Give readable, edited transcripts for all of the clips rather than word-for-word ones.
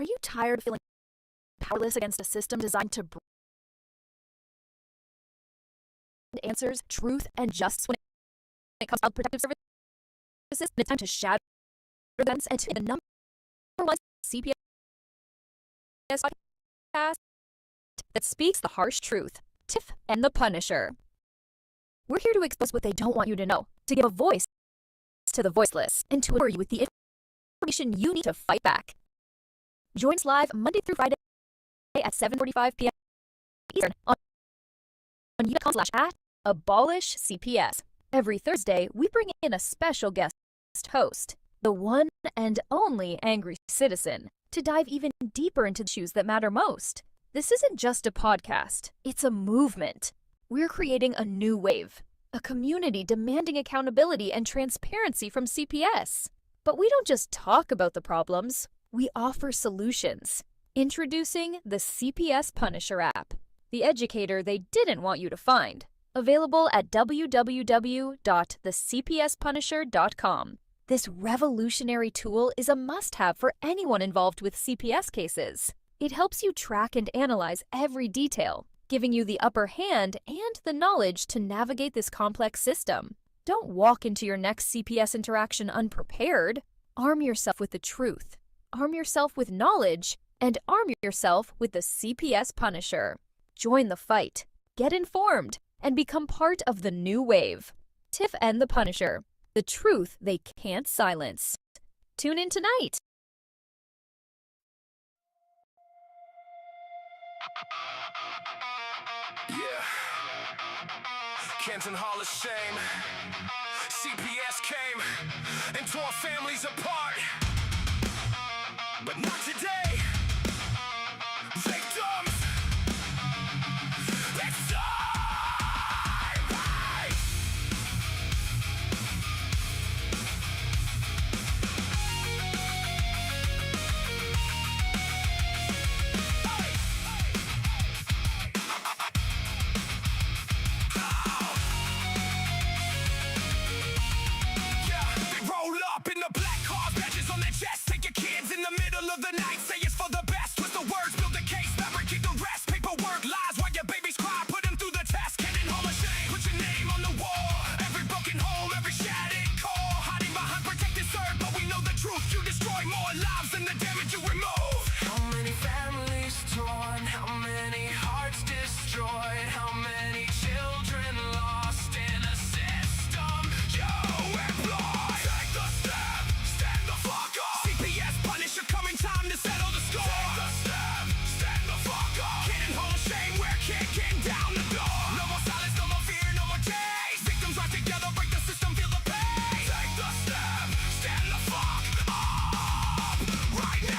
Are you tired of feeling powerless against a system designed to bring answers, truth, and justice when it comes to child protective services? It's time to shatter them and to the number one CPS podcast that speaks the harsh truth, Tiff and the Punisher. We're here to expose what they don't want you to know, to give a voice to the voiceless, and to empower you with the information you need to fight back. Join us live Monday through Friday at 7:45 p.m. Eastern on youtube.com/@AbolishCPS. Every Thursday, we bring in a special guest host, the one and only Angry Citizen, to dive even deeper into the issues that matter most. This isn't just a podcast, it's a movement. We're creating a new wave, a community demanding accountability and transparency from CPS. But we don't just talk about the problems, we offer solutions. Introducing the CPS Punisher app, the educator they didn't want you to find. Available at www.thecpspunisher.com. This revolutionary tool is a must-have for anyone involved with CPS cases. It helps you track and analyze every detail, giving you the upper hand and the knowledge to navigate this complex system. Don't walk into your next CPS interaction unprepared. Arm yourself with the truth, arm yourself with knowledge, and arm yourself with the CPS Punisher. Join the fight, get informed, and become part of the new wave. Tiff and the Punisher, the truth they can't silence. Tune in tonight. Yeah. Kenton Hall of Shame. CPS came and tore families apart. But not today. Victims. It's time. Right. In the black cars, badges on their chest. Take your kids in the middle of the night. Say it's for the best. Twist the words, build a case, fabricate the rest. Paperwork lies while your babies cry. Put them through the test. Kenton Hall of Shame. Put your name on the wall. Every broken home, every shattered core. Hiding behind protected serve, but we know the truth. You destroy more lives than the damage you remove. How many families torn? How many hearts destroyed? How many children lost in a system you employ? CPS Punisher coming, time to settle the score. Take the step, stand the fuck up. Kenton Hall of Shame, we're kicking down the door. No more silence, no more fear, no more days. Victims rise together, break the system, feel the pain. Take the step, stand the fuck up right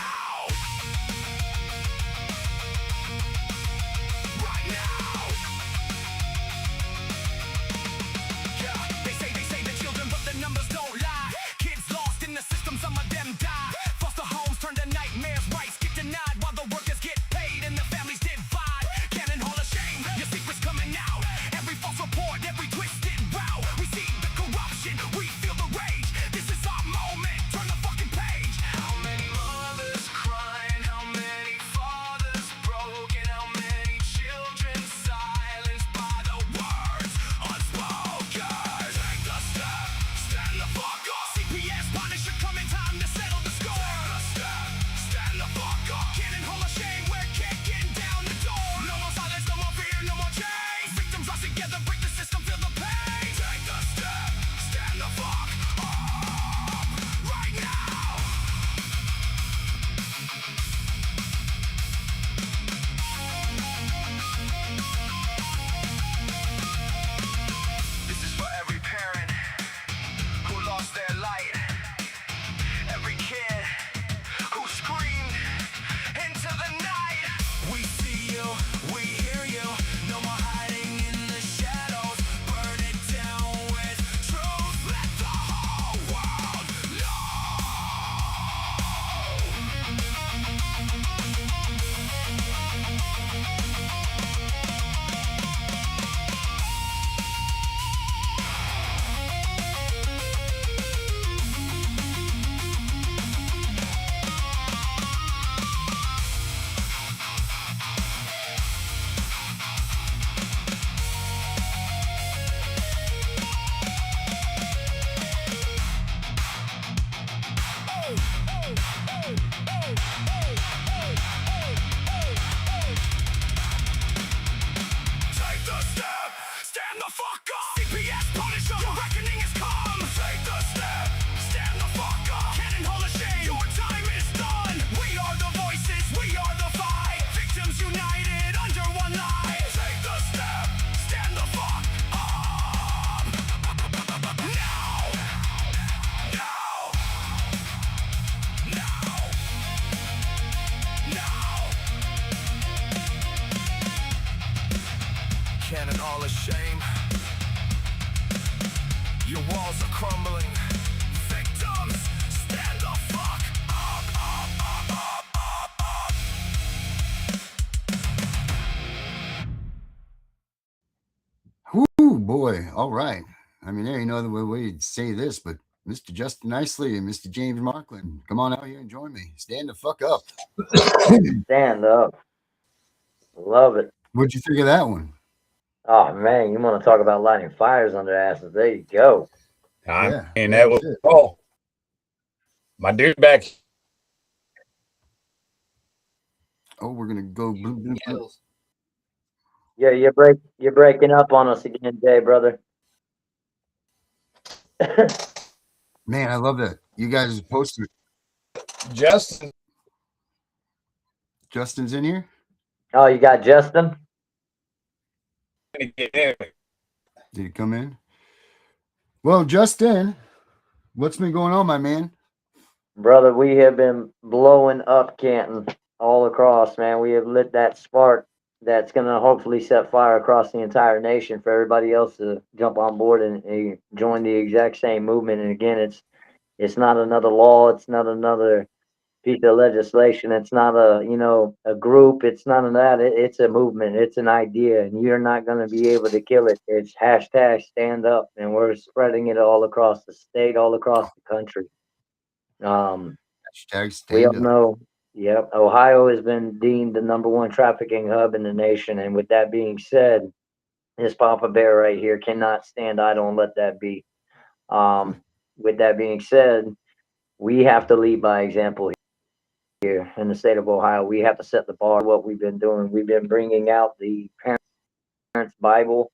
boy. All right. I mean, there ain't no other way to say this, but Mr. Justin Nicely and Mr. James Markland, come on out here and join me. Stand the fuck up. Stand up. Love it. What'd you think of that one? Oh man, you want to talk about lighting fires under asses? There you go. I Yeah, mean, yeah, that was shit. oh, my dude back. Oh, we're gonna go blue, blue, blue. Yeah, you're breaking up on us again, Jay, brother. Man, I love that. You guys posted. Justin, Justin's in here. Oh, you got Justin? to get in. Did he come in? Well, Justin, what's been going on, my man? Brother, we have been blowing up Canton all across, man. We have lit that spark that's going to hopefully set fire across the entire nation for everybody else to jump on board and join the exact same movement. And again, it's not another law, it's not another piece of legislation, it's not a group, it's none of that. It's a movement, it's an idea, and you're not going to be able to kill it. It's hashtag stand up, and we're spreading it all across the state, all across the country. Hashtag We all stand up. know, yep, Ohio has been deemed the #1 trafficking hub in the nation. And with that being said, this Papa Bear right here cannot stand idle and let that be. With that being said, we have to lead by example here in the state of Ohio. We have to set the bar. What we've been doing, we've been bringing out the Parents' Bible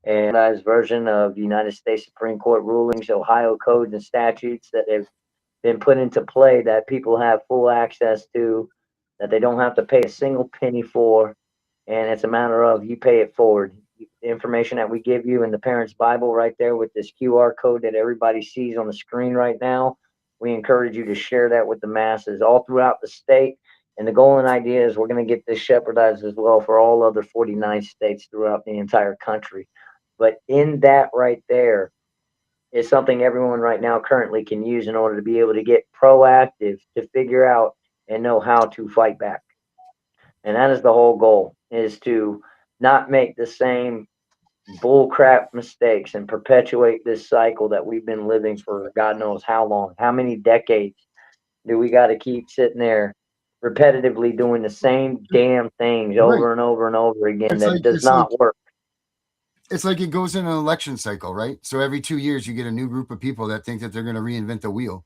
and as version of the United States Supreme Court rulings, Ohio codes and statutes that have been put into play that people have full access to, that they don't have to pay a single penny for, and it's a matter of you pay it forward. The information that we give you in the Parents' Bible right there with this QR code that everybody sees on the screen right now, we encourage you to share that with the masses all throughout the state. And the goal and idea is we're going to get this shepherdized as well for all other 49 states throughout the entire country. But in that right there, is something everyone right now currently can use in order to be able to get proactive to figure out and know how to fight back. And that is the whole goal, is to not make the same bullcrap mistakes and perpetuate this cycle that we've been living for God knows how long. How many decades do we got to keep sitting there repetitively doing the same damn things Right. over and over and over again It's that like does not work? it's like it goes in an election cycle, right? So every 2 years, you get a new group of people that think that they're going to reinvent the wheel.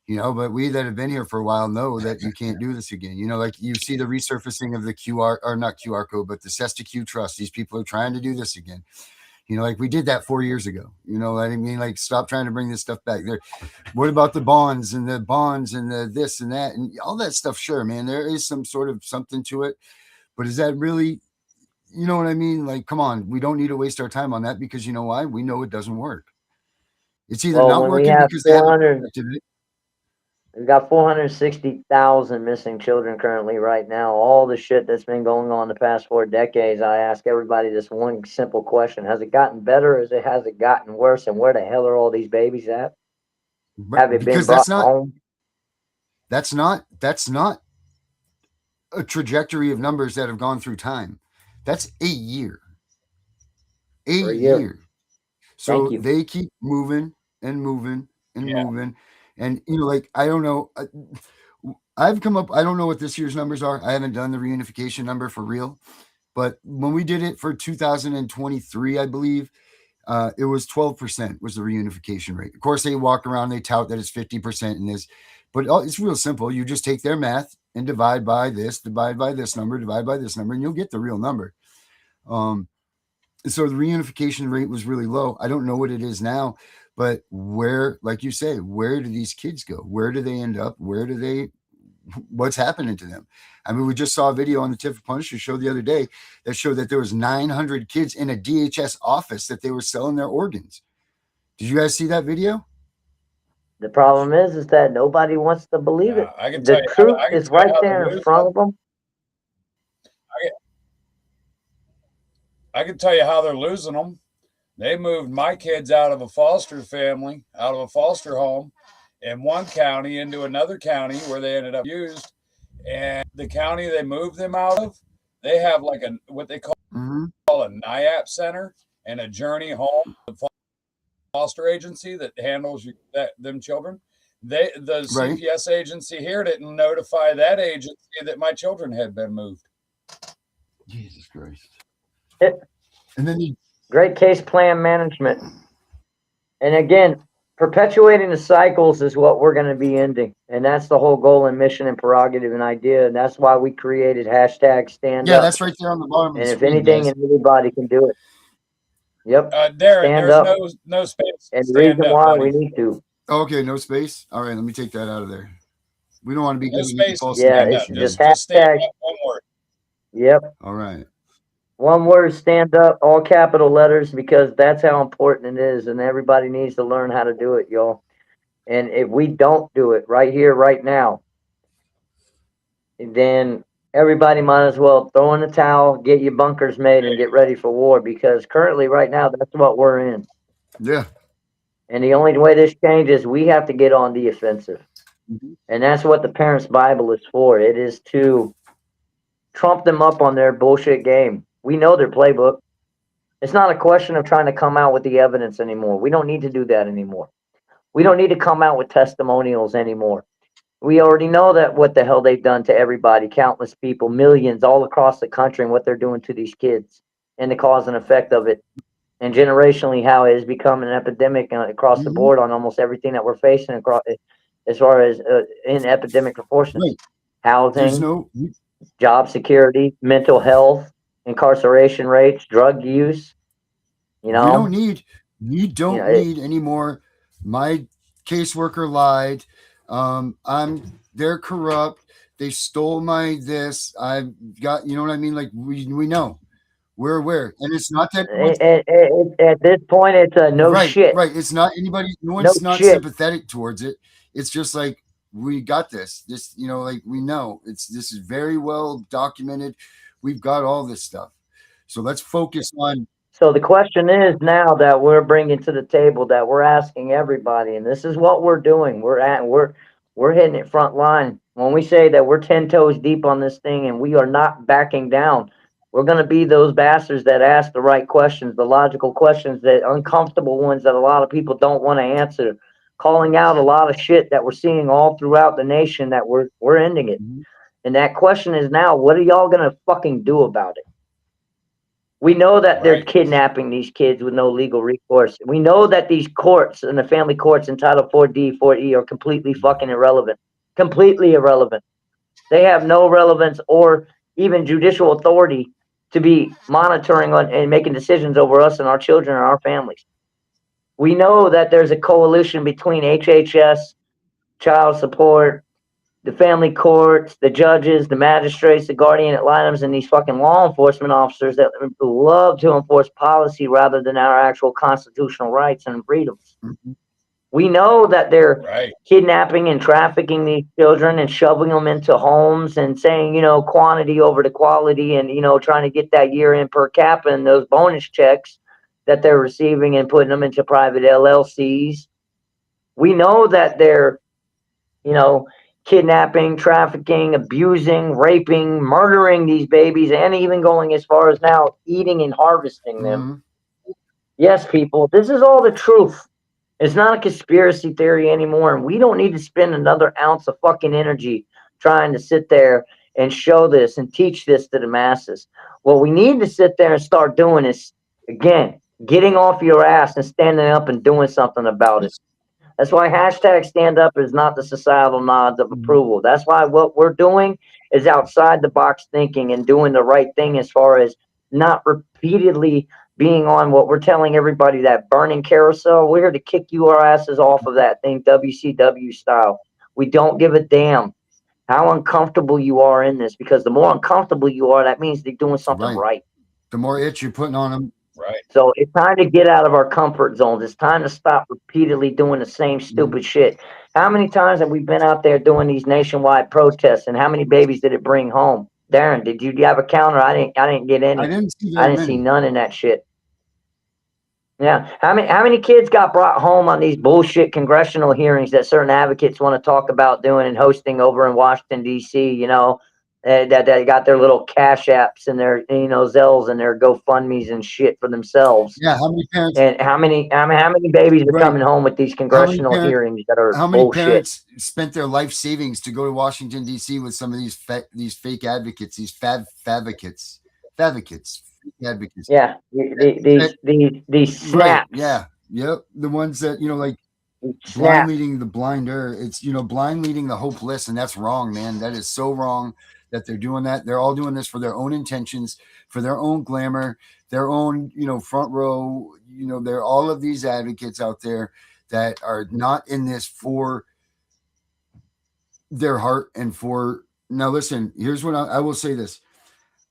But we that have been here for a while know that you can't do this again. Like you see the resurfacing of the QR, or not QR code, but the SESTA-Q trust. These people are trying to do this again. Like we did that 4 years ago. I mean, like stop trying to bring this stuff back. What about the bonds and the this and that and all that stuff? Sure, man, there is some sort of something to it, but is that really? You know what I mean? Like, come on, we don't need to waste our time on that because you know why? We know it doesn't work. It's either Well, not when we working have because they haven't 400, perfected it. we've got 460,000 missing children currently right now. All the shit that's been going on the past 4 decades. I ask everybody this one simple question: has it gotten better, or has it gotten worse? And where the hell are all these babies at? Have But they been because brought home? that's not a trajectory of numbers that have gone through time. That's a year. A For a year? year. Thank So you. they keep moving and moving and Yeah. moving. And like I don't know. I've come up. I don't know what this year's numbers are. I haven't done the reunification number for real. But when we did it for 2023, I believe it was 12% was the reunification rate. Of course, they walk around, they tout that it's 50% in this, but it's real simple. You just take their math and divide by this number, divide by this number, and you'll get the real number. So the reunification rate was really low. I don't know what it is now, but where, like you say, where do these kids go? Where do they end up? What's happening to them? I mean, we just saw a video on the Tip of Punisher show the other day that showed that there was 900 kids in a DHS office that they were selling their organs. Did you guys see that video? The problem is that nobody wants to believe it. I can tell The you. truth I can is tell you right how there they're in losing front them. of them. I can tell you how they're losing them. They moved my kids out of a foster family, out of a foster home in one county into another county where they ended up used. And the county they moved them out of, they have like what they call a NIAP center. and a journey home, the foster agency that handles them children, the Right. CPS agency here didn't notify that agency that my children had been moved. Jesus Christ. It, And then great case plan management. And again, perpetuating the cycles is what we're going to be ending. And that's the whole goal and mission and prerogative and idea. And that's why we created hashtag stand yeah, up. that's right there on the bottom of And the if screen, anything, guys. and everybody can do it. Yep. Darren, Stand there's up. no space. And the Stand reason up, why buddy. we need to. Okay, no space. All right, let me take that out of there. We don't want to be No giving any space. false Yeah, Stand information. up. Just stand hashtag. up. One word. Yep. All right. One word, stand up, all capital letters, because that's how important it is. And everybody needs to learn how to do it, y'all. And if we don't do it right here, right now, then everybody might as well throw in the towel, get your bunkers made, and get ready for war. Because currently, right now, that's what we're in. Yeah. And the only way this changes, we have to get on the offensive. Mm-hmm. And that's what the Parents' Bible is for. It is to trump them up on their bullshit game. We know their playbook. It's not a question of trying to come out with the evidence anymore. We don't need to do that anymore. We don't need to come out with testimonials anymore. We already know that what the hell they've done to everybody, countless people, millions all across the country, and what they're doing to these kids and the cause and effect of it. And generationally, how it has become an epidemic across the Mm-hmm. board on almost everything that we're facing across, as far as in epidemic proportions. Right. There's Housing, no job security, mental health, incarceration rates, drug use. You we don't know, need any more. My caseworker lied. They're corrupt. They stole my this. I've got, you know what I mean? Like we know. We're aware. And it's not that at this point, it's a no right, shit. right. It's not anybody, no No one's not shit. sympathetic towards it. It's just like we got this. This, you know, like we know this is very well documented. We've got all this stuff. So let's focus on. So the question is now that we're bringing to the table, that we're asking everybody, and this is what we're doing. We're hitting it front line. When we say that we're 10 toes deep on this thing and we are not backing down, we're going to be those bastards that ask the right questions, the logical questions, that uncomfortable ones that a lot of people don't want to answer, calling out a lot of shit that we're seeing all throughout the nation, that we're ending it. Mhm. And that question is now, what are y'all going to fucking do about it? We know that they're Right. kidnapping these kids with no legal recourse. We know that these courts and the family courts in Title 4D, 4E are completely fucking irrelevant. Completely irrelevant. They have no relevance or even judicial authority to be monitoring on and making decisions over us and our children and our families. We know that there's a coalition between HHS, child support, the family courts, the judges, the magistrates, the guardian ad litems, and these fucking law enforcement officers that love to enforce policy rather than our actual constitutional rights and freedoms. Mm-hmm. We know that they're Right. kidnapping and trafficking these children and shoving them into homes and saying, quantity over the quality, and, trying to get that year in per capita and those bonus checks that they're receiving and putting them into private LLCs. We know that they're, kidnapping, trafficking, abusing, raping, murdering these babies, and even going as far as now eating and harvesting them. Mm-hmm. Yes, people, this is all the truth. It's not a conspiracy theory anymore, and we don't need to spend another ounce of fucking energy trying to sit there and show this and teach this to the masses. What we need to sit there and start doing is, again, getting off your ass and standing up and doing something about it. That's why hashtag stand up is not the societal nods of approval. That's why what we're doing is outside the box thinking and doing the right thing, as far as not repeatedly being on what we're telling everybody, that burning carousel. We're here to kick our asses off of that thing, WCW style. We don't give a damn how uncomfortable you are in this, because the more uncomfortable you are, that means they're doing something right. The more itch you're putting on them. Right. So it's time to get out of our comfort zones. It's time to stop repeatedly doing the same stupid shit. How many times have we been out there doing these nationwide protests, and how many babies did it bring home? Darren, did you have a counter? I didn't get any. I didn't see I didn't see none in that shit. Yeah. How many kids got brought home on these bullshit congressional hearings that certain advocates want to talk about doing and hosting over in Washington, D.C., that got their little cash apps and their Zells and their GoFundmes and shit for themselves. Yeah, how many parents? And how many babies are Right. coming home with these congressional hearings that are How many bullshit? parents spent their life savings to go to Washington D.C. with some of these fake advocates, these advocates, advocates? Yeah, these snaps. Right? Yeah. Yep. The ones that like blind Snap. leading the blinder. It's blind leading the hopeless, and that's wrong, man. That is so wrong that they're doing that. They're all doing this for their own intentions, for their own glamour, their own front row. There are all of these advocates out there that are not in this for their heart and for. Now listen, here's what I will say this.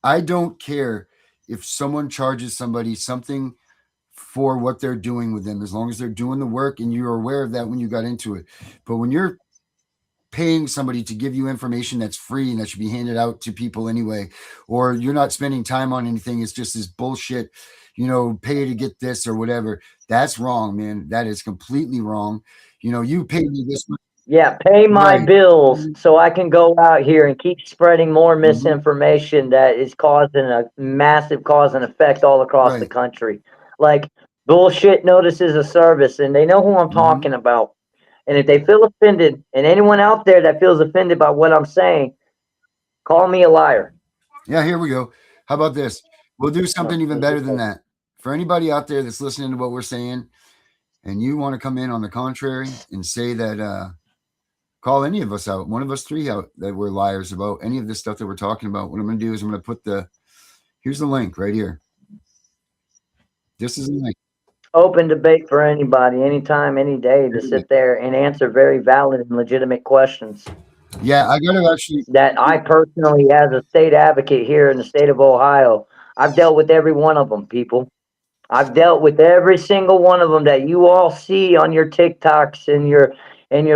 I don't care if someone charges somebody something for what they're doing with them, as long as they're doing the work and you're aware of that when you got into it. But when you're paying somebody to give you information that's free and that should be handed out to people anyway, or you're not spending time on anything, it's just this bullshit, pay to get this or whatever, that's wrong, man. That is completely wrong. You paid me this much. Yeah, pay my Right. bills so I can go out here and keep spreading more Mhm. misinformation that is causing a massive cause and effect all across the Right. country. Like bullshit notices of service, and they know who I'm Mhm. talking about. And if they feel offended, and anyone out there that feels offended by what I'm saying, call me a liar. Yeah, here we go. How about this? We'll do something even better than that. For anybody out there that's listening to what we're saying and you want to come in on the contrary and say that call any of us out, one of us three out, that we're liars about any of this stuff that we're talking about, what I'm going to do is I'm going to put here's the link right here. This is the link. Open debate for anybody, anytime, any day, to sit there and answer very valid and legitimate questions Yeah, I got to actually. that I personally, as a state advocate here in the state of Ohio, I've dealt with every one of them, people. I've dealt with every single one of them that you all see on your TikToks and your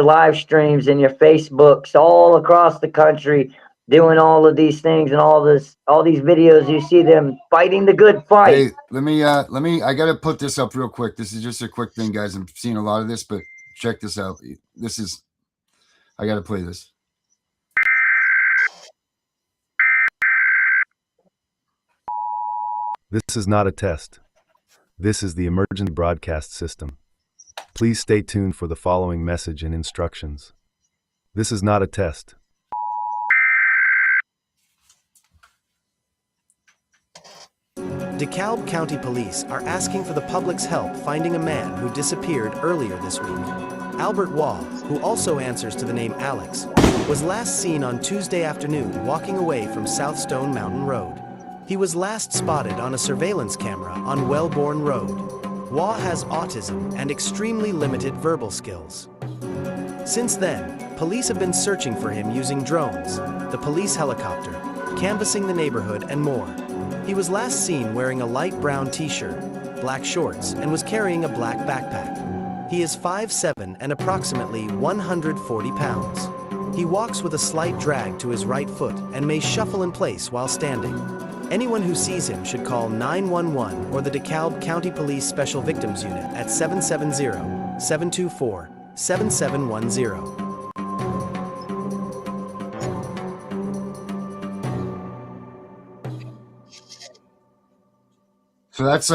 live streams and your Facebooks all across the country, doing all of these things and all these videos. You see them fighting the good fight. Hey, let me. I got to put this up real quick. This is just a quick thing, guys. I'm seeing a lot of this, but check this out. I got to play this. This is not a test. This is the emergency broadcast system. Please stay tuned for the following message and instructions. This is not a test. DeKalb County Police are asking for the public's help finding a man who disappeared earlier this week. Albert Waugh, who also answers to the name Alex, was last seen on Tuesday afternoon walking away from South Stone Mountain Road. He was last spotted on a surveillance camera on Wellborn Road. Waugh has autism and extremely limited verbal skills. Since then, police have been searching for him using drones, the police helicopter, canvassing the neighborhood, and more. He was last seen wearing a light brown t-shirt, black shorts, and was carrying a black backpack. He is 5'7" and approximately 140 pounds. He walks with a slight drag to his right foot and may shuffle in place while standing. Anyone who sees him should call 911 or the DeKalb County Police Special Victims Unit at 770-724-7710. So that's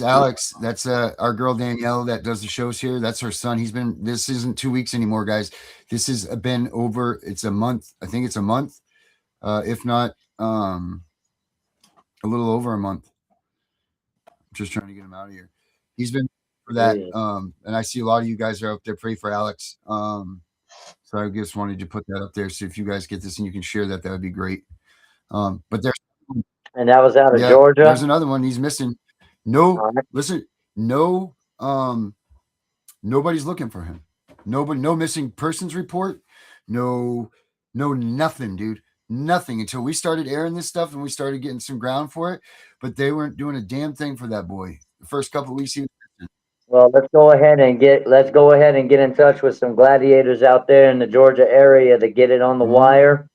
Alex. That's our girl Danielle that does the shows here. That's her son. This isn't 2 weeks anymore, guys. This has been over. It's a month. I think it's a month, if not a little over a month. I'm just trying to get him out of here. He's been for that. And I see a lot of you guys are out there. Pray for Alex. So I just wanted to put that up there. So if you guys get this and you can share that, that would be great. But there's. And that was out of Georgia. There's another one. He's missing. Listen, nobody's looking for him. Nobody, no missing persons report. No, nothing, dude. Nothing until we started airing this stuff and we started getting some ground for it. But they weren't doing a damn thing for that boy. The first couple of weeks he was missing. Well, let's go ahead and get in touch with some gladiators out there in the Georgia area to get it on the wire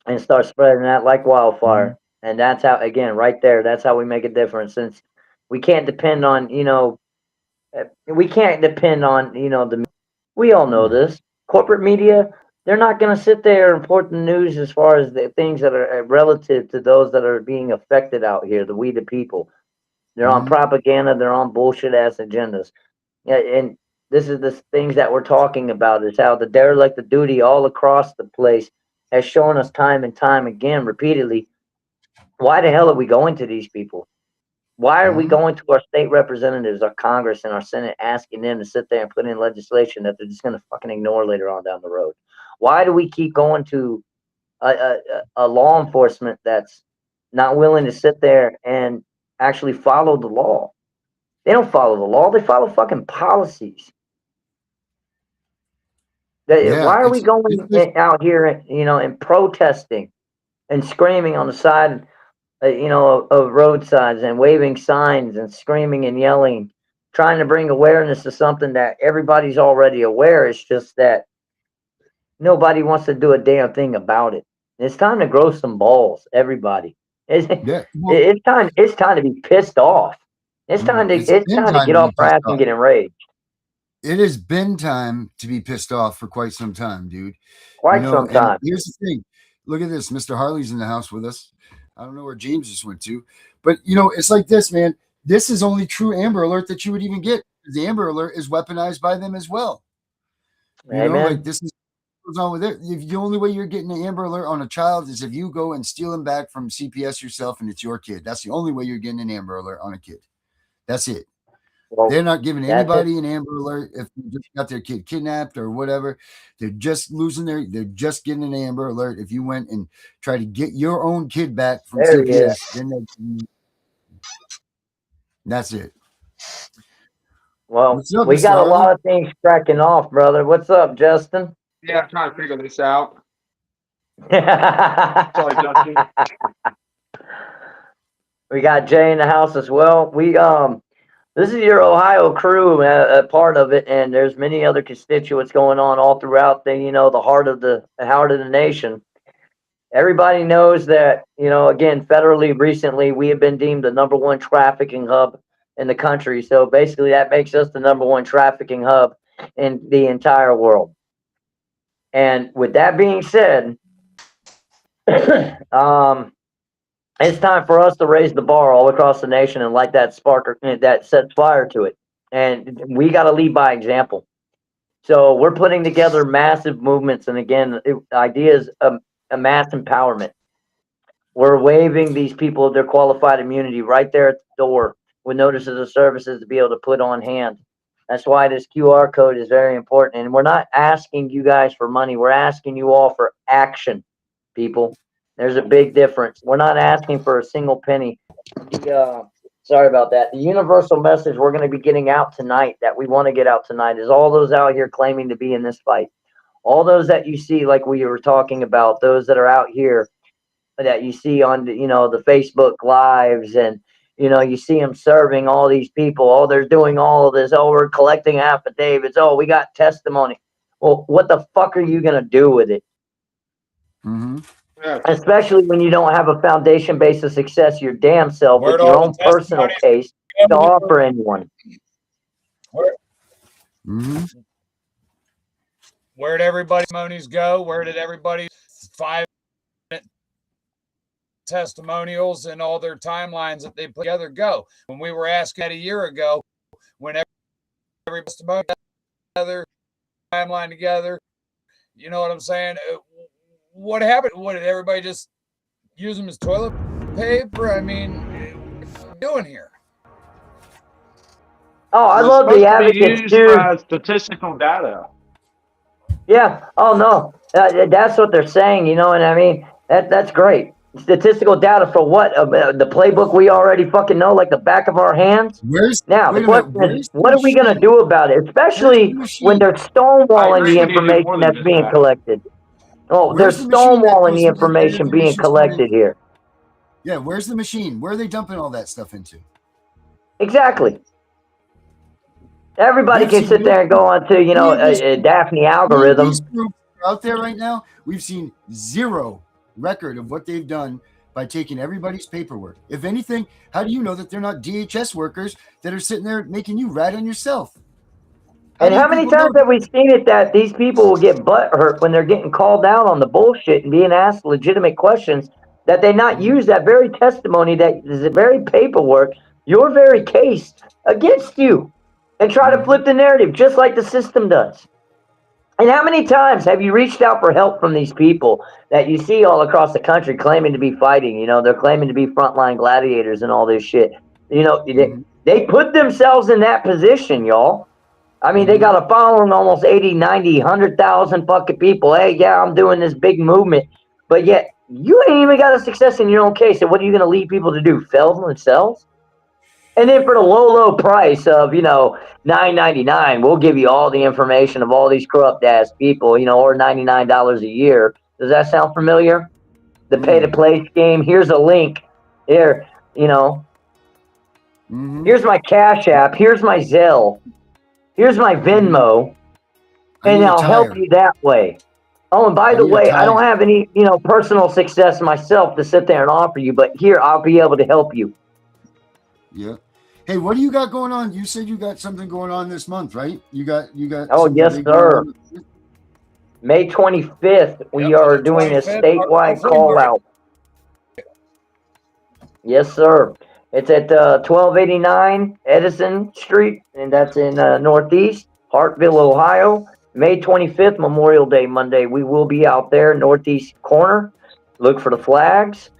and start spreading that like wildfire. And that's how, again, right there, that's how we make a difference. Since we can't depend on, we all know this. Corporate media, They're not going to sit there and report the news as far as the things that are relative to those that are being affected out here, we the people. They're on Mhm. propaganda. They're on bullshit ass agendas. Yeah, and this is the things that we're talking about is how the derelict of duty all across the place has shown us time and time again, repeatedly. Why the hell are we going to these people? Why are we Mhm. going to our state representatives, our Congress, and our Senate asking them to sit there and put in legislation that they're just going to fucking ignore later on down the road? Why do we keep going to a law enforcement that's not willing to sit there and actually follow the law? They don't follow the law. They follow fucking policies. Yeah, Why are we it's going just out here, and protesting and screaming on the side, of roadsides and waving signs and screaming and yelling, trying to bring awareness to something that everybody's already aware. It's just that nobody wants to do a damn thing about it. It's time to grow some balls, everybody. It's, yeah. Well, it's time. It's time to be pissed off. It's time to. it's It's been time to time get to off be our pissed ass and off. get enraged. It has been time to be pissed off for quite some time, dude. Quite some And time. here's the thing. Look at this. Mr. Harley's in the house with us. I don't know where James just went to. But it's like this, man. This is only true Amber Alert that you would even get. The Amber Alert is weaponized by them as well. Like Amen. this is what goes on with it. If the only way you're getting an Amber Alert on a child is if you go and steal him back from CPS yourself and it's your kid. That's the only way you're getting an Amber Alert on a kid. That's it. Well, They're not giving that's it. anybody an Amber Alert if they just got their kid kidnapped or whatever. They're just they're just getting an Amber Alert. If you went and tried to get your own kid back from There he is. CPS, that's it. Well, What's up, we Mr. got a Harley? lot of things cracking off, brother. What's up, Justin? Yeah, I'm trying to figure this out. We Sorry, Justin. got Jay in the house as well. This is your Ohio crew, a part of it, and there's many other constituents going on all throughout the heart of the nation. Everybody knows that, again, federally recently, we have been deemed the number one trafficking hub in the country. So basically, that makes us the number one trafficking hub in the entire world. And with that being said, it's time for us to raise the bar all across the nation and light that spark that sets fire to it. And we got to lead by example. So we're putting together massive movements, and again, ideas of a mass empowerment. We're waiving these people their qualified immunity right there at the door with notices of services to be able to put on hand. That's why this QR code is very important. And we're not asking you guys for money. We're asking you all for action, people. There's a big difference. We're not asking for a single penny. Sorry about that. The universal message we're going to be getting out tonight, that we want to get out tonight, is all those out here claiming to be in this fight. All those that you see, like we were talking about, those that are out here that you see on the Facebook lives, and you see them serving all these people. Oh, they're doing all of this. Oh, we're collecting affidavits. Oh, we got testimony. Well, what the fuck are you gonna do with it? Mm-hmm. Yeah. Especially when you don't have a foundation base of success your damn self with Where'd your all own the personal testimonies case to go? offer anyone. Mm-hmm. Where'd everybody's testimonies go? Where did everybody's 5-minute testimonials and all their timelines that they put together go? When we were asking that a year ago, when every testimony together, timeline together, you know what I'm saying? What happened? What, did everybody just use them as toilet paper? I mean, what are we doing here? Oh, I It's love the supposed to be advocates, used dude. as statistical data. Yeah. Oh no, that's what they're saying. You know what I mean? That's great. Statistical data for what? The playbook we already fucking know like the back of our hands. Now the Wait a minute, question is, where's the what are we gonna machine? do about it? Where's the Especially when machine? they're I stonewalling agree the we need to do more information than that's just being that. collected. Oh, they're Where's the machine that stonewalling goes the and gets that information being information stored collected into? here. Yeah, where's the machine? Where are they dumping all that stuff into? Exactly. Everybody We've can seen sit no there and go on to any of these a groups, Daphne any of these algorithm. groups that are out there right now. We've seen zero record of what they've done by taking everybody's paperwork. If anything, how do you know that they're not DHS workers that are sitting there making you rat on yourself? And how many times have we seen it that these people will get butt hurt when they're getting called out on the bullshit and being asked legitimate questions, that they not use that very testimony, that is the very paperwork, your very case against you, and try to flip the narrative just like the system does? And how many times have you reached out for help from these people that you see all across the country claiming to be fighting? You know, they're claiming to be frontline gladiators and all this shit. You know, they put themselves in that position, y'all. I mean, they got a following, almost 80, 90, 100,000 fucking people. Hey, yeah, I'm doing this big movement. But yet, you ain't even got a success in your own case. And what are you going to lead people to do? Fail themselves? And then for the low price of, you know, $9.99, we'll give you all the information of all these corrupt-ass people, you know, or $99 a year. Does that sound familiar? The pay-to-play scheme. Here's a link. Here, you know. Here's my Cash App. Here's my Zelle. Here's my Venmo, and I'll help you that way. Oh, and by the way, I don't have any, you know, personal success myself to sit there and offer you, but here, I'll be able to help you. Yeah. Hey, what do you got going on? You said you got something going on this month, right? You got. Oh, yes, sir. May 25th, we are doing a statewide call out. Yes, sir. It's at 1289 Edison Street, and that's in Northeast Hartville, Ohio. May 25th, Memorial Day Monday. We will be out there, Northeast corner. Look for the flags.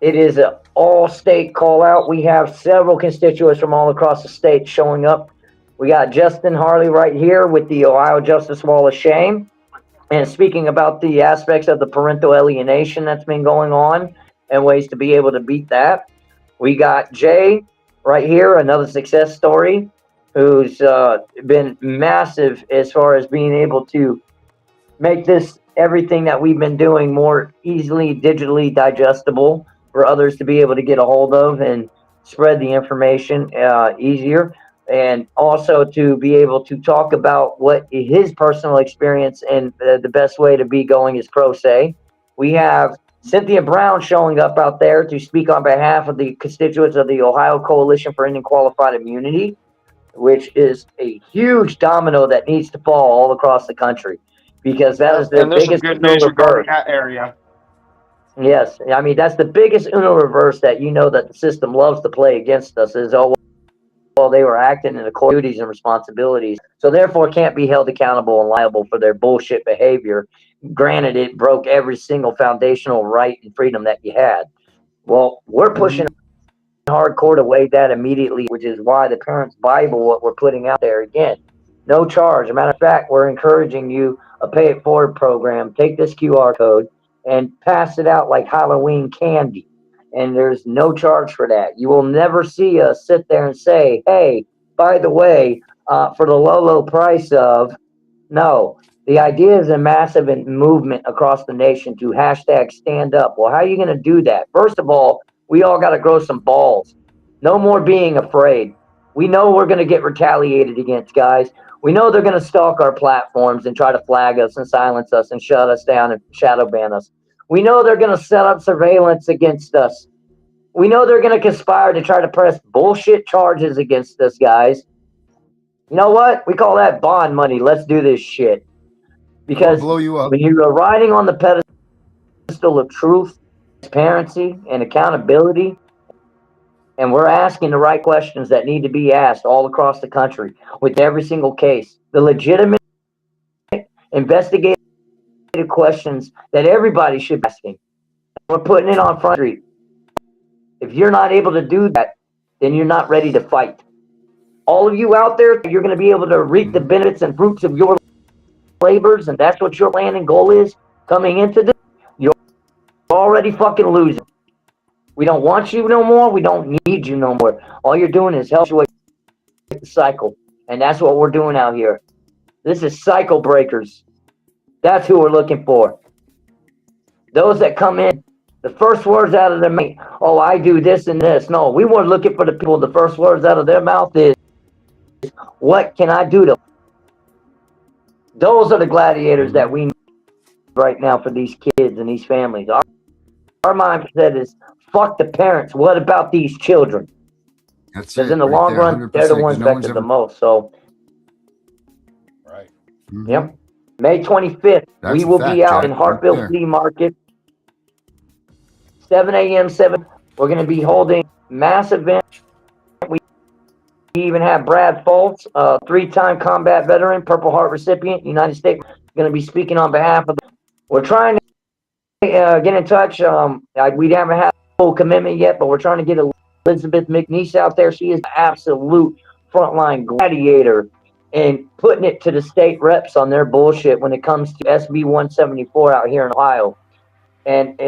It is an all-state call-out. We have several constituents from all across the state showing up. We got Justin Harley right here with the Ohio Justice Wall of Shame. And speaking about the aspects of the parental alienation that's been going on and ways to be able to beat that. We got Jay right here, another success story, who's been massive as far as being able to make this, everything that we've been doing, more easily digitally digestible for others to be able to get a hold of and spread the information easier. And also to be able to talk about what his personal experience and the best way to be going is pro se. We have Cynthia Brown showing up out there to speak on behalf of the constituents of the Ohio Coalition for Ending Qualified Immunity, which is a huge domino that needs to fall all across the country, because that is the biggest good news regarding that area. Yes, I mean, that's the biggest Uno reverse that you know that the system loves to play against us, is, oh, well, they were acting in the core duties and responsibilities, so therefore can't be held accountable and liable for their bullshit behavior. Granted, it broke every single foundational right and freedom that you had. Well, we're pushing hardcore to weigh that immediately, which is why the Parents Bible, what we're putting out there, again, no charge. As a matter of fact, we're encouraging you a pay it forward program. Take this QR code and pass it out like Halloween candy. And there's no charge for that. You will never see us sit there and say, hey, by the way, for the low price of, no. The idea is a massive movement across the nation to hashtag stand up. Well, how are you going to do that? First of all, we all got to grow some balls. No more being afraid. We know we're going to get retaliated against, guys. We know they're going to stalk our platforms and try to flag us and silence us and shut us down and shadow ban us. We know they're going to set up surveillance against us. We know they're going to conspire to try to press bullshit charges against us, guys. You know what? We call that bond money. Let's do this shit. Because blow you up. When you're riding on the pedestal of truth, transparency, and accountability, and we're asking the right questions that need to be asked all across the country with every single case, the legitimate investigative questions that everybody should be asking. We're putting it on Front Street. If you're not able to do that, then you're not ready to fight. All of you out there, you're going to be able to reap the benefits and fruits of your labors, and that's what your plan and goal is coming into this. You're already fucking losing. We don't want you no more. We don't need you no more. All you're doing is help you the cycle, and that's what we're doing out here. This is cycle breakers. That's who we're looking for. Those that come in, the first words out of their mouth, oh, I do this and this. No, we weren't looking for the people. The first words out of their mouth is, what can I do to? Those are the gladiators that we need right now for these kids and these families. Our mindset is, fuck the parents. What about these children? That's Because it. in the right long there, run, they're the 100%, ones no one's affected the ever- most. So Yep. May 25th, That's we a will fact, be out Jack, in right Hartville there. Flea Market, 7 a.m., 7. We're going to be holding mass event. We even have Brad Fultz, a 3-time combat veteran, Purple Heart recipient, United States, going to be speaking on behalf of. We're trying to get in touch. We haven't had full commitment yet, but we're trying to get Elizabeth McNeese out there. She is an absolute frontline gladiator and putting it to the state reps on their bullshit when it comes to SB 174 out here in Ohio. And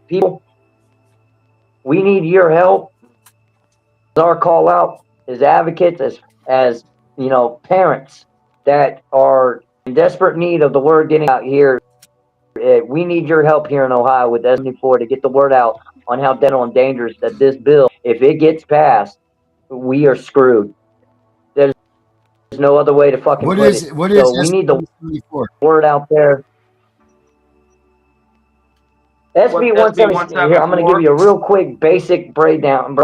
people, we need your help. Our call out as advocates, as you know, parents that are in desperate need of the word getting out here. We need your help here in Ohio with S74 to get the word out on how deadly and dangerous that this bill, if it gets passed, we are screwed. There's no other way to fucking What put is it. what is So we need the 74? word out there. SB 174. Here, I'm going to give you a real quick basic breakdown.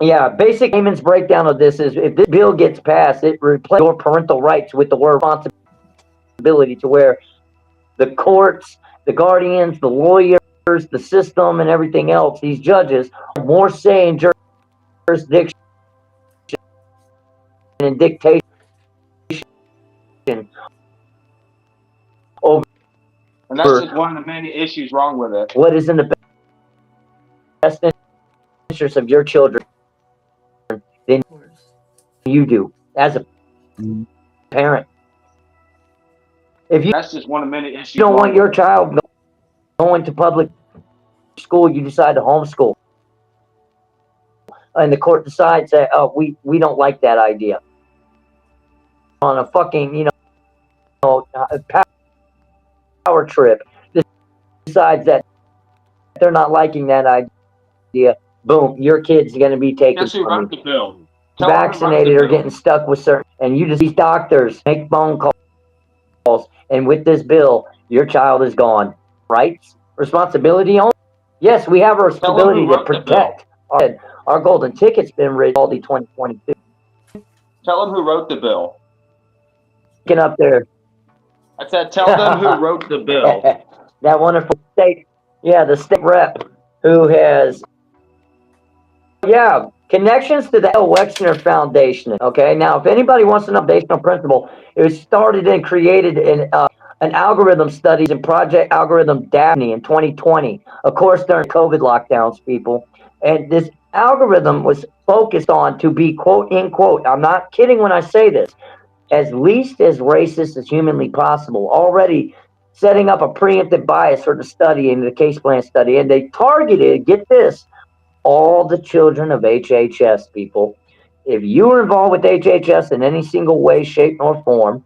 Yeah, basic layman's breakdown of this is if this bill gets passed, it replaces your parental rights with the word responsibility, to where the courts, the guardians, the lawyers, the system, and everything else, these judges, have more say in jurisdiction and dictation over. And that's just one of the many issues wrong with it. What is in the best interest of your children than you do as a parent. If you That's just one of the many issues. don't want your child going to public school, you decide to homeschool. And the court decides that, oh, we don't like that idea. On a fucking, power trip, decides that they're not liking that idea. Boom, your kid's going to be taken Guess who from wrote you. the bill? Vaccinated or getting stuck with certain, and you just, these doctors make phone calls, and with this bill, your child is gone. Rights, responsibility only. Yes, we have a responsibility to protect our golden ticket's been written all the 2022. Tell them who wrote the bill. Get up there. I said, tell them who wrote the bill. That wonderful state, the state rep who has, connections to the L. Wexner Foundation. Okay, now if anybody wants to know foundational principle, it was started and created in an algorithm studies and Project Algorithm Daphne in 2020. Of course, during COVID lockdowns, people, and this algorithm was focused on to be quote unquote. I'm not kidding when I say this. As least as racist as humanly possible, already setting up a preemptive bias for the study in the case plan study. And they targeted, get this, all the children of HHS, people. If you were involved with HHS in any single way, shape, or form,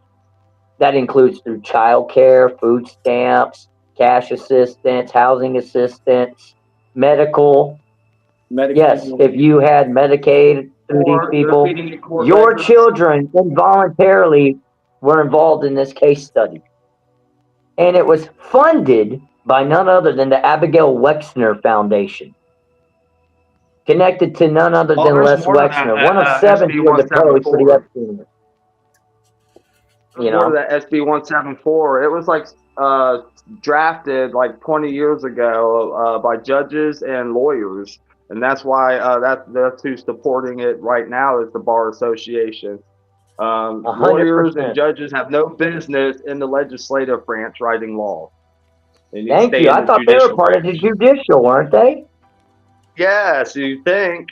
that includes through child care, food stamps, cash assistance, housing assistance, medical. Yes, if you had Medicaid through these people, your children involuntarily were involved in this case study. And it was funded by none other than the Abigail Wexner Foundation, connected to none other than Les Wexner, one of 7 who were deposed for the Epstein. More to that SB 174. It was like drafted like 20 years ago by judges and lawyers. And that's why that's who's supporting it right now is the Bar Association. Lawyers and judges have no business in the legislative branch writing law. Thank you. I thought they were part of the judicial, weren't they? Yes, you think.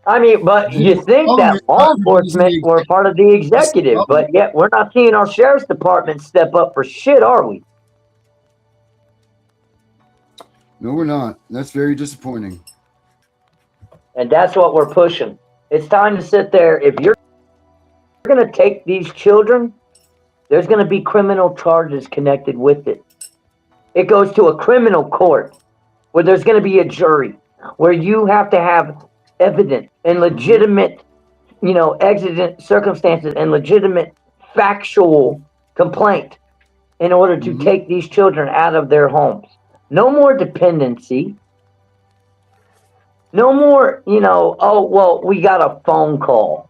I mean, but you think that law enforcement were part of the executive, but yet we're not seeing our sheriff's department step up for shit, are we? No, we're not. That's very disappointing. And that's what we're pushing. It's time to sit there. If you're going to take these children, there's going to be criminal charges connected with it. It goes to a criminal court where there's going to be a jury, where you have to have evidence and legitimate, exigent circumstances and legitimate factual complaint in order to take these children out of their homes. No more dependency. No more, we got a phone call.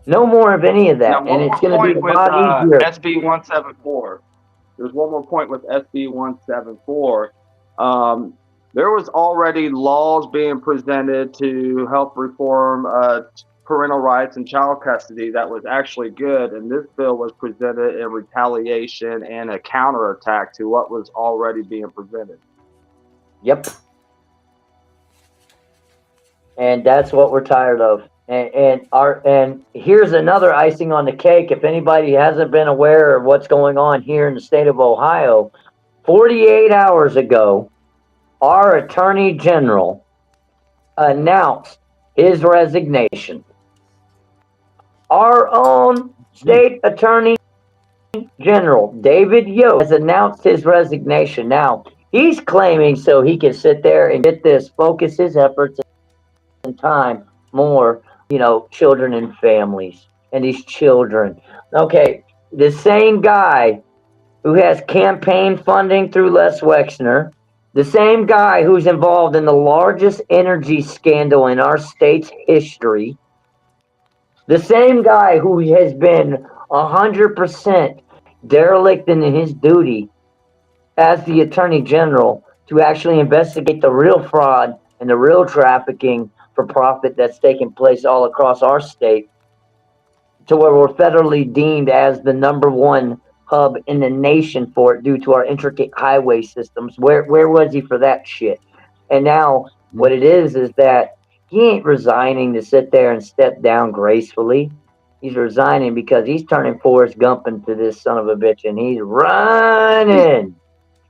No more of any of Now, that, and one it's more going to be point a with lot easier. SB 174. There's one more point with SB 174. There was already laws being presented to help reform parental rights and child custody that was actually good, and this bill was presented in retaliation and a counterattack to what was already being presented. Yep. And that's what we're tired of. And here's another icing on the cake. If anybody hasn't been aware of what's going on here in the state of Ohio, 48 hours ago, our Attorney General announced his resignation. Our own state Attorney General, David Yost, has announced his resignation. Now, he's claiming so he can sit there and get this, focus his efforts and time more, children and families and these children. Okay, the same guy who has campaign funding through Les Wexner, the same guy who's involved in the largest energy scandal in our state's history, the same guy who has been 100% derelict in his duty as the Attorney General to actually investigate the real fraud and the real trafficking for profit that's taking place all across our state, to where we're federally deemed as the #1 hub in the nation for it due to our intricate highway systems. Where was he for that shit? And now what it is that he ain't resigning to sit there and step down gracefully. He's resigning because he's turning Forrest Gump into this son of a bitch, and he's running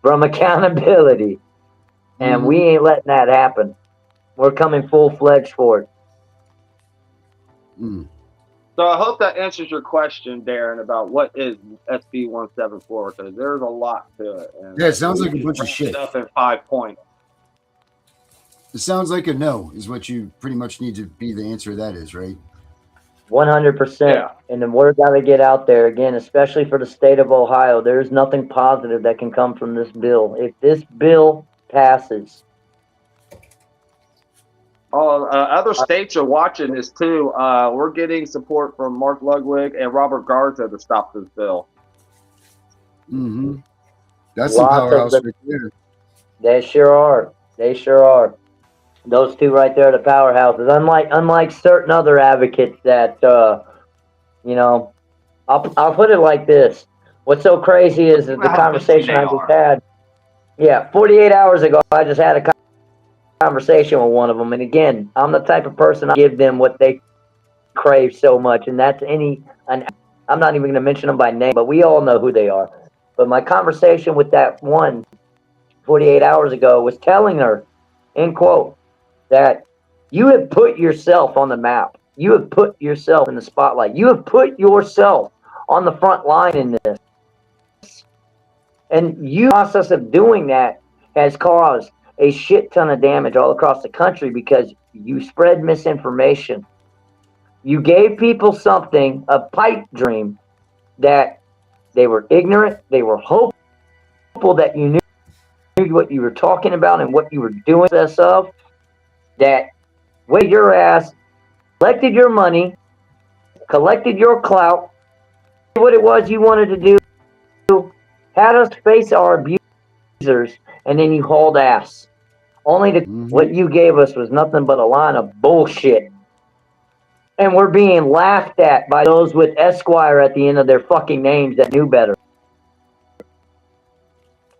from accountability. And we ain't letting that happen. We're coming full-fledged for it. So I hope that answers your question, Darren, about what is SB 174, because there's a lot to it. And yeah, it sounds like a bunch of shit. Up in 5 points. It sounds like a no is what you pretty much need to be the answer to that is, right? 100%. Yeah. And the word got to get out there again, especially for the state of Ohio. There's nothing positive that can come from this bill. If this bill passes, other states are watching this too. We're getting support from Mark Ludwig and Robert Garza to stop this bill. That's the powerhouse right there. They sure are. They sure are. Those two right there are the powerhouses. Unlike certain other advocates that, I'll put it like this. What's so crazy is that the conversation I just had. Yeah, 48 hours ago, I just had a conversation with one of them. And again, I'm the type of person I give them what they crave so much. And that's I'm not even going to mention them by name, but we all know who they are. But my conversation with that one 48 hours ago was telling her, end quote, that you have put yourself on the map. You have put yourself in the spotlight. You have put yourself on the front line in this. And the process of doing that has caused a shit ton of damage all across the country because you spread misinformation. You gave people something, a pipe dream, that they were ignorant, they were hopeful that you knew what you were talking about and what you were doing of, that way your ass collected your money, collected your clout, what it was you wanted to do, had us face our abusers, and then you hauled ass. Only what you gave us was nothing but a line of bullshit. And we're being laughed at by those with Esquire at the end of their fucking names that knew better.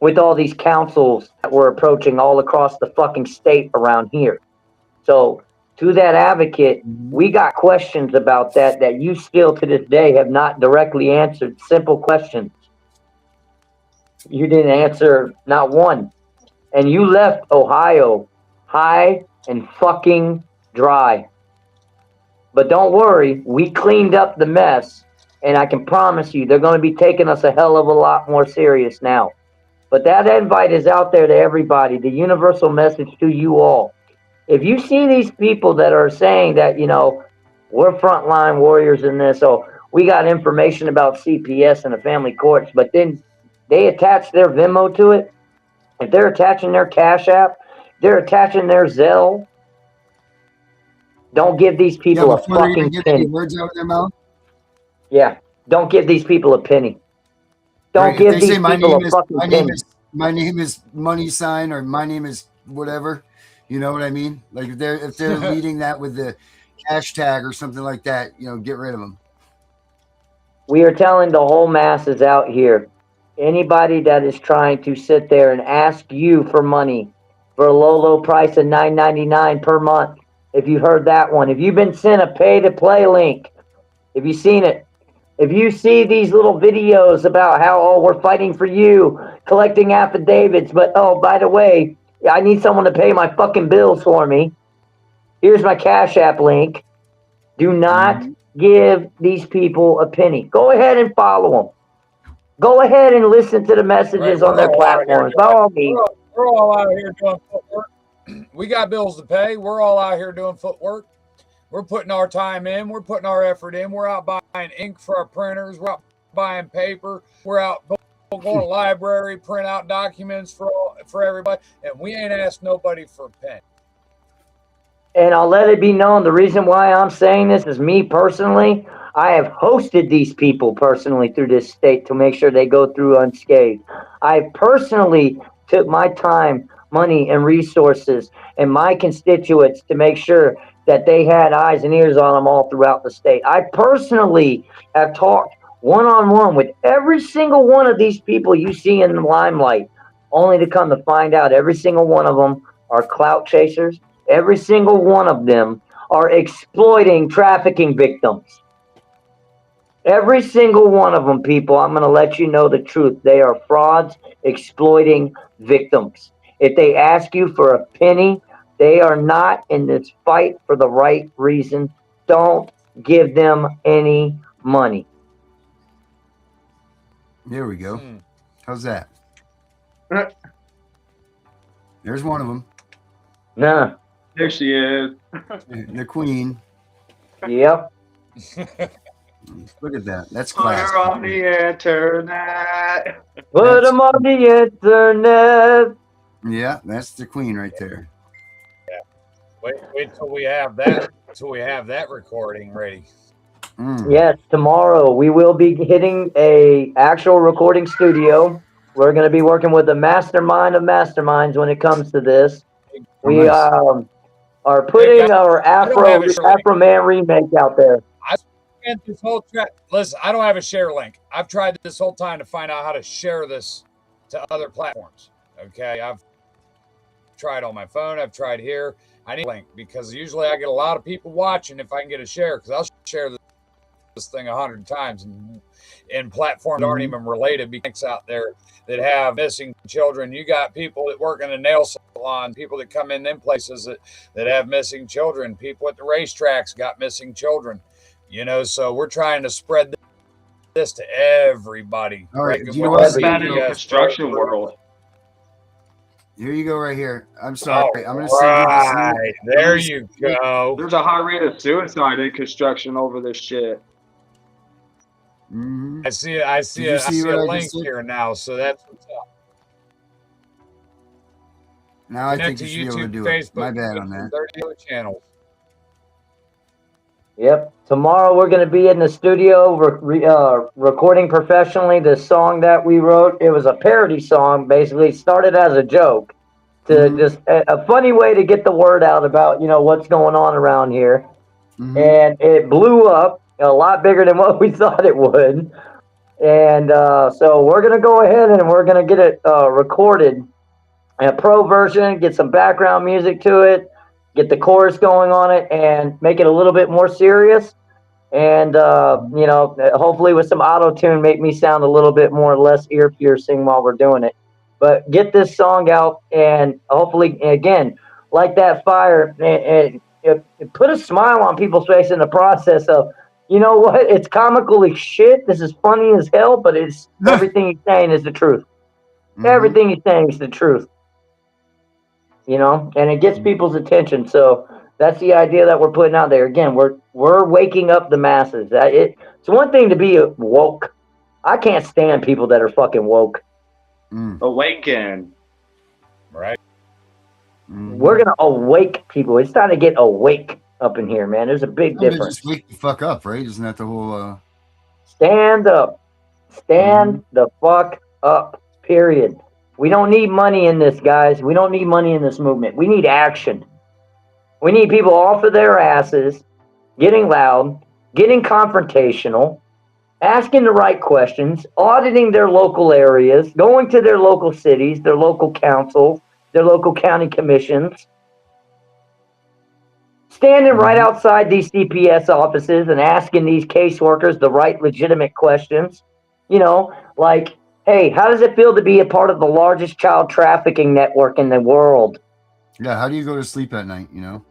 With all these councils that were approaching all across the fucking state around here. So, to that advocate, we got questions about that you still to this day have not directly answered. Simple questions. You didn't answer not one. And you left Ohio high and fucking dry. But don't worry, we cleaned up the mess, and I can promise you they're going to be taking us a hell of a lot more serious now. But that invite is out there to everybody, the universal message to you all. If you see these people that are saying that, we're frontline warriors in this, we got information about CPS and the family courts, but then they attach their Venmo to it, if they're attaching their Cash App, they're attaching their Zelle, don't give these people a fucking get any words out of their mouth. Yeah. Don't give these people a penny. Don't Right, if give they these say people a fucking penny. my name is money sign, or my name is whatever, you know what I mean? Like if they're leading that with the hashtag or something like that, get rid of them. We are telling the whole masses out here, anybody that is trying to sit there and ask you for money for a low price of $9.99 per month. If you heard that one, if you've been sent a pay to play link, if you've seen it, if you see these little videos about how, oh, we're fighting for you, collecting affidavits, but oh, by the way, I need someone to pay my fucking bills for me. Here's my Cash App link. Do not give these people a penny. Go ahead and follow them. Go ahead and listen to the messages on their platforms. By all means. We're all out here doing footwork. We got bills to pay. We're all out here doing footwork. We're putting our time in. We're putting our effort in. We're out buying ink for our printers. We're out buying paper. We're out going to the library, print out documents for everybody. And we ain't asked nobody for a penny. And I'll let it be known, the reason why I'm saying this is me personally. I have hosted these people personally through this state to make sure they go through unscathed. I personally took my time, money, and resources and my constituents to make sure that they had eyes and ears on them all throughout the state. I personally have talked one-on-one with every single one of these people you see in the limelight, only to come to find out every single one of them are clout chasers. Every single one of them are exploiting trafficking victims. Every single one of them, people, I'm going to let you know the truth. They are frauds exploiting victims. If they ask you for a penny, they are not in this fight for the right reason. Don't give them any money. There we go. How's that? There's one of them. Nah. There she is. The queen. Yep. Look at that. That's class. Put her on the internet. Put them on the internet. Yeah, that's the queen right there. Yeah. Wait till we have that. Till we have that recording ready. Yes, tomorrow we will be hitting a actual recording studio. We're going to be working with the mastermind of masterminds when it comes to this. We are putting our Afro Man remake out there. I spent this whole listen, I don't have a share link. I've tried this whole time to find out how to share this to other platforms. Okay, I've tried on my phone. I've tried here. I need a link because usually I get a lot of people watching if I can get a share, because I'll share this thing 100 times and platforms aren't even related. Because out there that have missing children, you got people that work in a nail salon, people that come in them places that have missing children, people at the racetracks got missing children, so we're trying to spread this to everybody. All right, you know what's bad in the construction world? Here you go, right here. I'm sorry. I'm going to send you this. There you go. There's a high rate of suicide in construction over this shit. Mm-hmm. I see a link here now, so that's what's up. Now I think you should be able to do Facebook, it. My bad on that. 30 other channels. Yep. Tomorrow we're going to be in the studio recording professionally the song that we wrote. It was a parody song, basically. It started as a joke to just a funny way to get the word out about, what's going on around here. And it blew up a lot bigger than what we thought it would. And so we're going to go ahead and we're going to get it recorded in a pro version, get some background music to it, get the chorus going on it, and make it a little bit more serious. And, hopefully with some auto-tune, make me sound a little bit more less ear-piercing while we're doing it. But get this song out, and hopefully, again, light that fire, and put a smile on people's face in the process of, you know what, it's comical as shit, this is funny as hell, but it's everything he's saying is the truth. Everything he's saying is the truth. And it gets people's attention. So that's the idea that we're putting out there. Again, we're waking up the masses. It's one thing to be woke. I can't stand people that are fucking woke. Awaken. Right. We're going to awake people. It's time to get awake up in here, man. There's a big difference. Just wake the fuck up, right? Isn't that the whole stand up. Stand the fuck up, period. We don't need money in this, guys. We don't need money in this movement. We need action. We need people off of their asses, getting loud, getting confrontational, asking the right questions, auditing their local areas, going to their local cities, their local councils, their local county commissions, standing right outside these CPS offices and asking these caseworkers the right legitimate questions. You know, like, hey, how does it feel to be a part of the largest child trafficking network in the world? Yeah, how do you go to sleep at night, you know?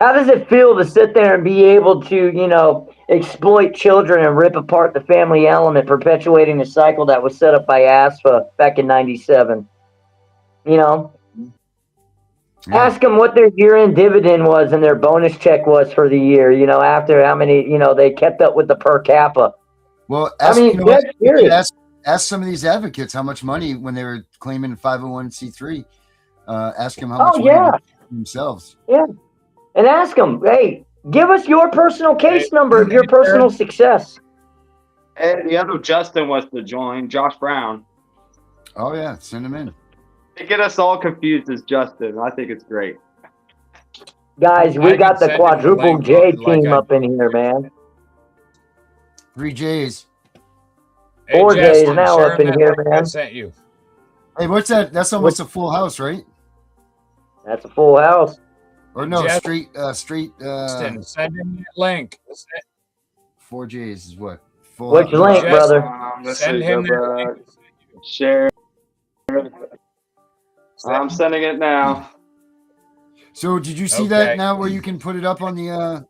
How does it feel to sit there and be able to, you know, exploit children and rip apart the family element, perpetuating the cycle that was set up by ASFA back in '97? You know? Yeah. Ask them what their year-end dividend was and their bonus check was for the year, you know, after how many, you know, they kept up with the per capita. Well, ask, I mean, you know, that's serious. ask some of these advocates how much money when they were claiming 501c3. Ask them how much money yeah. themselves. Yeah. And ask them, hey, give us your personal case number of your personal success. And the other Justin wants to join, Josh Brown. Oh, yeah. Send them in. They get us all confused as Justin. I think it's great. Guys, we got the quadruple J team up in here, man. 3 J's. Hey, 4 J's Justin, now share up in that here, link I man. sent you. Hey, what's that? That's almost a full house, right? That's a full house. Or no, Justin, straight. send him that link. 4 J's is what? Full Which house. link, brother? Send him that link. Share. I'm sending it now. So did you see that now where you can put it up on the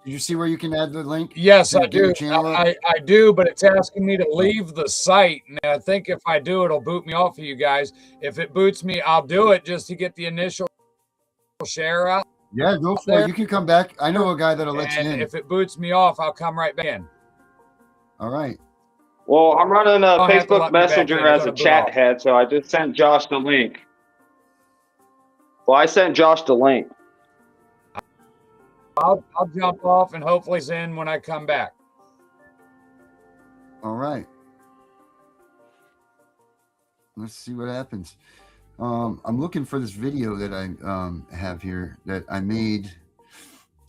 did you see where you can add the link? Yes, to I get do. your channel up? I do, but it's asking me to leave the site. And I think if I do, it'll boot me off of you guys. If it boots me, I'll do it just to get the initial share out. Yeah, go for it. You can come back. I know a guy that'll let you in. And if it boots me off, I'll come right back in. All right. Well, I'm running a Don't have to Facebook let me back Messenger in. as It'll a boot chat off. head, so I just sent Josh the link. Well, I sent Josh the link. I'll jump off and hopefully it's in when I come back. All right. Let's see what happens. I'm looking for this video that I have here that I made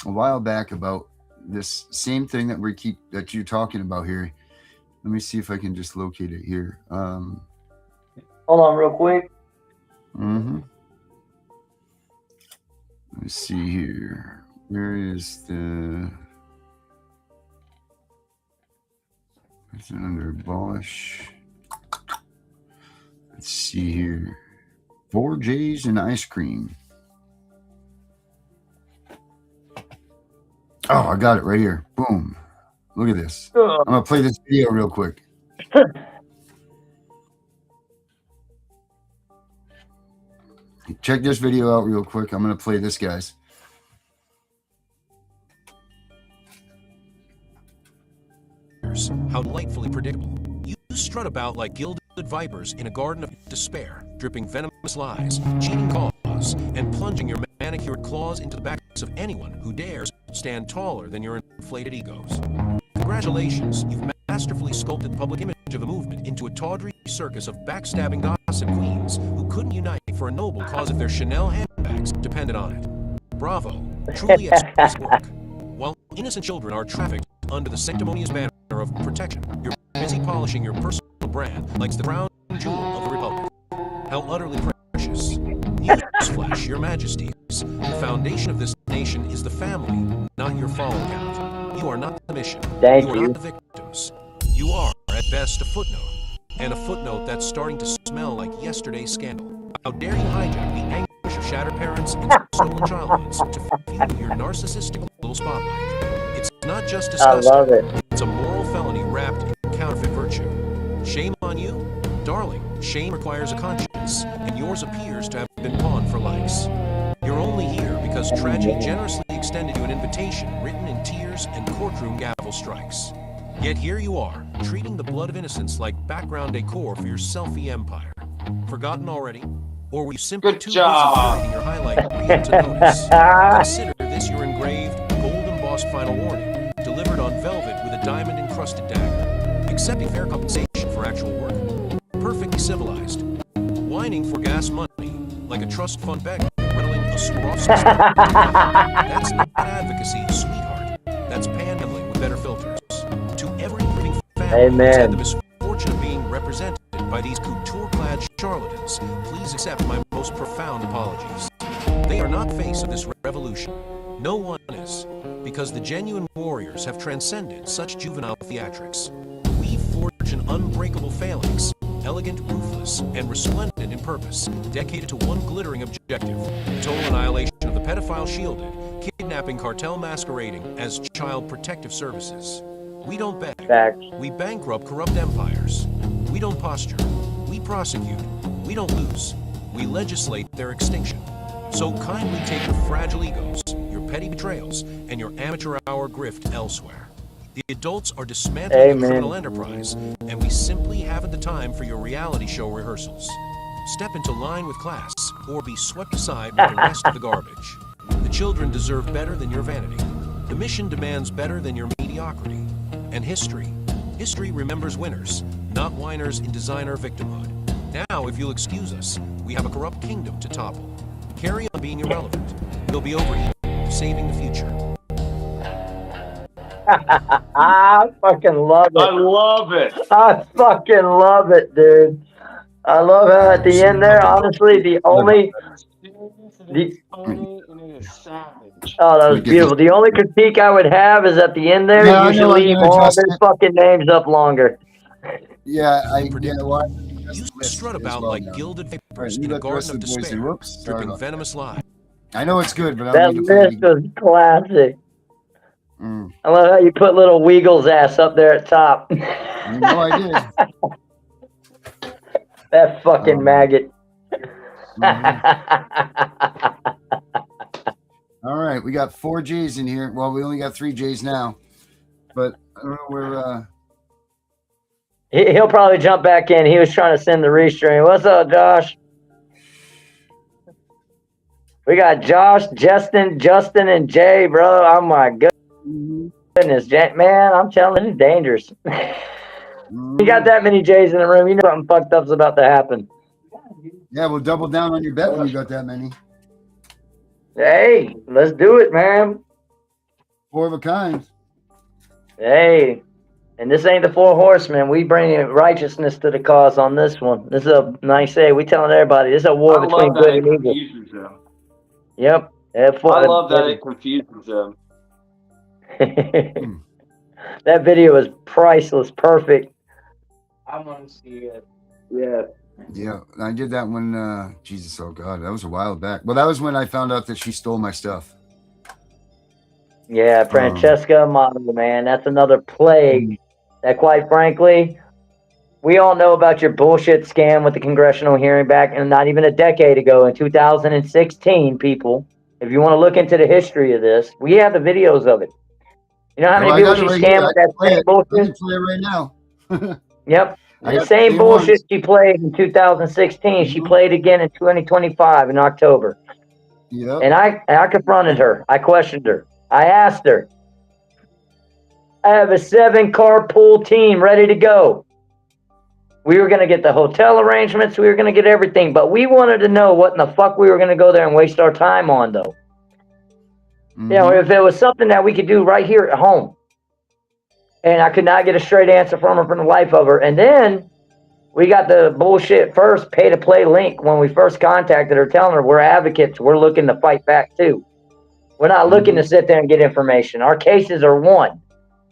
a while back about this same thing that you're talking about here. Let me see if I can just locate it here. Hold on real quick. Mm-hmm. Let me see here. Where is the... It's under Bosch. Let's see here. 4 J's and ice cream. Oh, I got it right here. Boom. Look at this. I'm going to play this video real quick. Check this video out real quick. I'm going to play this, guys. How delightfully predictable. You strut about like gilded vipers in a garden of despair, dripping venomous lies, cheating cause, and plunging your manicured claws into the backs of anyone who dares stand taller than your inflated egos. Congratulations, you've masterfully sculpted the public image of the movement into a tawdry circus of backstabbing gossip queens who couldn't unite for a noble cause if their Chanel handbags depended on it. Bravo, truly exquisite work. While innocent children are trafficked under the sanctimonious banner of protection, you're busy polishing your personal brand like the crown jewel of the Republic. How utterly precious. Newsflash, your majesties. The foundation of this nation is the family, not your follow count. You are not the mission. Thank you are you. not the victims. You are, at best, a footnote. And a footnote that's starting to smell like yesterday's scandal. How dare you hijack the anguish of shattered parents and stolen childhoods to fuel your narcissistic little spotlight. It's not just disgusting. I love it. It's a moral felony wrapped in counterfeit virtue. Shame on you? Darling, shame requires a conscience, and yours appears to have been pawned for likes. You're only here because tragedy generously extended you an invitation written in tears and courtroom gavel strikes. Yet here you are, treating the blood of innocents like background decor for your selfie empire. Forgotten already? Or were you simply Good too job. busy in your highlight reel to notice? Consider this your engraved, gold-embossed final warning, delivered on velvet with a diamond rusted dagger, accepting fair compensation for actual work, perfectly civilized, whining for gas money like a trust fund beggar riddling a swath system. That's not advocacy, sweetheart. That's panhandling with better filters. To every living family that's had the misfortune of being represented by these couture-clad charlatans, please accept my most profound apologies. They are not face of this revolution. No one is, because the genuine warriors have transcended such juvenile theatrics. We forge an unbreakable phalanx, elegant, ruthless, and resplendent in purpose, dedicated to one glittering objective: total annihilation of the pedophile shielded, kidnapping cartel masquerading as child protective services. We don't beg. We bankrupt corrupt empires. We don't posture. We prosecute. We don't lose. We legislate their extinction. So kindly take your fragile egos, your petty betrayals, and your amateur hour grift elsewhere. The adults are dismantling a criminal enterprise, and we simply haven't the time for your reality show rehearsals. Step into line with class, or be swept aside with the rest of the garbage. The children deserve better than your vanity. The mission demands better than your mediocrity. And history remembers winners, not whiners in designer victimhood. Now, if you'll excuse us, we have a corrupt kingdom to topple. Carry on being irrelevant. You'll be overeating, saving the future. I fucking love it. I love it. I fucking love it, dude. I love how at the end there, honestly, oh, that was beautiful. The only critique I would have is at the end there, you should leave all their fucking names up longer. Yeah, You strut about like gilded vapors in a garden of despair, dripping venomous lies. I know it's good, but that list was classic. I love how you put little Weagle's ass up there at top. You know I did. That fucking maggot. All right, we got 4 J's in here. Well, we only got 3 J's now, but I don't know where. He'll probably jump back in. He was trying to send the restream. What's up, Josh? We got Josh, Justin, and Jay, bro. Oh my goodness, Jay, man! I'm telling you, it's dangerous. You got that many J's in the room, you know something fucked up's about to happen. Yeah, we'll double down on your bet when you got that many. Hey, let's do it, man. 4 of a kind. Hey, and this ain't the 4 horsemen. We bring righteousness to the cause on this one. This is a nice day. We telling everybody this is a war between good and evil. Yep. I love that it confuses them. That video is priceless, perfect. I want to see it. Yeah. Yeah, I did that when, Jesus, oh God, that was a while back. Well, that was when I found out that she stole my stuff. Yeah, Francesca Amato, man, that's another plague that, quite frankly, we all know about your bullshit scam with the congressional hearing back, and not even a decade ago in 2016, people. If you want to look into the history of this, we have the videos of it. You know how many people she scammed with that same bullshit? I can play it right now. Yep. The same bullshit she played in 2016, she played again in 2025 in October. Yep. And I confronted her. I questioned her. I asked her. I have a 7-car pool team ready to go. We were going to get the hotel arrangements. We were going to get everything. But we wanted to know what in the fuck we were going to go there and waste our time on, though. You know, if it was something that we could do right here at home. And I could not get a straight answer from her from the life of her. And then we got the bullshit first pay-to-play link when we first contacted her, telling her we're advocates. We're looking to fight back, too. We're not looking to sit there and get information. Our cases are won.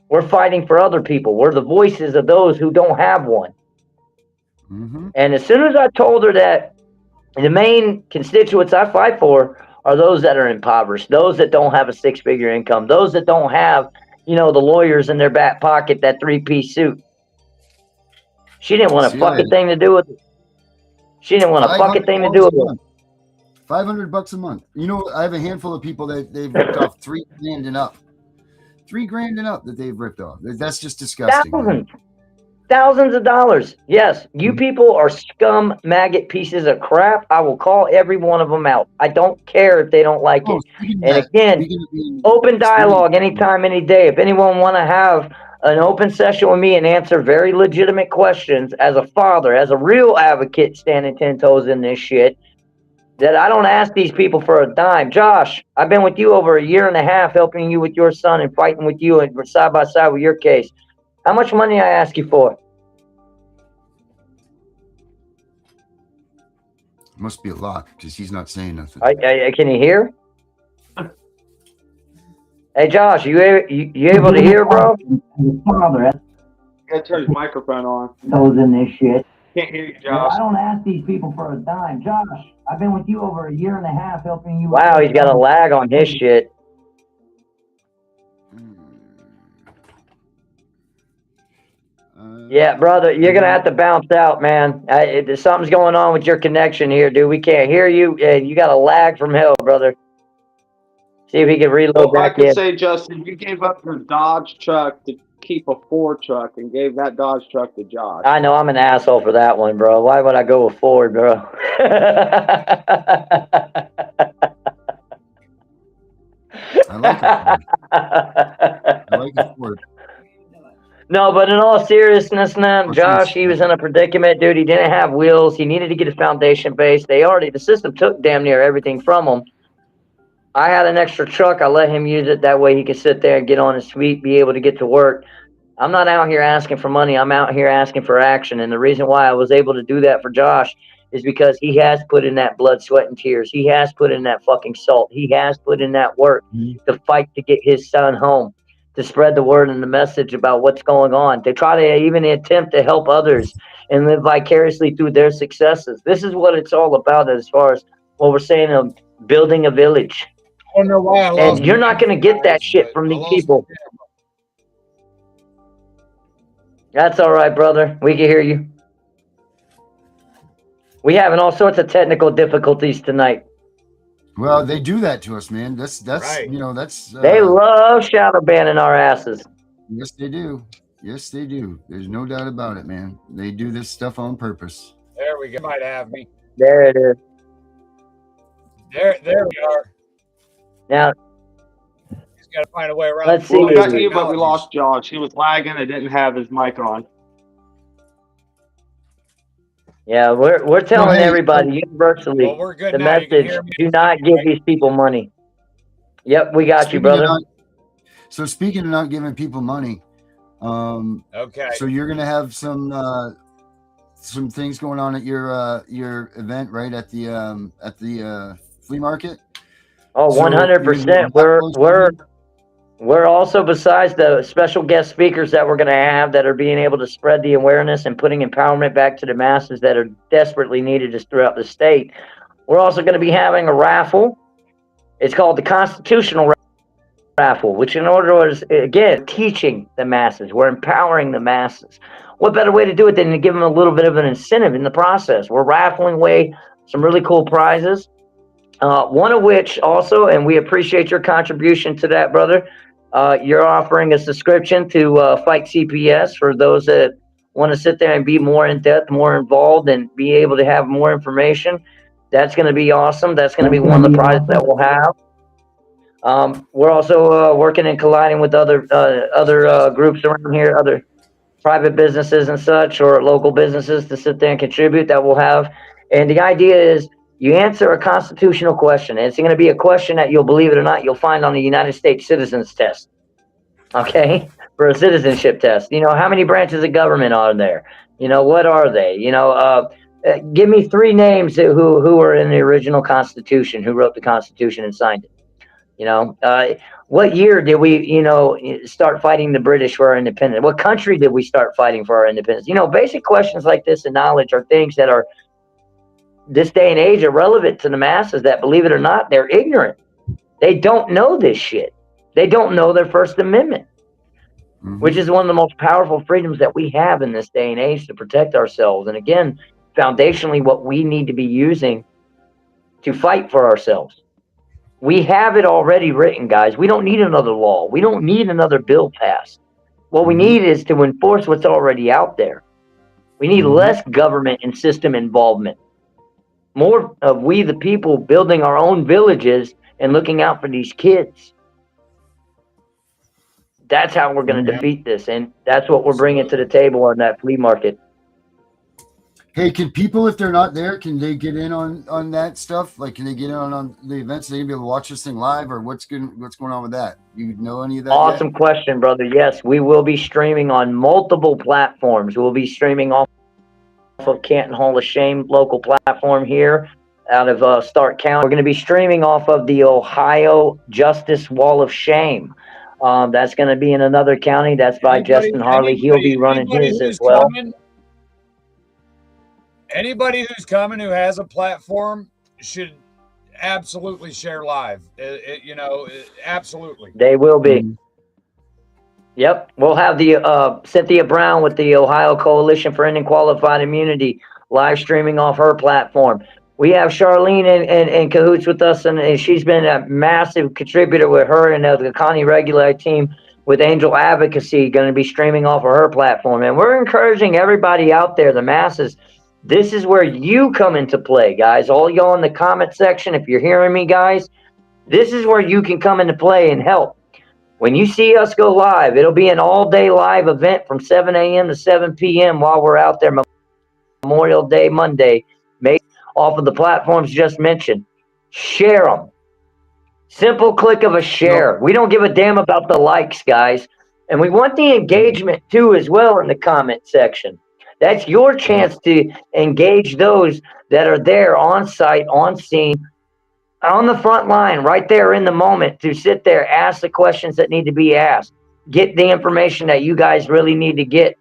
We're fighting for other people. We're the voices of those who don't have one. And as soon as I told her that the main constituents I fight for are those that are impoverished, those that don't have a 6-figure income, those that don't have, you know, the lawyers in their back pocket, that 3-piece suit. She didn't want a fucking thing to do with it. She didn't want a fucking thing to do with it. $500 a month. You know, I have a handful of people that they've ripped off $3 grand and up. $3 grand and up that they've ripped off. That's just disgusting. Thousands of dollars. Yes, you people are scum, maggot pieces of crap. I will call every one of them out. I don't care if they don't like it. And again, open dialogue anytime, any day. If anyone want to have an open session with me and answer very legitimate questions as a father, as a real advocate standing 10 toes in this shit, that I don't ask these people for a dime. Josh, I've been with you over a year and a half helping you with your son and fighting with you and side by side with your case. How much money I ask you for? Must be a lot because he's not saying nothing. Can you hear? Hey, Josh, you able to hear, bro? Father, Gotta turn his microphone on. toes in this shit. Can't hear you, Josh. I don't ask these people for a dime. Josh, I've been with you over a year and a half helping you. Wow, he's got a lag on his shit. Yeah, brother, you're gonna have to bounce out, man. Something's going on with your connection here, dude. We can't hear you, and you got a lag from hell, brother. See if he can reload Well, I back in. could say, Justin, you gave up your Dodge truck to keep a Ford truck and gave that Dodge truck to Josh. I know I'm an asshole for that one, bro. Why would I go with Ford, bro? I like it. I like it for it. No, but in all seriousness, man, Josh, he was in a predicament, dude. He didn't have wheels. He needed to get his foundation base. The system took damn near everything from him. I had an extra truck. I let him use it. That way he could sit there and get on his feet, be able to get to work. I'm not out here asking for money. I'm out here asking for action. And the reason why I was able to do that for Josh is because he has put in that blood, sweat, and tears. He has put in that fucking salt. He has put in that work to fight to get his son home, to spread the word and the message about what's going on, to try to even attempt to help others and live vicariously through their successes. This is what it's all about as far as what we're saying of building a village. I wonder why I lost. And you're not going to get that shit from these people. That's all right, brother. We can hear you. We having all sorts of technical difficulties tonight. Well, they do that to us, man. That's Right. you know, that's They love shadow banning our asses. yes, they do. Yes, they do. There's no doubt about it, man. They do this stuff on purpose. There we go. Might have me. There it is. There we are. Now, He's got to find a way around. Let's Well, we see. got you, but we lost Josh. He was lagging and didn't have his mic on. yeah, we're telling Hey, everybody universally Well, we're good the now. You can message: hear me. do not give these people money. Yep, we got you, Speaking of brother. so speaking of not giving people money, Okay. so you're gonna have some things going on at your event, right? At the flea market. Oh, So 100%. We're also, besides the special guest speakers that we're going to have that are being able to spread the awareness and putting empowerment back to the masses that are desperately needed just throughout the state, we're also going to be having a raffle. It's called the Constitutional Raffle, which in order is, again, teaching the masses. We're empowering the masses. What better way to do it than to give them a little bit of an incentive in the process? We're raffling away some really cool prizes. One of which also, and we appreciate your contribution to that, brother. You're offering a subscription to Fight CPS for those that want to sit there and be more in depth, more involved, and be able to have more information. That's going to be awesome. That's going to be one of the prizes that we'll have. We're also working and colliding with other groups around here, other private businesses and such, or local businesses to sit there and contribute that we'll have. And the idea is, you answer a constitutional question. It's going to be a question that, you'll believe it or not, you'll find on the United States Citizens Test. Okay? For a citizenship test. You know, how many branches of government are there? You know, what are they? You know, give me 3 names who were in the original Constitution, who wrote the Constitution and signed it. You know, what year did we, you know, start fighting the British for our independence? What country did we start fighting for our independence? You know, basic questions like this and knowledge are things that are, this day and age, are relevant to the masses that, believe it or not, they're ignorant. They don't know this shit. They don't know their First Amendment, which is one of the most powerful freedoms that we have in this day and age to protect ourselves. And again, foundationally, what we need to be using to fight for ourselves. We have it already written, guys. We don't need another law. We don't need another bill passed. What we need is to enforce what's already out there. We need less government and system involvement. More of we, the people, building our own villages and looking out for these kids. That's how we're going to defeat this, and that's what we're bringing to the table on that flea market. Hey, can people, if they're not there, can they get in on that stuff? Like, can they get in on the events? They can be able to watch this thing live, or what's going on with that? You know any of that? Awesome question, brother. Yes, we will be streaming on multiple platforms. We'll be streaming off of Canton Hall of Shame local platform here out of Stark County. We're going to be streaming off of the Ohio Justice Wall of Shame. That's going to be in another county. That's by Justin Harley. He'll be running his as well. Anybody who's coming who has a platform should absolutely share live. Absolutely. They will be. Yep. We'll have the Cynthia Brown with the Ohio Coalition for Ending Qualified Immunity live streaming off her platform. We have Charlene in cahoots with us, and she's been a massive contributor with her and the Connie Regular team with Angel Advocacy, going to be streaming off of her platform. And we're encouraging everybody out there, the masses. This is where you come into play, guys. All y'all in the comment section, if you're hearing me, guys, this is where you can come into play and help. When you see us go live, it'll be an all-day live event from 7 a.m. to 7 p.m. while we're out there Memorial Day Monday, made off of the platforms just mentioned. Share them. Simple click of a share. We don't give a damn about the likes, guys. And we want the engagement, too, as well in the comment section. That's your chance to engage those that are there on site, on scene, on the front line, right there in the moment, to sit there, ask the questions that need to be asked, get the information that you guys really need to get,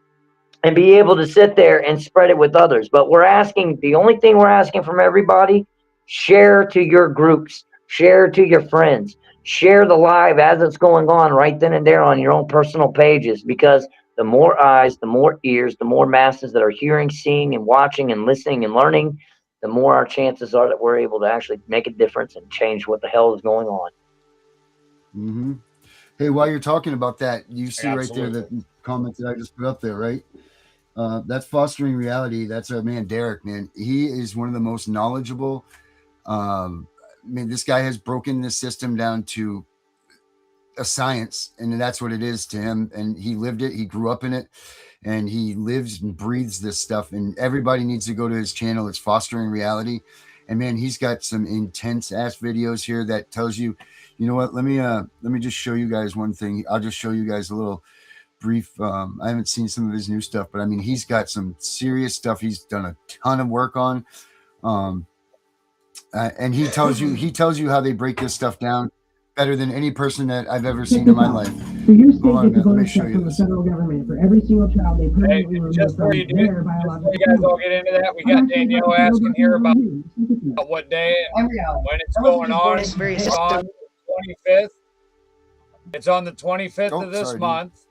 and be able to sit there and spread it with others. But the only thing we're asking from everybody, share to your groups, share to your friends, share the live as it's going on right then and there on your own personal pages, because the more eyes, the more ears, the more masses that are hearing, seeing, and watching and listening and learning, the more our chances are that we're able to actually make a difference and change what the hell is going on. Mm-hmm. Hey, while you're talking about that, you see right there the comment that I just put up there, right? That's Fostering Reality. That's our man, Derek, man. He is one of the most knowledgeable. This guy has broken this system down to a science, and that's what it is to him. And he lived it. He grew up in it, and he lives and breathes this stuff. And everybody needs to go to his channel. It's Fostering Reality. And man, he's got some intense ass videos here that tells you, you know what? Let me just show you guys one thing. I'll just show you guys a little brief. I haven't seen some of his new stuff, but I mean, he's got some serious stuff. He's done a ton of work on, and he tells you how they break this stuff down better than any person that I've ever seen in my life. So your state gets a bonus check from the federal government for every single child they permanently remove from their biological you guys all get into that, we got Danielle asking here about what day and when it's going on. It's on the 25th. It's on the 25th of this month.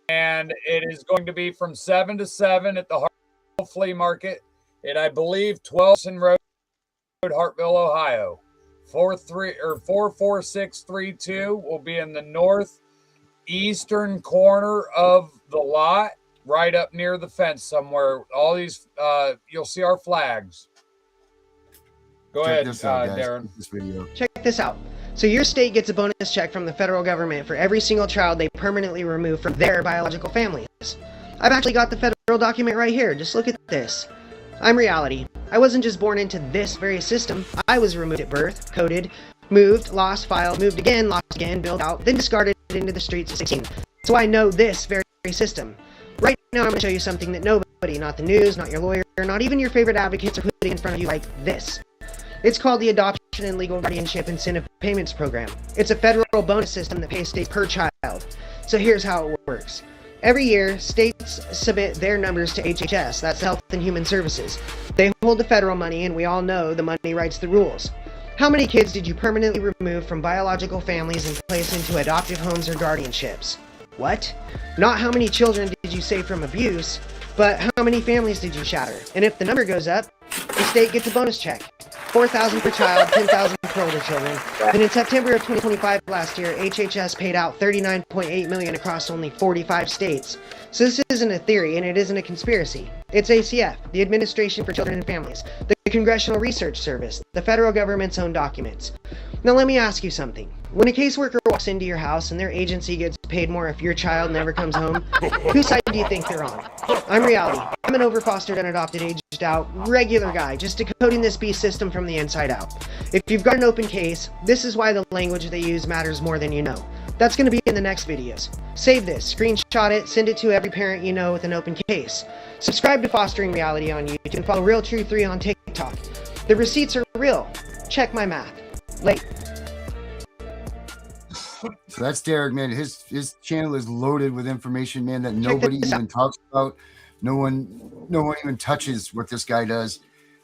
And it is going to be from 7 to 7 at the Hartville Flea Market. And I believe 12th Road, Hartville, Ohio. 44632 will be in the northeastern corner of the lot, right up near the fence somewhere. All these, you'll see our flags. Go ahead, Darren. Check this out. So your state gets a bonus check from the federal government for every single child they permanently remove from their biological families. I've actually got the federal document right here. Just look at this. I'm Reality. I wasn't just born into this very system. I was removed at birth, coded, moved, lost, filed, moved again, lost again, built out, then discarded into the streets at 16. So I know this very system. Right now I'm going to show you something that nobody, not the news, not your lawyer, not even your favorite advocates, are putting in front of you like this. It's called the Adoption and Legal Guardianship Incentive Payments Program. It's a federal bonus system that pays states per child. So here's how it works. Every year, states submit their numbers to HHS, that's Health and Human Services. They hold the federal money, and we all know the money writes the rules. How many kids did you permanently remove from biological families and place into adoptive homes or guardianships? What? Not how many children did you save from abuse, but how many families did you shatter? And if the number goes up, the state gets a bonus check. $4,000 per child, $10,000 per older children. Then in September of 2025 last year, HHS paid out $39.8 million across only 45 states. So this isn't a theory, and it isn't a conspiracy. It's ACF, the Administration for Children and Families, the Congressional Research Service, the federal government's own documents. Now let me ask you something. When a caseworker walks into your house and their agency gets paid more if your child never comes home, whose side do you think they're on? I'm reality. I'm an overfostered, unadopted, aged out, regular guy, just decoding this beast system from the inside out. If you've got an open case, this is why the language they use matters more than you know. That's going to be in the next videos. Save this, screenshot it, send it to every parent you know with an open case. Subscribe to Fostering Reality on YouTube and follow Real True 3 on TikTok. The receipts are real. Check my math. Late. So that's Derek, man. His channel is loaded with information, man, that nobody even talks about. No one even touches what this guy does.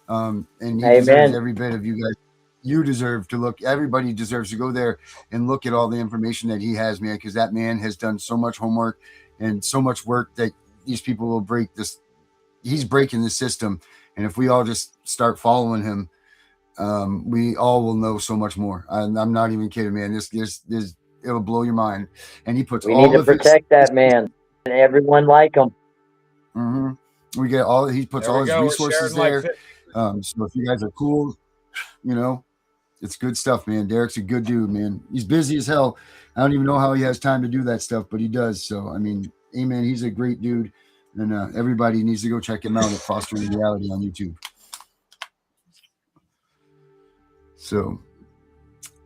And he deserves every bit of you guys. You deserve to look. Everybody deserves to go there and look at all the information that he has, man, because that man has done so much homework and so much work that these people will break this. He's breaking the system. And if we all just start following him, we all will know so much more. I'm not even kidding, man. This it'll blow your mind. And he puts we need to protect that man and everyone like him. We get all he puts all his resources there. So if you guys are cool, you know, it's good stuff, man. Derek's a good dude, man. He's busy as hell. I don't even know how he has time to do that stuff, but he does. So I mean, amen. He's a great dude, and everybody needs to go check him out at Fostering Reality on YouTube. So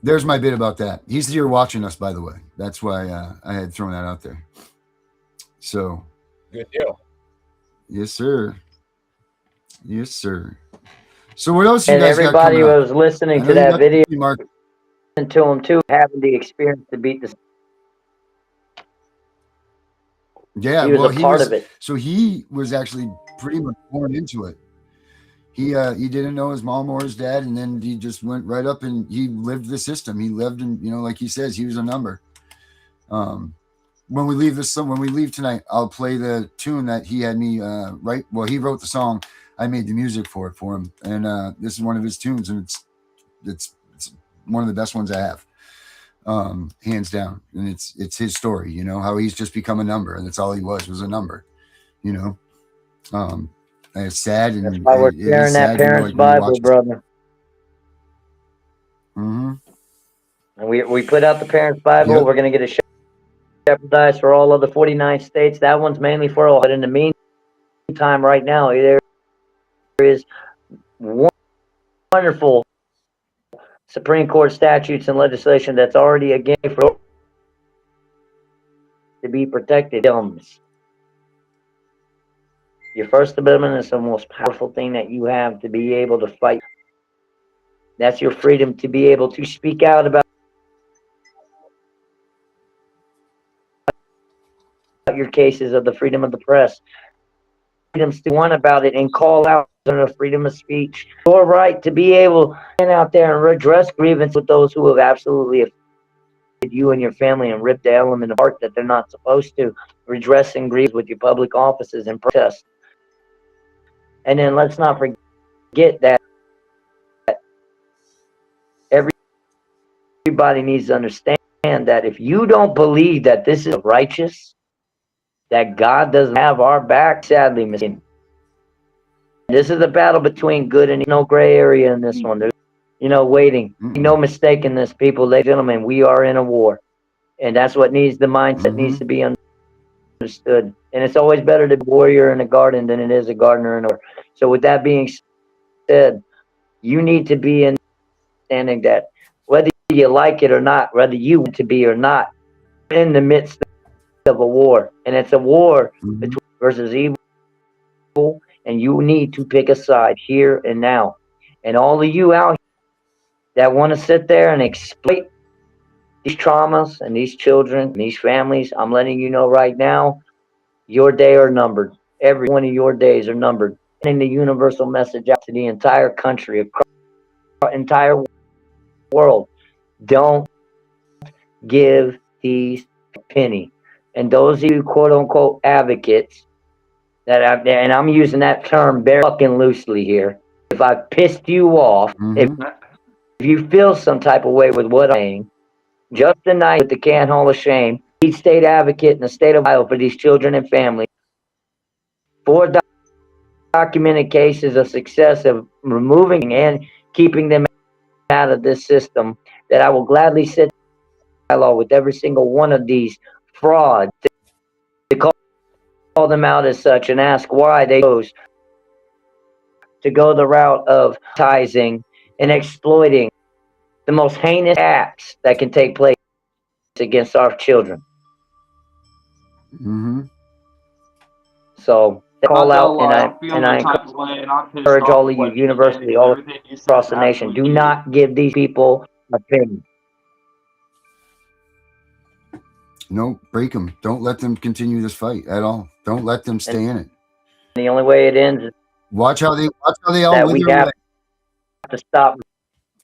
there's my bit about that. He's here watching us, by the way. That's why I had thrown that out there. So good deal. Yes, sir. Yes, sir. So what else? And everybody who was listening to that video, and to him too, having the experience to beat the. Yeah, he was a part of it. So he was actually pretty much born into it. He didn't know his mom or his dad, and then he just went right up and he lived the system. He lived in, you know, like he says, he was a number. When we leave tonight, I'll play the tune that he had me write. Well, he wrote the song. I made the music for him, and this is one of his tunes, and it's one of the best ones I have, hands down. And it's his story, you know, how he's just become a number, and that's all he was a number, you know. And it's sad, and that's why we're sharing that parents' Bible, brother. And we put out the parents' Bible. Yep. We're gonna get a shepherdized for all of the 49 states. That one's mainly for all. But in the meantime, right now, there is wonderful Supreme Court statutes and legislation that's already again for to be protected. Your First Amendment is the most powerful thing that you have to be able to fight. That's your freedom to be able to speak out about your cases, of the freedom of the press. Freedoms to one about it and call out on the freedom of speech. Your right to be able to stand out there and redress grievance with those who have absolutely affected you and your family and ripped the element apart that they're not supposed to. Redressing grievance with your public offices and protest. And then let's not forget that everybody needs to understand that if you don't believe that this is righteous, that God doesn't have our back, sadly, missing. This is a battle between good and no gray area in this one. There's, waiting. No mistake in this, people, ladies and gentlemen. We are in a war, and that's what needs the mindset needs to be understood. And it's always better to be a warrior in a garden than it is a gardener in a war. So, with that being said, you need to be understanding that whether you like it or not, whether you want to be or not, in the midst of a war, and it's a war between versus evil, and you need to pick a side here and now. And all of you out here that want to sit there and exploit these traumas and these children and these families, I'm letting you know right now, your day are numbered. Every one of your days are numbered. Sending the universal message out to the entire country, across the entire world. Don't give these a penny. And those of you quote-unquote advocates that and I'm using that term very fucking loosely here. If I pissed you off, if you feel some type of way with what I'm saying, just tonight with the Can't Hall of Shame, each state advocate in the state of Ohio for these children and families, 4 documented cases of success of removing and keeping them out of this system that I will gladly sit dialogue with every single one of these frauds to call them out as such and ask why they chose to go the route of advertising and exploiting the most heinous acts that can take place against our children. Mm-hmm. So they call out, and I encourage all of you, university, all across the nation, do not give these people opinion. No, break them. Don't let them continue this fight at all. Don't let them stay in it. The only way it ends is watch how they all that we have to stop.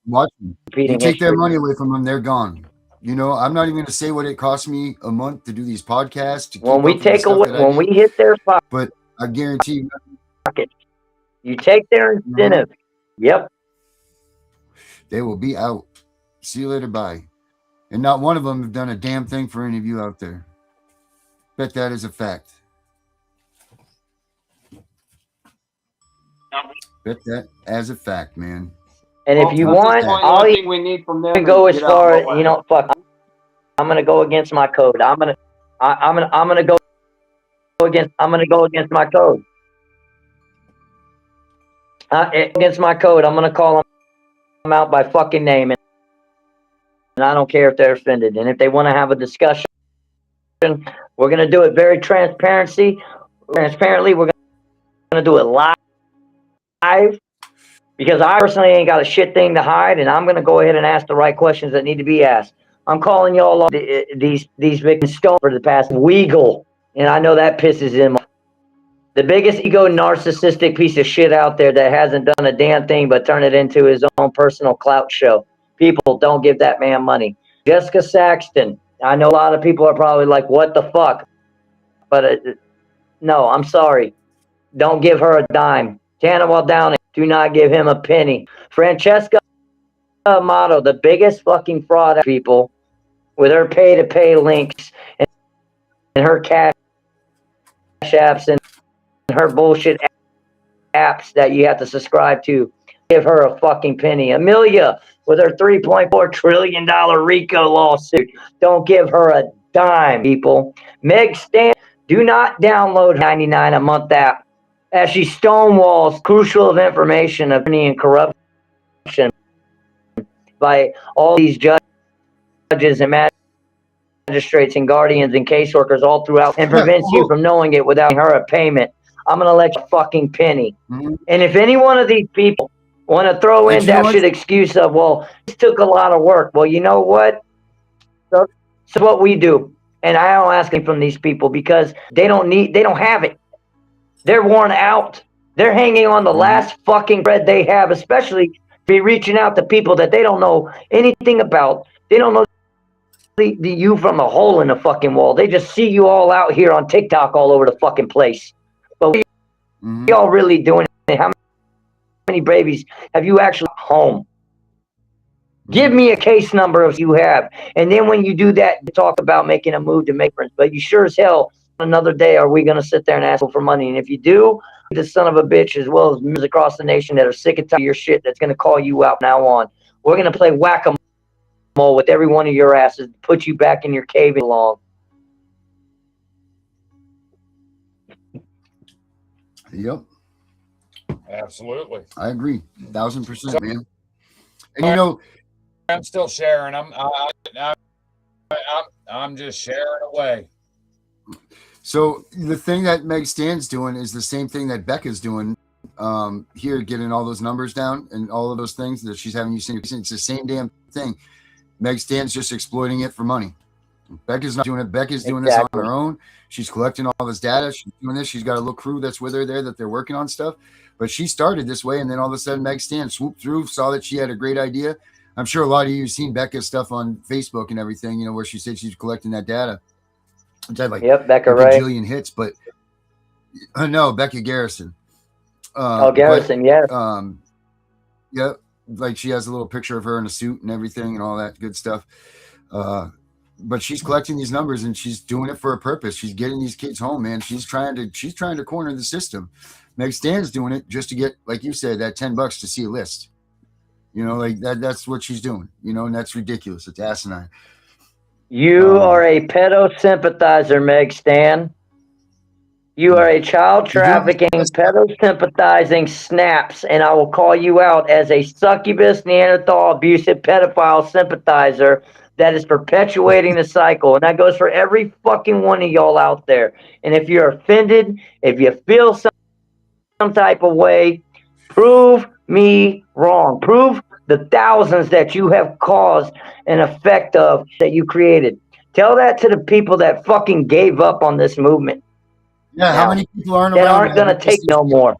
Watch them. You take their money away from them, they're gone. You know, I'm not even going to say what it costs me a month to do these podcasts. When we take away, when we hit their pocket, but I guarantee you take their incentive. Yep. They will be out. See you later, bye. And not one of them have done a damn thing for any of you out there. Bet that is a fact. Bet that as a fact, man. And if you want, all we need from them go as far as, you know, fuck. I'm gonna go against my code. I'm gonna go against my code. Against my code, I'm gonna call them out by fucking name, and I don't care if they're offended. And if they want to have a discussion, we're gonna do it very transparently. We're gonna do it live. Because I personally ain't got a shit thing to hide, and I'm going to go ahead and ask the right questions that need to be asked. I'm calling y'all these victims stone for the past Weagle, and I know that pisses him off. The biggest ego narcissistic piece of shit out there that hasn't done a damn thing but turn it into his own personal clout show. People, don't give that man money. Jessica Saxton, I know a lot of people are probably like, what the fuck? But no, I'm sorry. Don't give her a dime. Tannewell Downing, do not give him a penny. Francesca Amato, the biggest fucking fraud people, with her pay-to-pay links and her cash apps and her bullshit apps that you have to subscribe to. Give her a fucking penny. Amelia, with her $3.4 trillion RICO lawsuit, don't give her a dime, people. Meg Stan, do not download $99 a month app, as she stonewalls crucial of information of money and corruption by all these judges and magistrates and guardians and caseworkers all throughout, and prevents you from knowing it without her a payment. I'm going to let you a fucking penny. Mm-hmm. And if any one of these people want to throw in that shit excuse of, well, this took a lot of work. Well, you know what? So what we do, and I don't ask it from these people because they don't have it. They're worn out. They're hanging on the last fucking bread they have, especially be reaching out to people that they don't know anything about. They don't know you from a hole in the fucking wall. They just see you all out here on TikTok all over the fucking place. But what are y'all really doing? How many babies have you actually home? Give me a case number if you have. And then when you do that, talk about making a move to make friends. But you sure as hell, another day, are we going to sit there and ask for money? And if you do, the son of a bitch, as well as members across the nation that are sick and tired of your shit, that's going to call you out now on. We're going to play whack-a-mole with every one of your asses, put you back in your cave along. Yep. Absolutely. I agree. 1,000%, man. And you know, I'm still sharing. I'm just sharing away. So the thing that Meg Stan's doing is the same thing that Becca's doing here, getting all those numbers down and all of those things that she's having you sing. It's the same damn thing. Meg Stan's just exploiting it for money. Becca's not doing it. Becca's doing this on her own. She's collecting all this data. She's doing this. She's got a little crew that's with her there that they're working on stuff. But she started this way, and then all of a sudden Meg Stan swooped through, saw that she had a great idea. I'm sure a lot of you have seen Becca's stuff on Facebook and everything, you know, where she said she's collecting that data. Which had like Becca, a right? bajillion hits, but no, Becca Garrison. Garrison, yeah. Yeah, like she has a little picture of her in a suit and everything and all that good stuff. But she's collecting these numbers and she's doing it for a purpose. She's getting these kids home, man. She's trying to corner the system. Meg Stan's doing it just to get, like you said, that $10 to see a list. You know, like that's what she's doing, you know, and that's ridiculous. It's asinine. You are a pedo sympathizer, Meg Stan. You are a child You're doing this trafficking, because- pedo sympathizing snaps, and I will call you out as a succubus, Neanderthal, abusive, pedophile sympathizer that is perpetuating the cycle. And that goes for every fucking one of y'all out there. And if you're offended, if you feel some type of way, prove me wrong. Prove the thousands that you have caused an effect of that you created. Tell that to the people that fucking gave up on this movement. Yeah, Now, how many people aren't that around aren't now going to because take no more.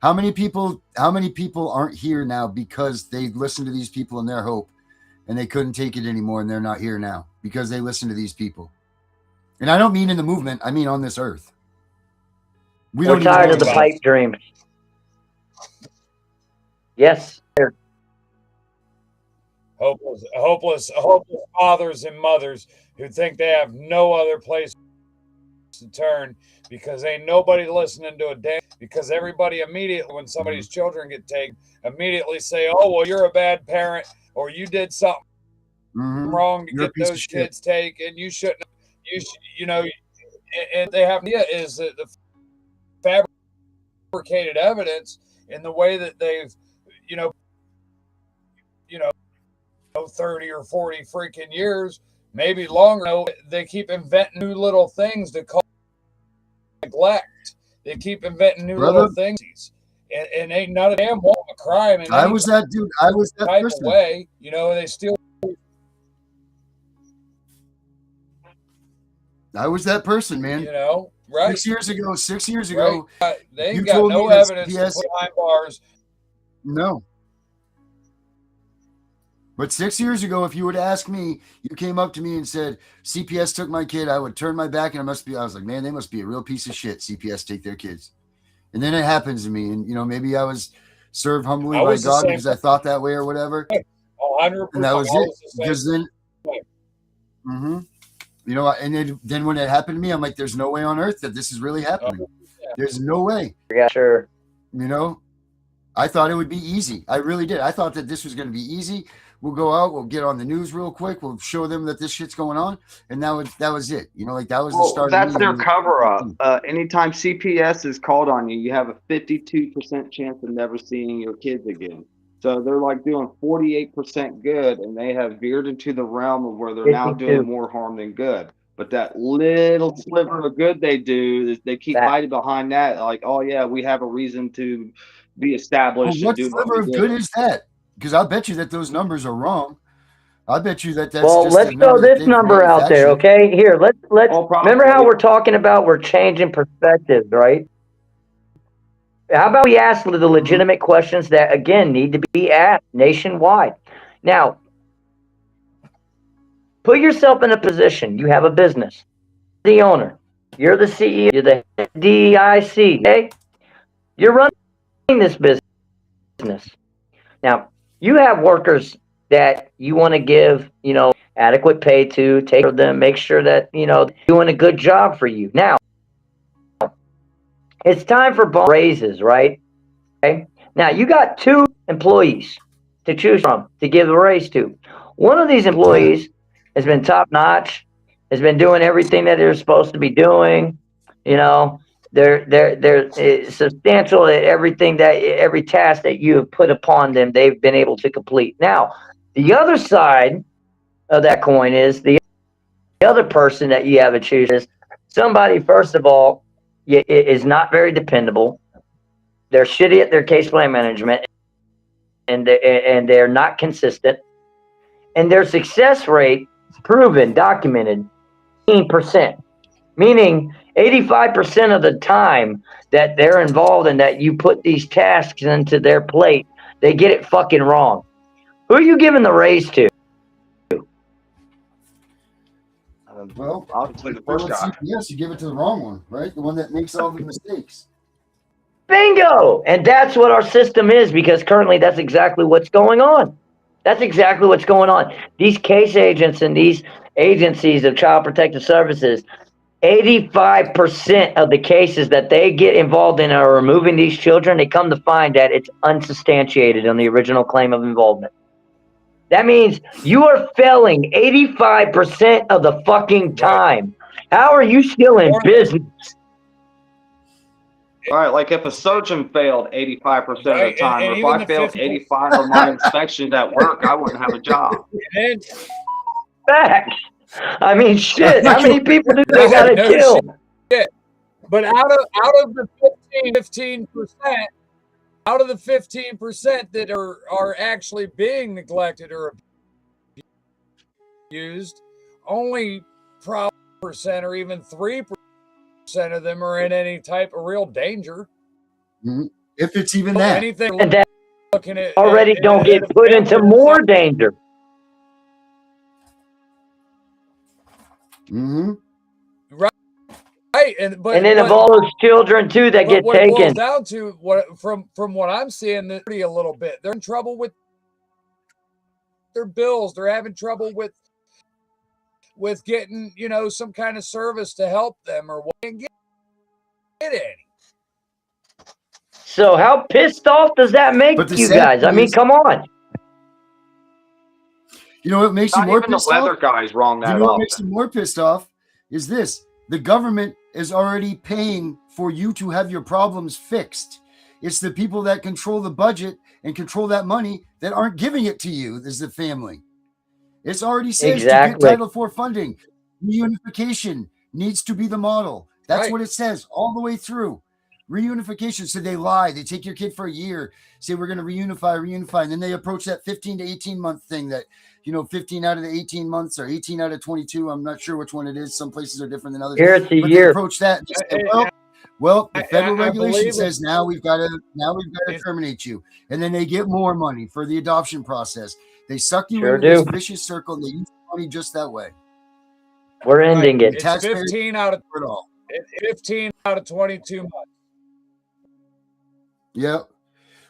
How many people aren't here now because they listened to these people in their hope and they couldn't take it anymore and they're not here now because they listened to these people. And I don't mean in the movement, I mean on this earth. We're tired of the pipe dreams. Yes. Hopeless fathers and mothers who think they have no other place to turn because ain't nobody listening to a damn, because everybody immediately, when somebody's children get taken, immediately say, oh, well, you're a bad parent or you did something wrong to get those kids taken. You shouldn't, you know, and they have the idea is that the fabricated evidence in the way that they've, you know, 30 or 40 freaking years, maybe longer, they keep inventing new little things to call neglect. They keep inventing new little things, and ain't not a damn one a crime. In I was that dude. I was that type person. of way, you know. They still. I was that person, man. You know, right? 6 years ago, right. They ain't got no evidence to put behind bars. No. But 6 years ago, if you would ask me, you came up to me and said, CPS took my kid, I would turn my back and I was like, man, they must be a real piece of shit. CPS take their kids. And then it happens to me. And, you know, maybe I was served humbly by God because I thought that way or whatever. 100%. And that was it. Because then, you know, and then when it happened to me, I'm like, there's no way on earth that this is really happening. There's no way. Yeah, sure. You know, I thought it would be easy. I really did. I thought that this was going to be easy. We'll go out, we'll get on the news real quick, we'll show them that this shit's going on, and that was it. You know, like that was the start. That's their cover up. Anytime CPS is called on you, you have a 52% chance of never seeing your kids again. So they're like doing 48% good, and they have veered into the realm of where they're now doing more harm than good. But that little sliver of good they do, they keep hiding behind that. Like, oh yeah, we have a reason to be established. Well, what sliver of good is that? Because I bet you that those numbers are wrong. I bet you that that's well, just let's throw this number out there, okay? Here, let's remember how we're talking about we're changing perspectives, right? How about we ask the legitimate questions that again need to be asked nationwide? Now, put yourself in a position. You have a business, the owner, you're the CEO, you're the DIC, okay? You're running this business. Now, you have workers that you want to give, you know, adequate pay to, take care of them, make sure that, you know, they're doing a good job for you. Now, it's time for raises, right? Okay. Now, you got 2 employees to choose from to give a raise to. One of these employees has been top notch, has been doing everything that they're supposed to be doing, you know. They're substantial at everything every task that you have put upon them, they've been able to complete. Now, the other side of that coin is the other person that you have to choose is somebody, first of all, is not very dependable. They're shitty at their case plan management, and they're not consistent. And their success rate, proven, documented, 18%. Meaning 85% of the time that they're involved in that you put these tasks into their plate, they get it fucking wrong. Who are you giving the raise to? Well, obviously the first guy. Yes, you give it to the wrong one, right? The one that makes all the mistakes. Bingo! And that's what our system is, because currently that's exactly what's going on. That's exactly what's going on. These case agents and these agencies of child protective services, 85% of the cases that they get involved in are removing these children. They come to find that it's unsubstantiated on the original claim of involvement. That means you are failing 85% of the fucking time. How are you still in business? All right, like if a surgeon failed 85% of the Right, time, and if even I the failed 50 85 of my inspections at work, I wouldn't have a job. and Facts. I mean, shit. How many people do they gotta no kill? shit. But out of the 15%, out of the 15% that are actually being neglected or abused, only probably percent or even 3% of them are in any type of real danger. Mhm. If it's even that. Anything And that looking at already don't get a put into family that's more not- danger. Mm-hmm. Right, And then of all those children too that get what it boils taken. down to, what from what I'm seeing, a little bit, they're in trouble with their bills. They're having trouble with getting, some kind of service to help them, or what, and get any. So how pissed off does that make But the you sad guys? I thing mean, is, come on. you know what makes you Not more even the pissed off? weather guy's wrong You that know what makes you often. more pissed off is this. The government is already paying for you to have your problems fixed. It's the people that control the budget and control that money that aren't giving it to you as the family. It's already says to get Exactly. Title IV funding. Reunification needs to be the model. That's Right. what it says all the way through. Reunification. So they lie. They take your kid for a year, say we're going to reunify. And then they approach that 15 to 18 month thing that, 15 out of the 18 months or 18 out of 22. I'm not sure which one it is. Some places are different than others. Here it's a But year. they approach that and they say, well, the federal I regulation believe says now we've got to terminate you. And then they get more money for the adoption process. They suck you Sure into this do. vicious circle and they use money just that way. We're ending Right. it. It's 15 out of 22 months. Yep.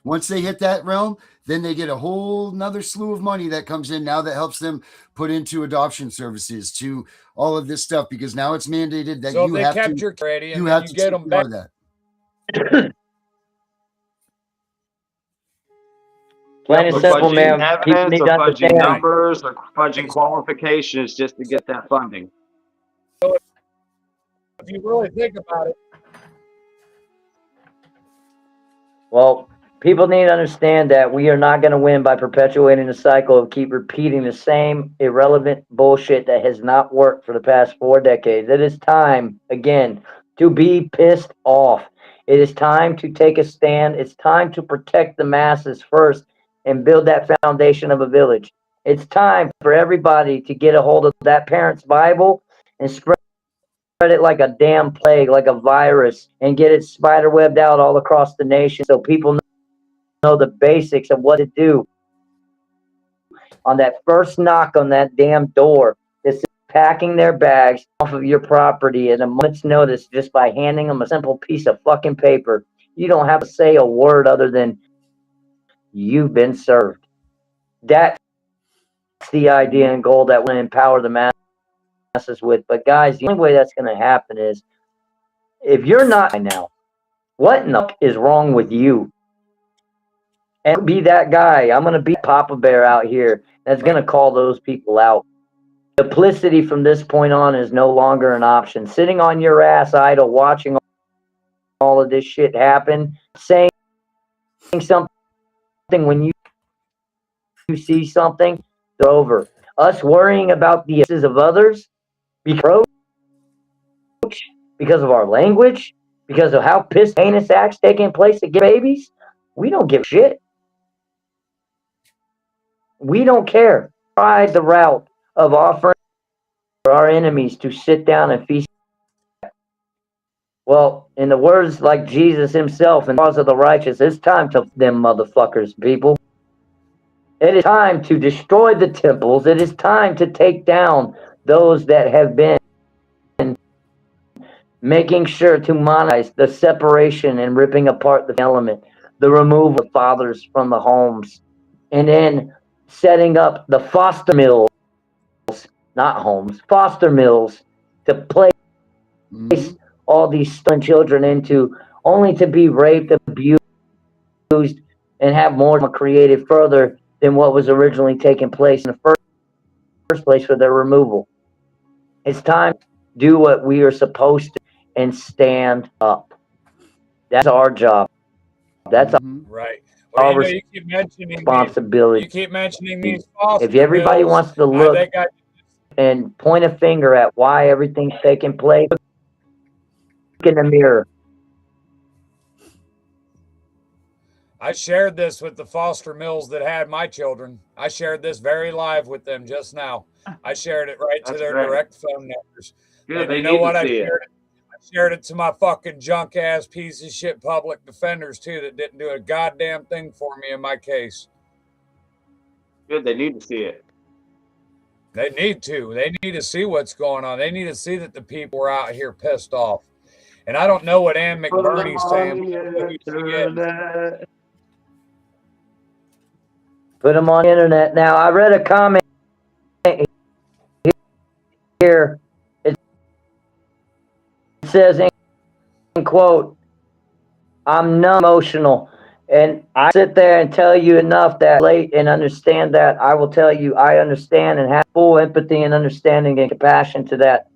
Once they hit that realm, then they get a whole nother slew of money that comes in now that helps them put into adoption services, to all of this stuff, because now it's mandated that So if you they have kept to your kid ready and you then have you to get them CPR back. that. Plain and We're simple, fudging man. People evidence, need or to fudging understand. numbers, or fudging qualifications just to get that funding. If you really think about it, Well, people need to understand that we are not going to win by perpetuating the cycle of keep repeating the same irrelevant bullshit that has not worked for the past 4 decades. It is time, again, to be pissed off. It is time to take a stand. It's time to protect the masses first and build that foundation of a village. It's time for everybody to get a hold of that parent's Bible and spread it like a damn plague, like a virus, and get it spiderwebbed out all across the nation so people know the basics of what to do. On that first knock on that damn door, it's packing their bags off of your property at a moment's notice just by handing them a simple piece of fucking paper. You don't have to say a word other than you've been served. That's the idea and goal that will empower the masses with. But guys, the only way that's going to happen is if you're not now, what in the fuck is wrong with you? And be that guy. I'm going to be Papa Bear out here that's going to call those people out. Duplicity from this point on is no longer an option. Sitting on your ass idle, watching all of this shit happen, saying something when you see something, it's over. Us worrying about the issues of others because of our language, because of how pissed heinous acts taking place to get babies, we don't give a shit. We don't care. Try the route of offering for our enemies to sit down and feast. Well, in the words like Jesus himself and the cause of the righteous, it's time to them motherfuckers, people. It is time to destroy the temples. It is time to take down those that have been making sure to monetize the separation and ripping apart the element, the removal of fathers from the homes, and then setting up the foster mills, not homes, foster mills, to place Mhm. all these stolen children into, only to be raped, abused, and have more created further than what was originally taking place in the first place for their removal. It's time to do what we are supposed to and stand up. That's our job. That's Mhm. Right. Well, our you keep mentioning responsibility. you keep mentioning these If foster everybody mills. wants to I look think and point a finger at why everything's taking place, look in the mirror. I shared this with the foster mills that had my children. I shared this very live with them just now. I shared it right to That's their great. direct phone numbers. Good. And They you know need to what? see it. I shared it to my fucking junk ass piece of shit public defenders too that didn't do a goddamn thing for me in my case. Good. They need to see it. They need to. They need to see what's going on. They need to see that the people are out here pissed off. And I don't know what Ann Put them McBurney's on saying, but I know the who she is. internet. Put them on the internet. Now, I read a comment here. It says, in quote, I'm numb emotional. And I sit there and tell you enough that late and understand that. I will tell you I understand and have full empathy and understanding and compassion to that.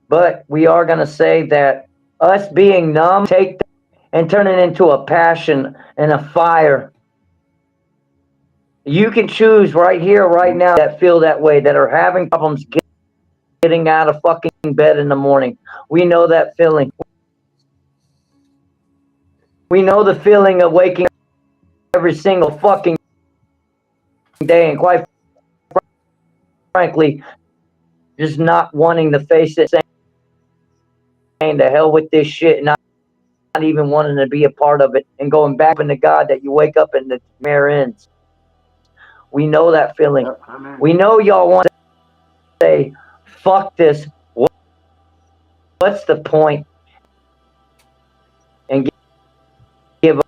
But we are going to say that us being numb, take that and turn it into a passion and a fire. You can choose right here, right now, that feel that way, that are having problems getting out of fucking bed in the morning. We know that feeling. We know the feeling of waking up every single fucking day and quite frankly, just not wanting to face it, saying the hell with this shit, not even wanting to be a part of it, and going back into God that you wake up and the mirror ends. We know that feeling. Yep, I'm in. We know y'all want to say, fuck this. What's the point? And give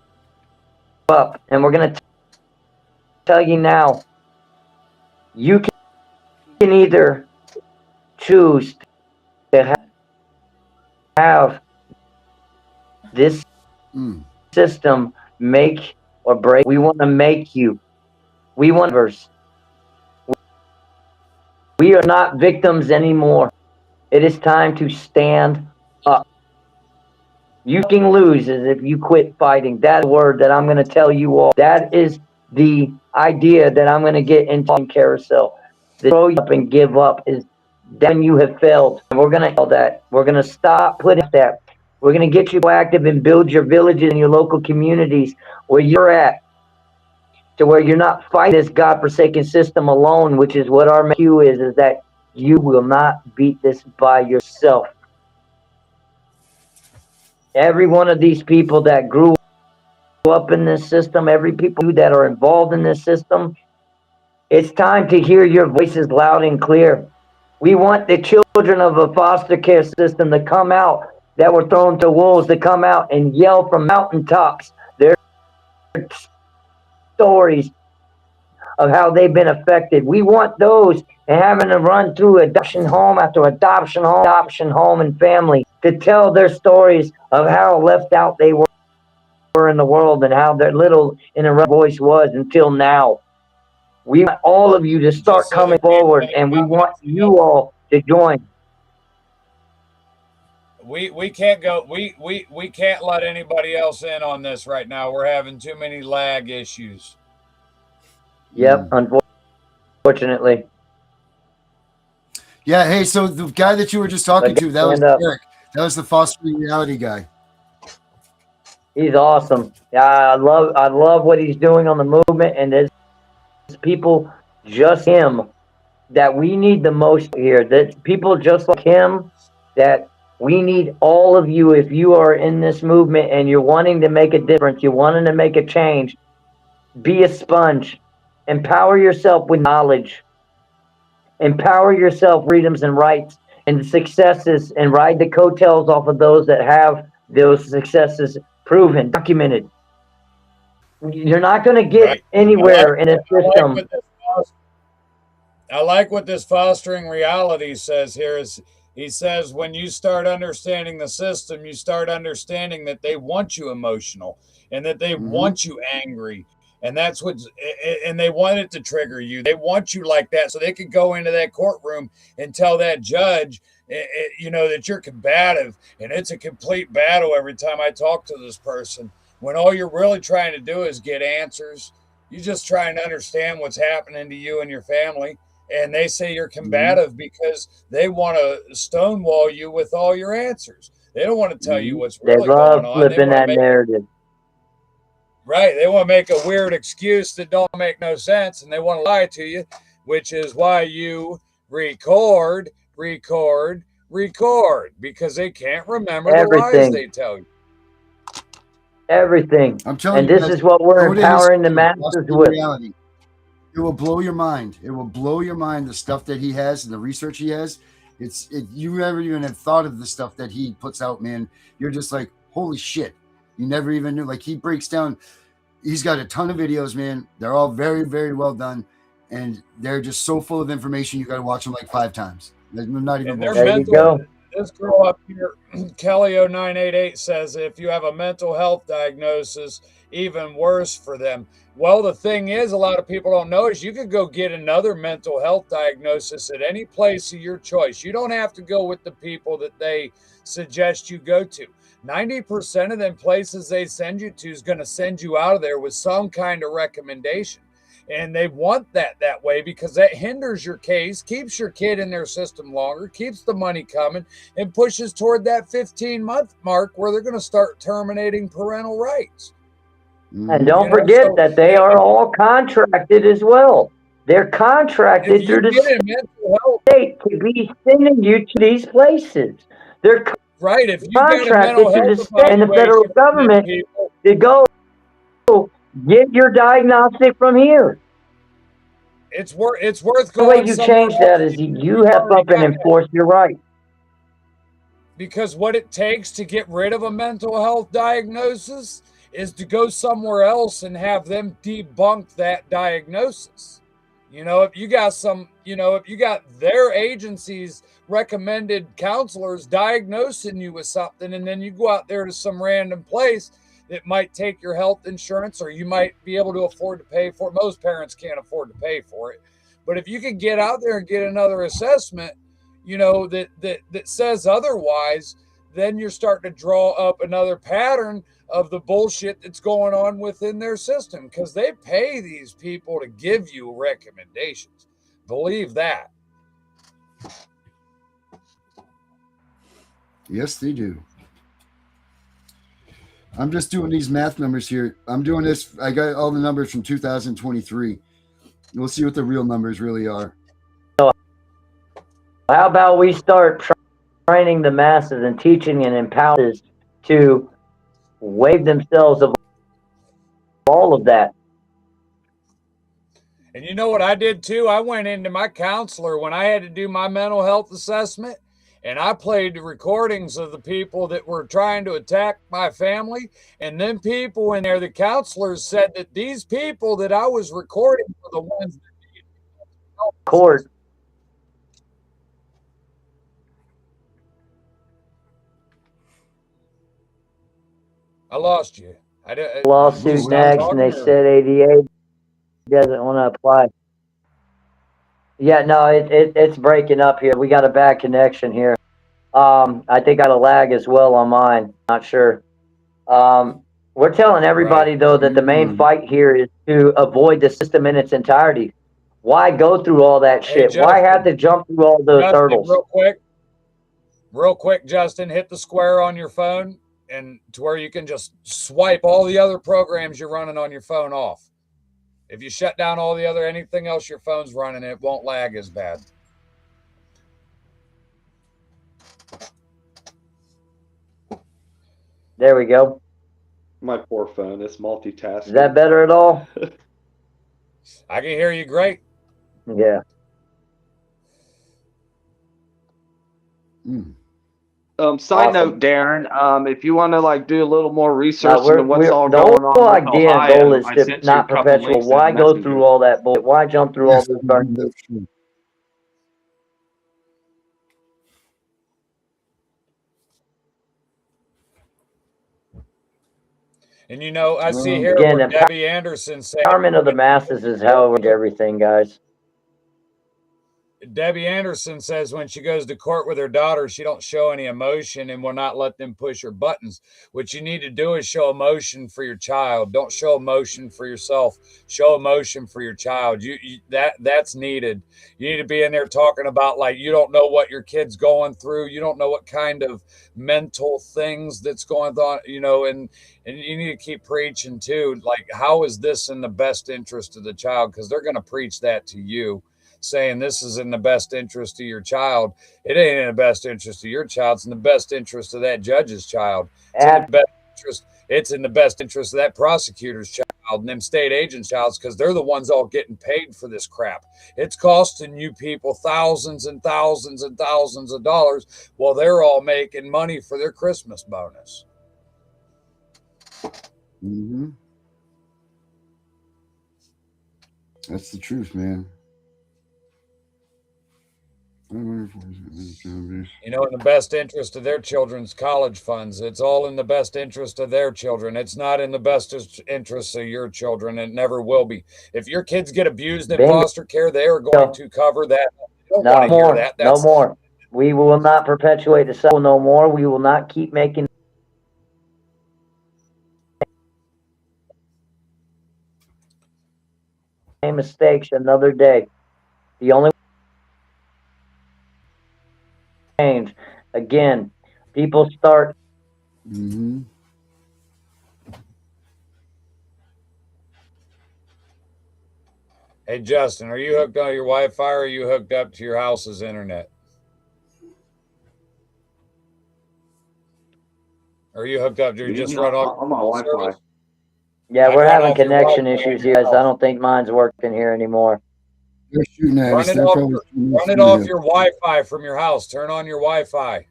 up. And we're going to tell you now, you can either choose to have this system make or break. We want to make you. We want verse. We are not victims anymore. It is time to stand up. You can lose as if you quit fighting. That word that I'm going to tell you all. That is the idea that I'm going to get into carousel. The throw you up and give up is then you have failed. And we're going to tell that. We're going to stop putting that. We're going to get you active and build your villages and your local communities where you're at, to where you're not fighting this godforsaken system alone, which is what our cue is that you will not beat this by yourself. Every one of these people that grew up in this system, every people that are involved in this system, it's time to hear your voices loud and clear. We want the children of a foster care system to come out that were thrown to wolves to come out and yell from mountaintops their stories of how they've been affected. We want those having to run through adoption home after adoption home and family to tell their stories of how left out they were in the world and how their little inner voice was until now. We want all of you to start coming forward, and we want you all to join. We can't go we can't let anybody else in on this right now. We're having too many lag issues. Yep, unfortunately. Yeah. Hey, so the guy that you were just talking to, that was Eric. That was the fostering reality guy. He's awesome. Yeah, I love what he's doing on the movement, and there's people just him that we need the most here. That people just like him, that we need all of you. If you are in this movement and you're wanting to make a difference, you're wanting to make a change, be a sponge. Empower yourself with knowledge. Empower yourself with freedoms and rights and successes, and ride the coattails off of those that have those successes proven, documented. You're not going to get anywhere in a system. I like what this fostering reality says here is He says when you start understanding the system, you start understanding that they want you emotional and that they want you angry. And that's what, and they want it to trigger you. They want you like that so they could go into that courtroom and tell that judge, that you're combative. And it's a complete battle every time I talk to this person. When all you're really trying to do is get answers, you're just trying to understand what's happening to you and your family. And they say you're combative because they want to stonewall you with all your answers. They don't want to tell you what's They really going love on. flipping that narrative. Right. They want to make a weird excuse that don't make no sense, and they want to lie to you, which is why you record, because they can't remember the lies they tell you. Everything. I'm telling And you, this is what we're empowering the masses with. Reality. It will blow your mind. It will blow your mind, the stuff that he has and the research he has. You never even have thought of the stuff that he puts out, man. You're just like, holy shit. You never even knew. Like, he breaks down. He's got a ton of videos, man. They're all very, very well done. And they're just so full of information. You got to watch them like 5 times. Not even. There you go. This girl up here, Kelly0988, says if you have a mental health diagnosis, even worse for them. Well, the thing is, a lot of people don't know is you could go get another mental health diagnosis at any place of your choice. You don't have to go with the people that they suggest you go to. 90% of them places they send you to is going to send you out of there with some kind of recommendation. And they want that way because that hinders your case, keeps your kid in their system longer, keeps the money coming, and pushes toward that 15-month mark where they're going to start terminating parental rights. And don't forget that they are all contracted as well. They're contracted through the state to be sending you to these places. They're right. If you contracted through the state and the federal government to go get your diagnostic from here. It's worth going. The way you change that is you have up and enforce your right. Because what it takes to get rid of a mental health diagnosis is to go somewhere else and have them debunk that diagnosis. If you got their agency's recommended counselors diagnosing you with something, and then you go out there to some random place that might take your health insurance, or you might be able to afford to pay for it. Most parents can't afford to pay for it. But if you could get out there and get another assessment, that says otherwise, then you're starting to draw up another pattern of the bullshit that's going on within their system, because they pay these people to give you recommendations. Believe that. Yes, they do. I'm just doing these math numbers here. I'm doing this. I got all the numbers from 2023. We'll see what the real numbers really are. How about we start training the masses and teaching and empowering to waive themselves of all of that. And you know what I did too? I went into my counselor when I had to do my mental health assessment, and I played the recordings of the people that were trying to attack my family. And then people in there, the counselors said that these people that I was recording were the ones that needed court. I lost you. Lawsuit next, and they said ADA doesn't want to apply. Yeah, no, it's breaking up here. We got a bad connection here. I think I got a lag as well on mine. Not sure. We're telling everybody, though, that the main fight here is to avoid the system in its entirety. Why go through all that shit? Justin, why have to jump through all those hurdles? Real quick, Justin, hit the square on your phone, and to where you can just swipe all the other programs you're running on your phone off. If you shut down all the other, anything else your phone's running, it won't lag as bad. There we go. My poor phone, it's multitasking. Is that better at all? I can hear you great. Yeah. Side note, Darren, if you want to do a little more research into what's all going on the whole idea and goal is to not perpetual. Why go through all that bullshit? Why jump through all those dark? And I see here Again, where Debbie Anderson said, empowerment of the masses is how everything, guys. Debbie Anderson says when she goes to court with her daughter, she don't show any emotion and will not let them push her buttons. What you need to do is show emotion for your child. Don't show emotion for yourself. Show emotion for your child. That's needed. You need to be in there talking about, like, you don't know what your kid's going through. You don't know what kind of mental things that's going on, and you need to keep preaching too. Like, how is this in the best interest of the child? Because they're going to preach that to you, saying this is in the best interest of your child. It ain't in the best interest of your child. It's in the best interest of that judge's child. It's in the best interest. It's in the best interest of that prosecutor's child and them state agents' childs, because they're the ones all getting paid for this crap. It's costing you people thousands and thousands and thousands of dollars while they're all making money for their Christmas bonus. Mm-hmm. That's the truth, man. In the best interest of their children's college funds. It's all in the best interest of their children. It's not in the best interest of your children. It never will be. If your kids get abused in foster care, they are going to cover that. No more. No more. We will not perpetuate the cycle no more. We will not keep making mistakes another day. The only change, again, people start. Mm-hmm. Hey, Justin, are you hooked on your Wi-Fi, or are you hooked up to your house's internet? Are you hooked up? Do you just run off on my Wi-Fi? Yeah, we're having connection issues, you guys. I don't think mine's working here anymore. They're shooting at us. Run it off your Wi-Fi from your house. Turn on your Wi-Fi.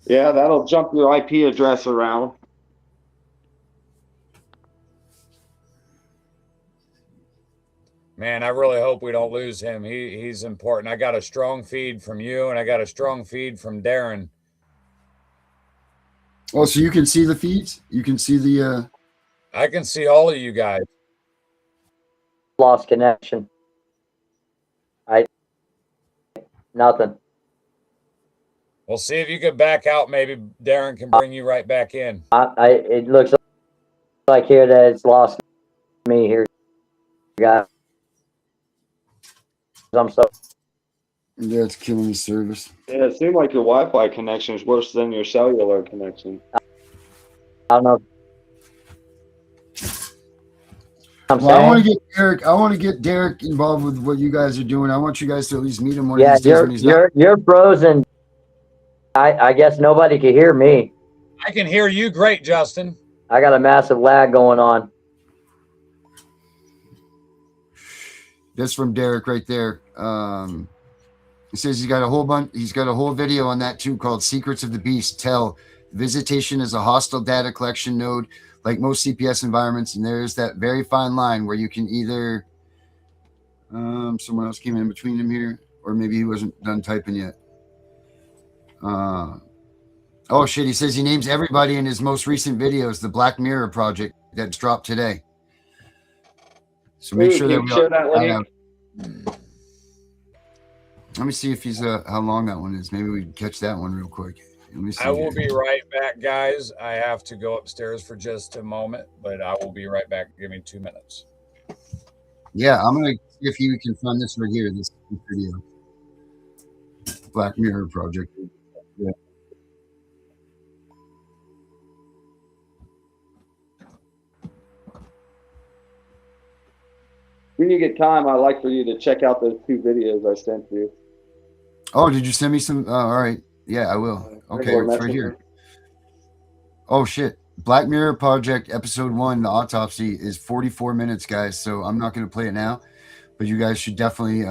Yeah, that'll jump your IP address around. Man, I really hope we don't lose him. He's important. I got a strong feed from you, and I got a strong feed from Darren. Oh, so you can see the feeds? You can see the I can see all of you guys. Lost connection. Nothing. We'll see if you can back out. Maybe Darren can bring you right back in. It looks like here that it's lost me here, guys. I'm so. Yeah, it's killing the service. Yeah, it seemed like your Wi-Fi connection is worse than your cellular connection. I don't know. I want to get Derek. I want to get Derek involved with what you guys are doing. I want you guys to at least meet him one of these days when he's not. You're frozen. I guess nobody can hear me. I can hear you great, Justin. I got a massive lag going on. That's from Derek right there. He says he's got a whole bunch. He's got a whole video on that too called "Secrets of the Beast." Visitation is a hostile data collection node, like most CPS environments, and there's that very fine line where you can either. Someone else came in between him here, or maybe he wasn't done typing yet. Oh shit! He says he names everybody in his most recent videos. The Black Mirror project that's dropped today. So make sure that we share that link. Let me see if he's how long that one is. Maybe we can catch that one real quick. Let me see. I will be right back, guys. I have to go upstairs for just a moment, but I will be right back. Give me 2 minutes. Yeah, I'm gonna see if you can find this right here. This video, Black Mirror project. Yeah. When you get time, I'd like for you to check out those 2 videos I sent you. Oh, did you send me some? All right. Yeah, I will. Okay, it's right here. Oh, shit. Black Mirror Project Episode 1, The Autopsy, is 44 minutes, guys. So I'm not going to play it now, but you guys should definitely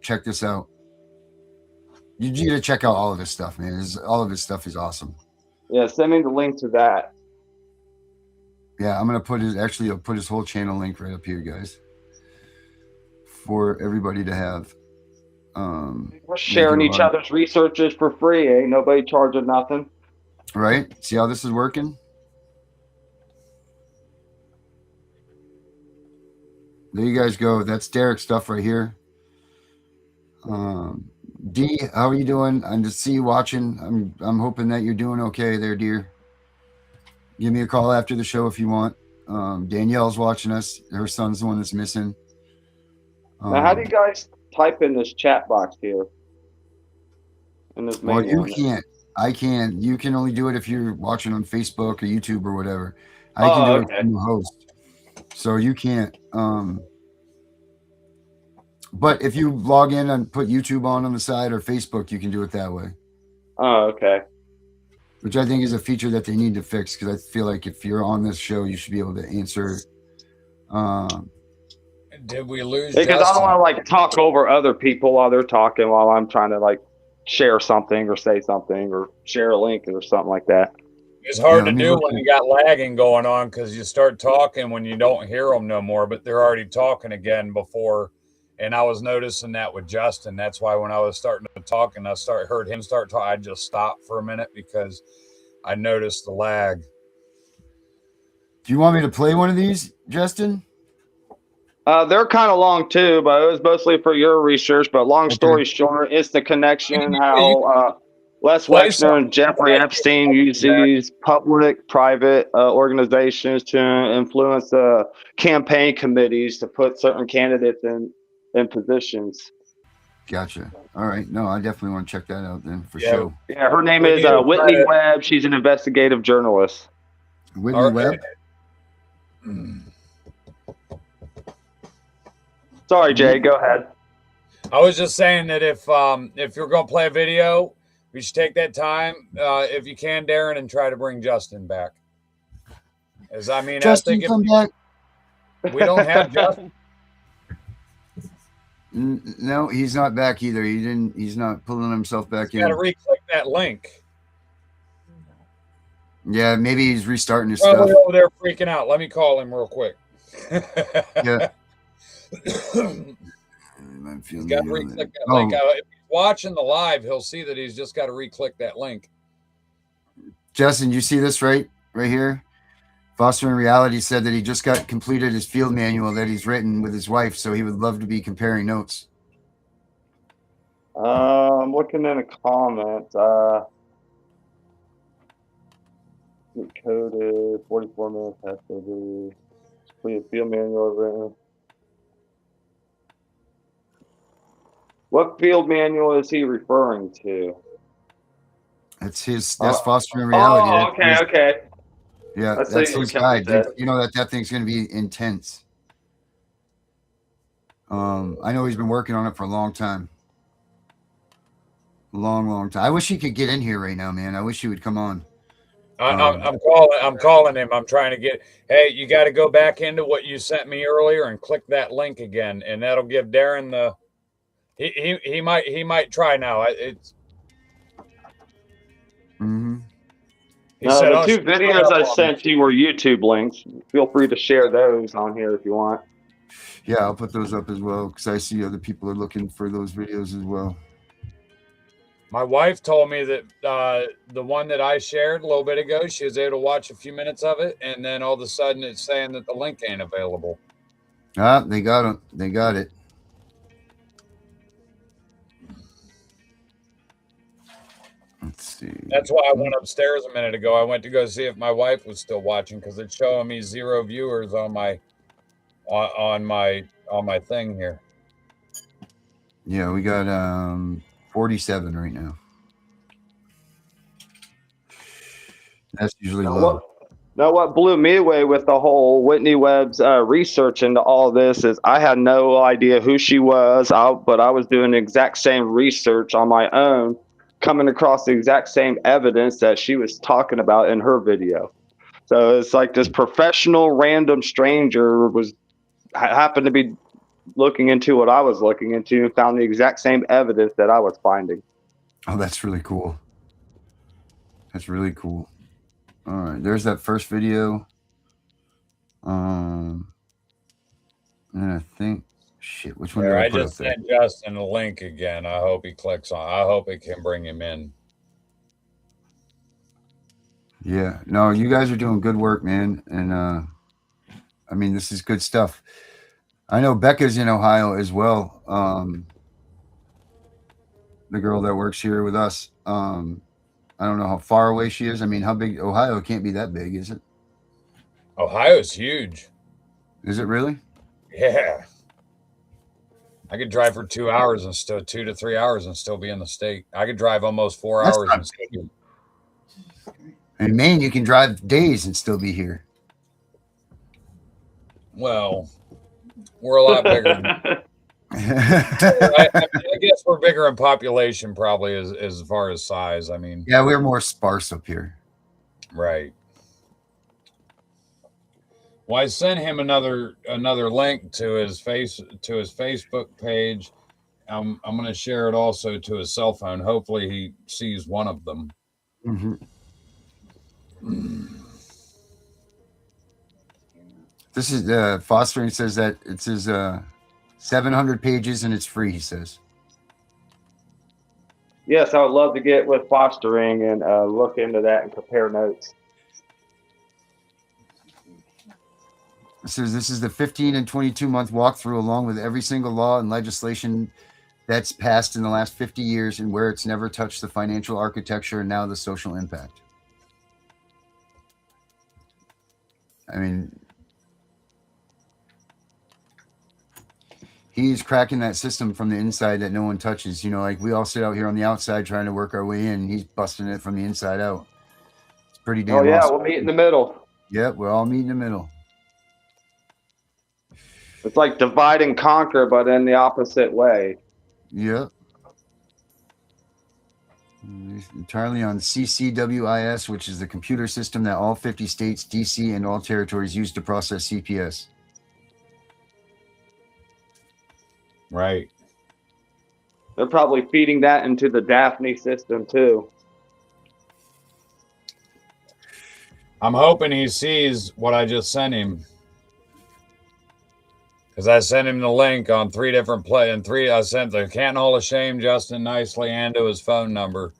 check this out. You need to check out all of this stuff, man. All of his stuff is awesome. Yeah, send me the link to that. Yeah, I'm going to put I'll put his whole channel link right up here, guys, for everybody to have. We're sharing each other's researches for free. Ain't nobody charging nothing. Right? See how this is working? There you guys go. That's Derek's stuff right here. D, how are you doing? I just see you watching. I'm hoping that you're doing okay there, dear. Give me a call after the show if you want. Danielle's watching us. Her son's the one that's missing. Now, how do you guys type in this chat box here? In this main Well, you one? can't. I can. You can only do it if you're watching on Facebook or YouTube or whatever. I can do it from the host. So you can't. But if you log in and put YouTube on the side or Facebook, you can do it that way. Oh, okay. Which I think is a feature that they need to fix, because I feel like if you're on this show, you should be able to answer. Did we lose Because Justin? I don't want to like talk over other people while they're talking while I'm trying to like share something or say something or share a link or something like that. It's hard to do when you got lagging going on, because you start talking when you don't hear them no more, but they're already talking again before. And I was noticing that with Justin. That's why when I was starting to talk and heard him start talking, I just stopped for a minute because I noticed the lag. Do you want me to play one of these, Justin? They're kind of long too, but it was mostly for your research. But long story short, it's the connection how Les Wexner and Jeffrey Epstein use these public-private organizations to influence campaign committees to put certain candidates in positions. Gotcha. All right. No, I definitely want to check that out then for sure. Yeah, her name is Whitney Webb. She's an investigative journalist. Whitney Webb? Sorry, Jay. Go ahead. I was just saying that if you're going to play a video, we should take that time, if you can, Darren, and try to bring Justin back. Justin, come back. We don't have Justin. No, he's not back either. He's not pulling himself back in. Got to re-click that link. Yeah, maybe he's restarting his Probably stuff. over there freaking out. Let me call him real quick. Yeah. He's got to re-click that link. If he's watching the live, he'll see that he's just got to re-click that link. Justin, you see this right here? Fostering Reality said that he just got completed his field manual that he's written with his wife, so he would love to be comparing notes. I'm looking in the comments. Coded 44 minutes after the field manual written. What field manual is he referring to? That's Fostering Reality. Oh, okay. Yeah, that's his guide. You know that thing's going to be intense. I know he's been working on it for a long time. Long time. I wish he could get in here right now, man. I wish he would come on. I'm calling him. I'm trying to get. Hey, you got to go back into what you sent me earlier and click that link again, and that'll give Darren the. He might try now. It's. Mm-hmm. The two videos I sent you were YouTube links. Feel free to share those on here if you want. Yeah, I'll put those up as well, because I see other people are looking for those videos as well. My wife told me that the one that I shared a little bit ago, she was able to watch a few minutes of it, and then all of a sudden it's saying that the link ain't available. They got it. They got it. Let's see. That's why I went upstairs a minute ago. I went to go see if my wife was still watching, because it's showing me 0 viewers on my thing here. Yeah, we got 47 right now. That's usually low. Now, what blew me away with the whole Whitney Webb's research into all this is I had no idea who she was, but I was doing the exact same research on my own, coming across the exact same evidence that she was talking about in her video. So it's like this professional random stranger happened to be looking into what I was looking into and found the exact same evidence that I was finding. Oh, that's really cool. That's really cool. All right, there's that first video. And I think Shit, which one There, did I I put up just there? sent Justin a link again. I hope he clicks on. I hope it can bring him in. Yeah, no, you guys are doing good work, man. And I mean, this is good stuff. I know Becca's in Ohio as well. The girl that works here with us. I don't know how far away she is. I mean, how big? Ohio can't be that big, is it? Ohio's huge. Is it really? Yeah. I could drive for 2 hours and still 2 to 3 hours and still be in the state. I could drive almost 4 That's hours not and still be. In Maine, you can drive days and still be here. Well, we're a lot bigger. I guess we're bigger in population, probably as far as size. I mean, Yeah, we're more sparse up here. right. Well, I sent him another link to his Facebook page. I'm going to share it also to his cell phone. Hopefully, he sees one of them. Mm-hmm. This is fostering says that it says 700 pages and it's free. He says. Yes, I would love to get with fostering and look into that and compare notes. It says this is the 15 and 22 month walkthrough along with every single law and legislation that's passed in the last 50 years and where it's never touched the financial architecture and now the social impact. I mean, he's cracking that system from the inside that no one touches. You know, like we all sit out here on the outside trying to work our way in. And he's busting it from the inside out. It's pretty damn awesome. We'll meet in the middle. Yep, we're all meeting in the middle. It's like divide and conquer, but in the opposite way. Yep. Entirely on CCWIS, which is the computer system that all 50 states, DC, and all territories use to process CPS. Right. They're probably feeding that into the Daphne system too. I'm hoping he sees what I just sent him. Because I sent him the link on 3 different I sent the Canton Hall of Shame Justin nicely and to his phone number.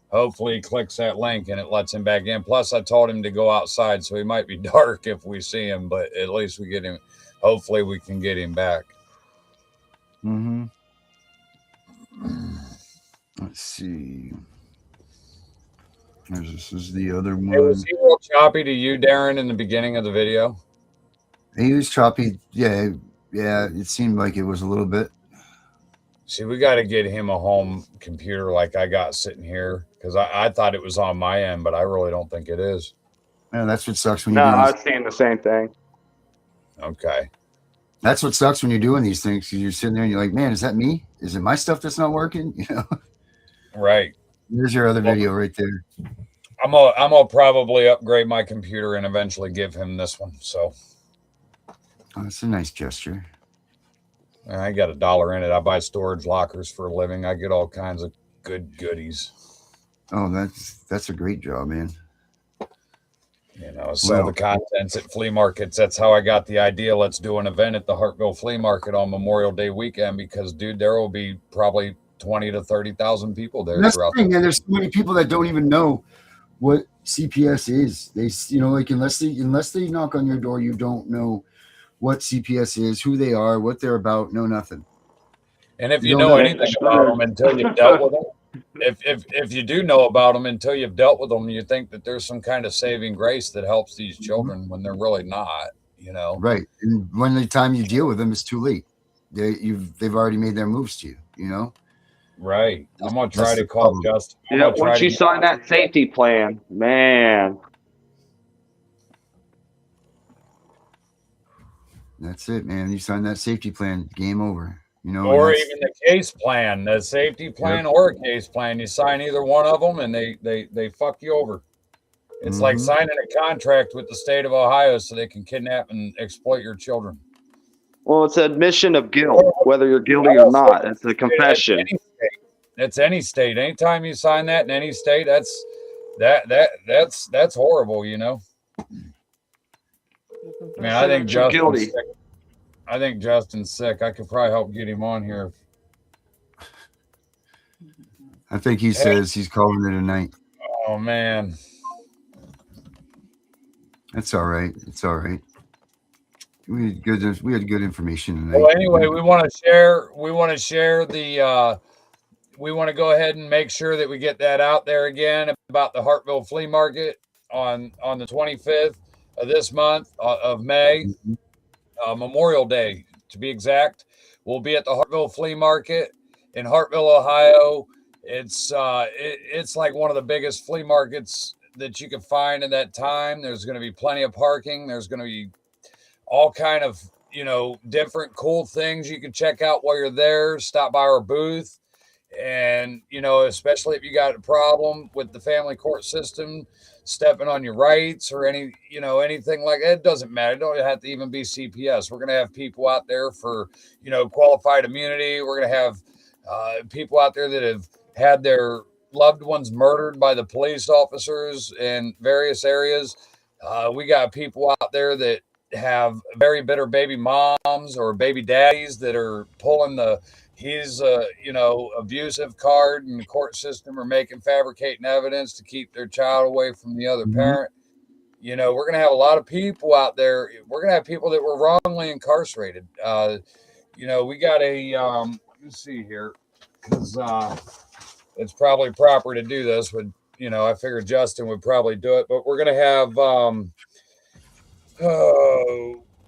Hopefully he clicks that link and it lets him back in. Plus I told him to go outside, so he might be dark if we see him, but at least we get him. Hopefully we can get him back. Mm-hmm. Let's see. This is the other one. Hey, was he real choppy to you, Darren, in the beginning of the video? He was choppy. Yeah, it seemed like it was a little bit. See, we got to get him a home computer like I got sitting here, because I thought it was on my end, but I really don't think it is. Yeah, that's what sucks when you No, do I these. was seeing the same thing. Okay. That's what sucks when you're doing these things, because you're sitting there and you're like, man, is that me? Is it my stuff that's not working? You know? Right. There's your other video right there. I'm gonna probably upgrade my computer and eventually give him this one. So that's a nice gesture. I got $1 in it. I buy storage lockers for a living. I get all kinds of good goodies. Oh, that's a great job, man. You know, sell the contents at flea markets. That's how I got the idea. Let's do an event at the Hartville Flea Market on Memorial Day weekend, because, dude, there will be probably 20 to 30,000 people there. That's the thing, man. There's so many people that don't even know what CPS is. They, you know, like unless they knock on your door, you don't know what CPS is, who they are, what they're about. No, nothing. And if you know anything about them until you've dealt with them, if you do know about them until you've dealt with them, you think that there's some kind of saving grace that helps these children when they're really not. You know, right? And when the time you deal with them, it's too late. They've already made their moves to you. You know. Right. I'm gonna try to call Justin. Yeah, once you sign that safety plan, man. That's it, man. You sign that safety plan, game over. You know, or even the case plan, the safety plan, or a case plan. You sign either one of them, and they fuck you over. It's like signing a contract with the state of Ohio so they can kidnap and exploit your children. Well, it's admission of guilt, whether you're guilty or not. It's a confession. It's any state. Anytime you sign that in any state, that's horrible, you know. I mean, I think Justin's guilty. I think Justin's sick. I could probably help get him on here. I think he says he's calling it a night. Oh man, That's all right. It's all right. We had good information tonight. well, anyway, we want to share the we want to go ahead and make sure that we get that out there again about the Hartville Flea Market on the 25th of this month of May, Memorial Day to be exact. We'll be at the Hartville Flea Market in Hartville, Ohio. It's like one of the biggest flea markets that you can find in that time. There's going to be plenty of parking. There's going to be all kind of different cool things you can check out while you're there. Stop by our booth. And, especially if you got a problem with the family court system, stepping on your rights or anything like that, it doesn't matter. It don't have to even be CPS. We're going to have people out there for, qualified immunity. We're going to have people out there that have had their loved ones murdered by the police officers in various areas. We got people out there that have very bitter baby moms or baby daddies that are pulling his abusive card in the court system or fabricating evidence to keep their child away from the other parent. We're going to have a lot of people out there. We're going to have people that were wrongly incarcerated. We got let's see here, because it's probably proper to do this. I figured Justin would probably do it, but we're going to have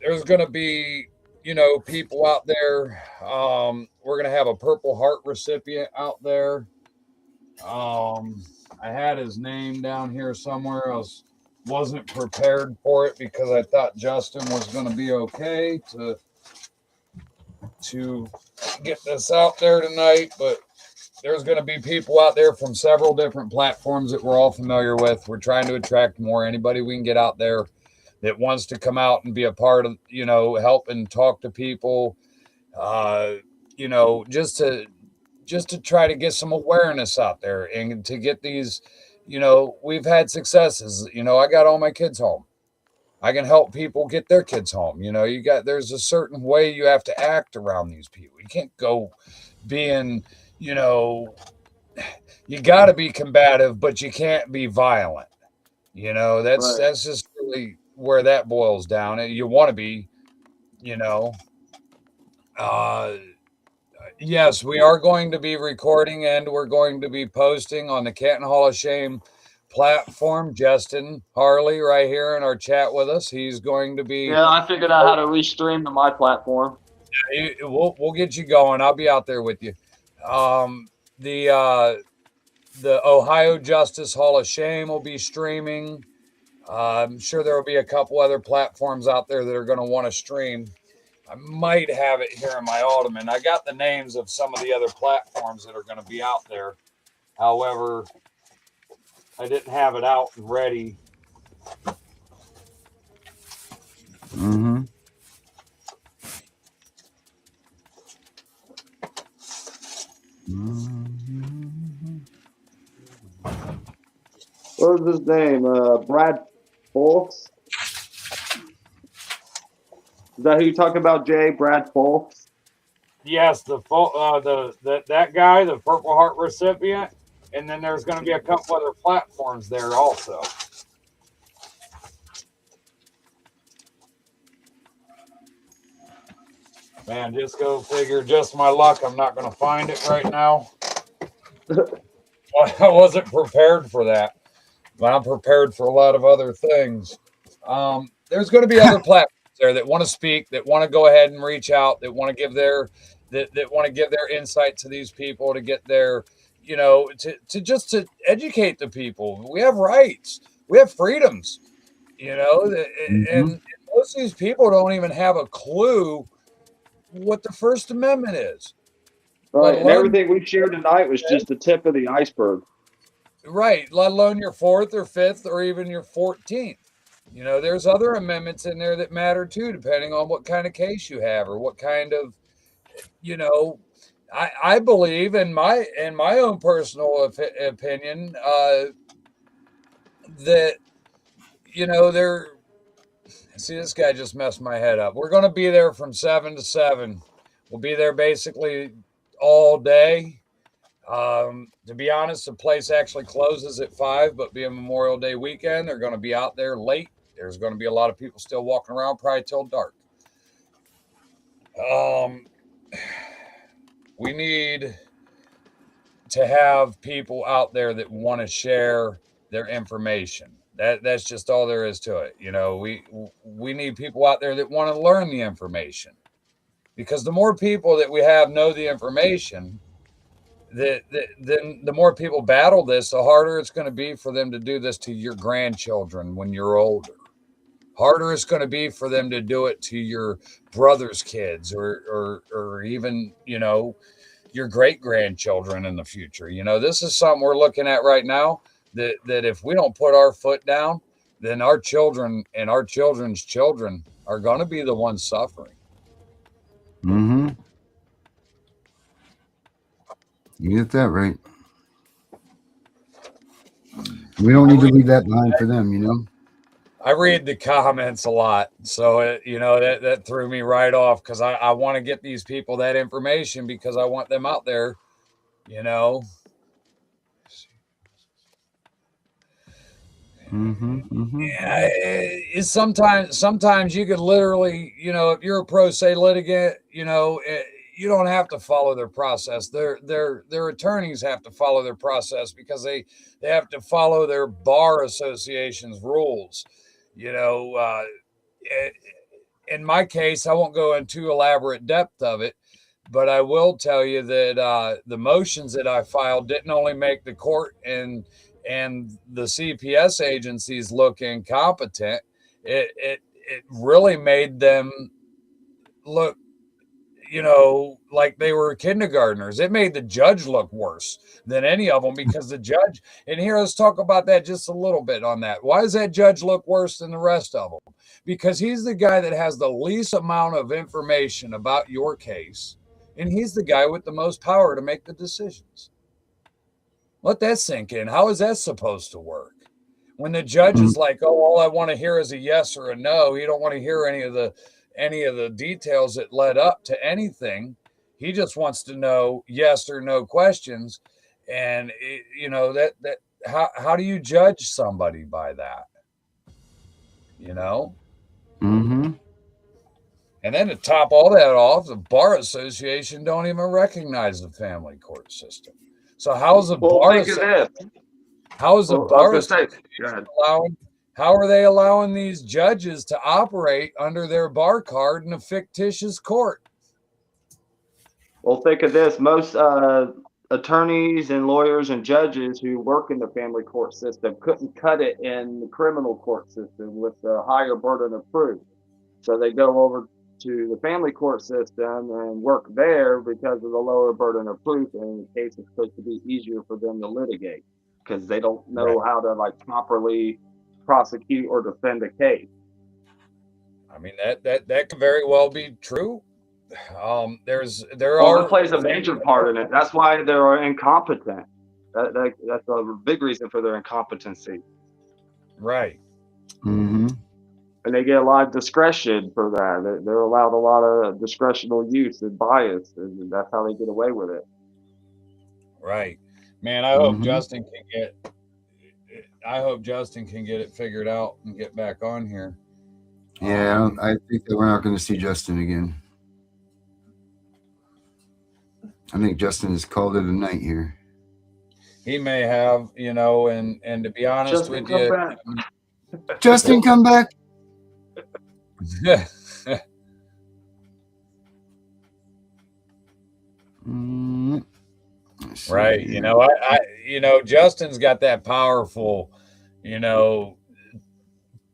there's going to be people out there. We're going to have a Purple Heart recipient out there. I had his name down here somewhere. I wasn't prepared for it because I thought Justin was going to be okay to get this out there tonight, but there's going to be people out there from several different platforms that we're all familiar with. We're trying to attract more. Anybody we can get out there that wants to come out and be a part of, help and talk to people, just to try to get some awareness out there and to get these, we've had successes. I got all my kids home. I can help people get their kids home. There's a certain way you have to act around these people. You can't go being, you got to be combative, but you can't be violent. That's just really where that boils down. You want to be, yes, we are going to be recording and we're going to be posting on the Canton Hall of Shame platform. Justin Harley right here in our chat with us. He's going to be. Yeah, I figured out how to restream to my platform. We'll get you going. I'll be out there with you. The Ohio Justice Hall of Shame will be streaming. I'm sure there will be a couple other platforms out there that are going to want to stream. I might have it here in my Ottoman. I got the names of some of the other platforms that are going to be out there. However, I didn't have it out and ready. What was his name? Brad Folks? Is that who you talking about, Jay? Brad Folks? Yes, that guy, the Purple Heart recipient, and then there's going to be a couple other platforms there also. Man, just go figure. Just my luck, I'm not going to find it right now. I wasn't prepared for that, but I'm prepared for a lot of other things. There's going to be other platforms there that want to speak, that want to go ahead and reach out, that want to give their insight to these people, to get their, to educate the people. We have rights, we have freedoms, and most of these people don't even have a clue what the First Amendment is. Right, and everything we shared tonight was just the tip of the iceberg. Right, let alone your 4th or 5th or even your 14th. There's other amendments in there that matter too, depending on what kind of case you have or what kind of, I believe in my own personal opinion that, see, this guy just messed my head up. We're going to be there from 7 to 7. We'll be there basically all day. To be honest, the place actually closes at 5, but being Memorial Day weekend, they're going to be out there late. There's going to be a lot of people still walking around probably till dark. We need to have people out there that want to share their information. That's just all there is to it. You know, we need people out there that want to learn the information, because the more people that we have know the information, then the more people battle this, the harder it's going to be for them to do this to your grandchildren when you're older. Harder it's going to be for them to do it to your brother's kids, or even, you know, your great grandchildren in the future. You know, this is something we're looking at right now, that if we don't put our foot down, then our children and our children's children are going to be the ones suffering. Mm-hmm. You get that right. We don't need to leave that behind for them, you know? I read the comments a lot, so you know, that threw me right off, because I want to get these people that information, because I want them out there, you know. Yeah, it's sometimes you could literally, you know, if you're a pro se litigant, you know, you don't have to follow their process. Their attorneys have to follow their process, because they have to follow their bar association's rules. You know, in my case, I won't go into elaborate depth of it, but I will tell you that the motions that I filed didn't only make the court and the CPS agencies look incompetent. It really made them look, you know, like they were kindergartners. It made the judge look worse than any of them, because the judge, and here, let's talk about that just a little bit on that. Why does that judge look worse than the rest of them? Because he's the guy that has the least amount of information about your case, and he's the guy with the most power to make the decisions. Let that sink in. How is that supposed to work? When the judge is like, oh, all I want to hear is a yes or a no. He don't want to hear any of the details that led up to anything. He just wants to know yes or no questions. And you know, that how do you judge somebody by that? You know? Mm-hmm. And then to top all that off, the bar association don't even recognize the family court system. So how is the bar association how are they allowing these judges to operate under their bar card in a fictitious court? Well, think of this. Most attorneys and lawyers and judges who work in the family court system couldn't cut it in the criminal court system with the higher burden of proof. So they go over to the family court system and work there because of the lower burden of proof, and the case is supposed to be easier for them to litigate because they don't know how to like properly prosecute or defend a case. I mean, that could very well be true. It plays a major part in it. That's why they're incompetent. That's a big reason for their incompetency. Right. Mm-hmm. And they get a lot of discretion for that. They're allowed a lot of discretional use and bias, and that's how they get away with it. Right. Man, I hope Justin can get it figured out and get back on here. Yeah, I think that we're not going to see Justin again. I think Justin has called it a night here. He may have, you know, and to be honest with you, Justin, come back. Right. You know, I you know, Justin's got that powerful, you know,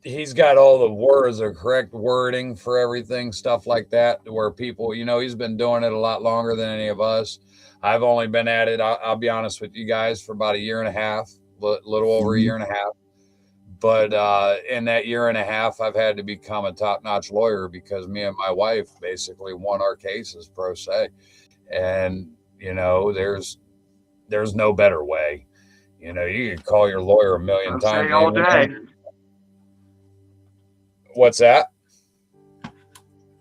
he's got all the words or correct wording for everything, stuff like that, to where people, you know, he's been doing it a lot longer than any of us. I've only been at it, I'll be honest with you guys, for about a year and a half, little over a year and a half. But in that year and a half, I've had to become a top-notch lawyer because me and my wife basically won our cases pro se. And, you know, there's no better way. You know, you could call your lawyer a million times. All day. What's that?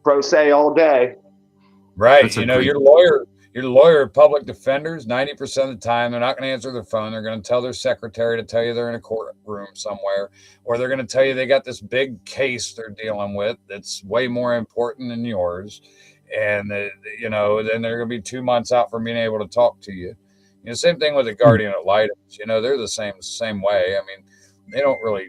pro se all day. Right. That's a You know, great- your lawyer, public defenders, 90% of the time, they're not going to answer their phone. They're going to tell their secretary to tell you they're in a courtroom somewhere, or they're going to tell you they got this big case they're dealing with that's way more important than yours. And, you know, then they're going to be 2 months out from being able to talk to you. You know, same thing with the guardian ad litem. You know, they're the same way. I mean, they don't really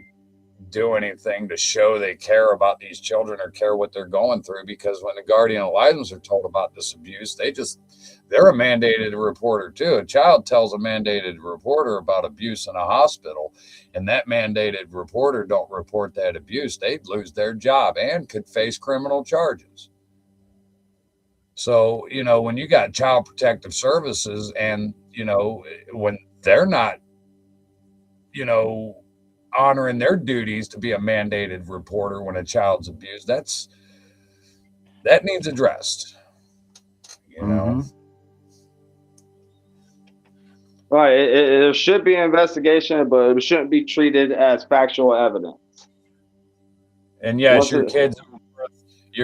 do anything to show they care about these children or care what they're going through, because when the guardian ad litems are told about this abuse, they're a mandated reporter too. A child tells a mandated reporter about abuse in a hospital, and that mandated reporter don't report that abuse, they'd lose their job and could face criminal charges. So, you know, when you got child protective services and, you know, when they're not, you know, honoring their duties to be a mandated reporter when a child's abused, that needs addressed, you know. Right. It should be an investigation, but it shouldn't be treated as factual evidence. And yes, your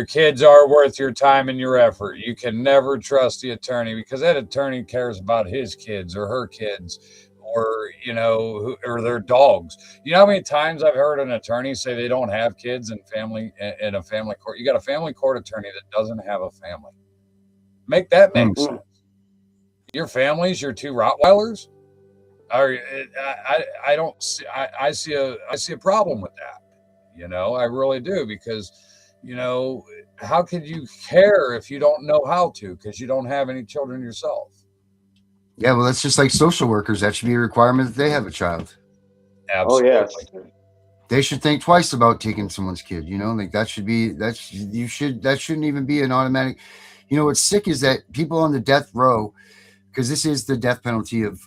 kids are worth your time and your effort. You can never trust the attorney, because that attorney cares about his kids or her kids, or, you know, or their dogs. You know how many times I've heard an attorney say they don't have kids in a family court? You got a family court attorney that doesn't have a family. Make that make sense. Your family's your two Rottweilers? I don't see. I see a problem with that. You know, I really do, because, you know, how could you care if you don't know how to, because you don't have any children yourself? Yeah, well, that's just like social workers. That should be a requirement that they have a child. Absolutely. Oh, yes. They should think twice about taking someone's kid. You know, like that shouldn't even be an automatic. You know, what's sick is that people on the death row, because this is the death penalty of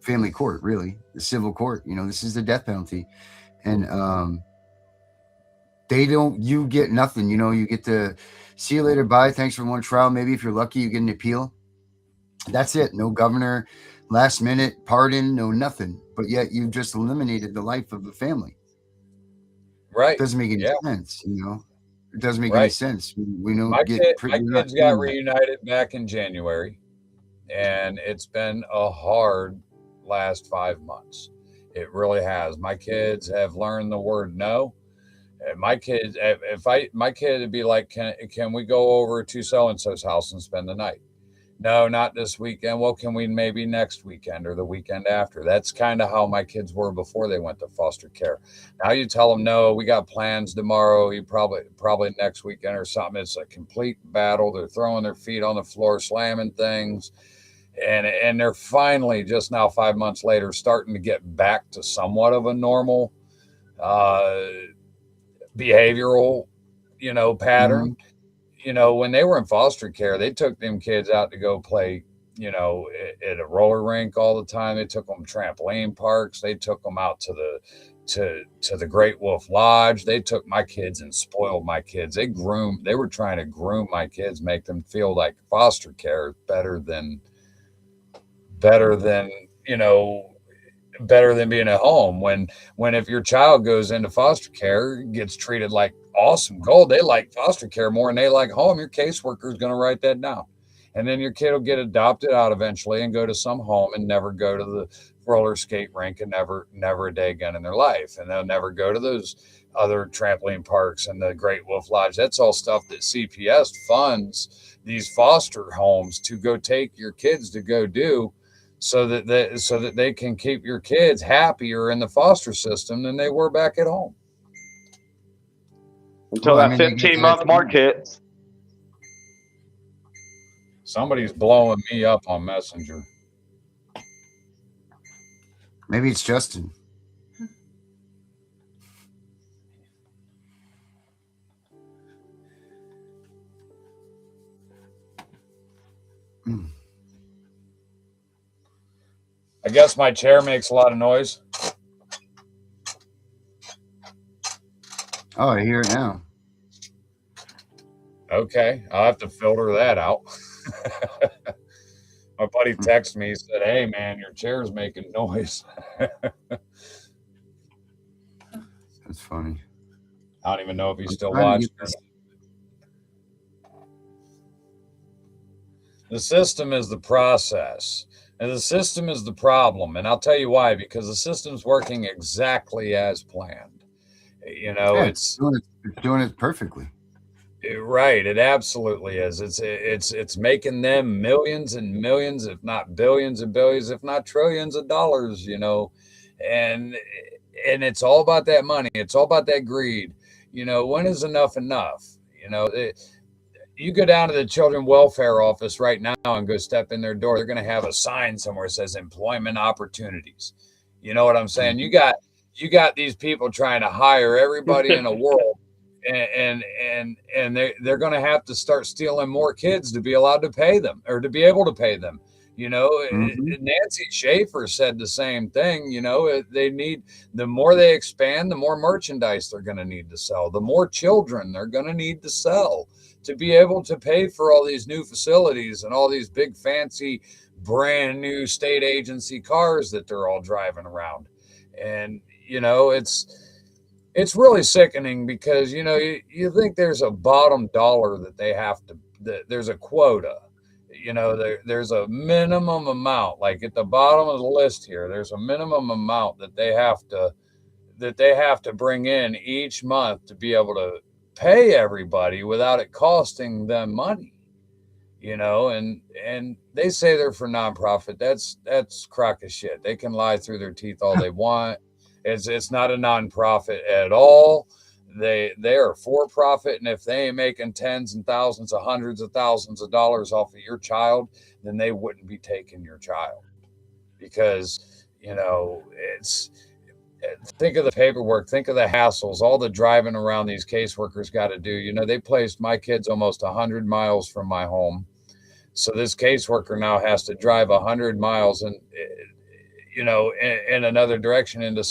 family court, really, the civil court. You know, this is the death penalty, and you get nothing. You know, you get to see you later, bye, thanks for one trial. Maybe if you're lucky, you get an appeal. That's it. No governor, last minute pardon, no nothing. But yet you just eliminated the life of the family. Right. It doesn't make any sense. You know, it doesn't make any sense. We know my kids got reunited back in January, and it's been a hard last 5 months. It really has. My kids have learned the word no. And my kids, my kid would be like, can we go over to so-and-so's house and spend the night? No, not this weekend. Well, can we maybe next weekend or the weekend after? That's kind of how my kids were before they went to foster care. Now you tell them, no, we got plans tomorrow. You probably next weekend or something. It's a complete battle. They're throwing their feet on the floor, slamming things. And they're finally, just now 5 months later, starting to get back to somewhat of a normal behavioral, you know, pattern. You know, when they were in foster care, they took them kids out to go play, you know, at a roller rink all the time. They took them trampoline parks. They took them out to the Great Wolf Lodge. They took my kids and spoiled my kids. They were trying to groom my kids, make them feel like foster care is better than, you know, better than being at home. When if your child goes into foster care, gets treated like awesome gold, they like foster care more than they like home, your caseworker is going to write that down. And then your kid will get adopted out eventually and go to some home and never go to the roller skate rink, and never a day again in their life. And they'll never go to those other trampoline parks and the Great Wolf Lodge. That's all stuff that CPS funds these foster homes to go take your kids to go do, so that they can keep your kids happier in the foster system than they were back at home. Until that 15-month mark hits. Somebody's blowing me up on Messenger. Maybe it's Justin. I guess my chair makes a lot of noise. Oh, I hear it now. Okay, I'll have to filter that out. My buddy texted me, he said, hey man, your chair's making noise. That's funny. I don't even know if he's I'm still trying to watching. get this. The system is the process, and the system is the problem. And I'll tell you why, because the system's working exactly as planned. You know, Yeah, it's doing it perfectly. right. It absolutely is. It's making them millions and millions, if not billions and billions, if not trillions of dollars, you know. And and it's all about that money. It's all about that greed. You know, when is enough enough? You know, you go down to the children welfare office right now and go step in their door, they're going to have a sign somewhere that says employment opportunities. You know what I'm saying? Mhm. You got these people trying to hire everybody in the world, and they're going to have to start stealing more kids to be allowed to pay them or to be able to pay them. You know, Mhm. Nancy Schaefer said the same thing. You know, they need, the more they expand, the more merchandise they're going to need to sell, the more children they're going to need to sell to be able to pay for all these new facilities and all these big fancy brand new state agency cars that they're all driving around. And you know, it's really sickening because you know, you think there's a bottom dollar that they have to, that there's a quota. You know, there's a minimum amount, like at the bottom of the list here, there's a minimum amount that they have to bring in each month to be able to pay everybody without it costing them money. You know, and they say they're for nonprofit. That's crock of shit. They can lie through their teeth all they want. It's not a nonprofit at all. They are for profit, and if they ain't making tens and thousands of hundreds of thousands of dollars off of your child, then they wouldn't be taking your child, because you know, it's, think of the paperwork, think of the hassles, all the driving around these caseworkers got to do. You know, they placed my kids almost 100 miles from my home. So this caseworker now has to drive 100 miles and, you know, in another direction into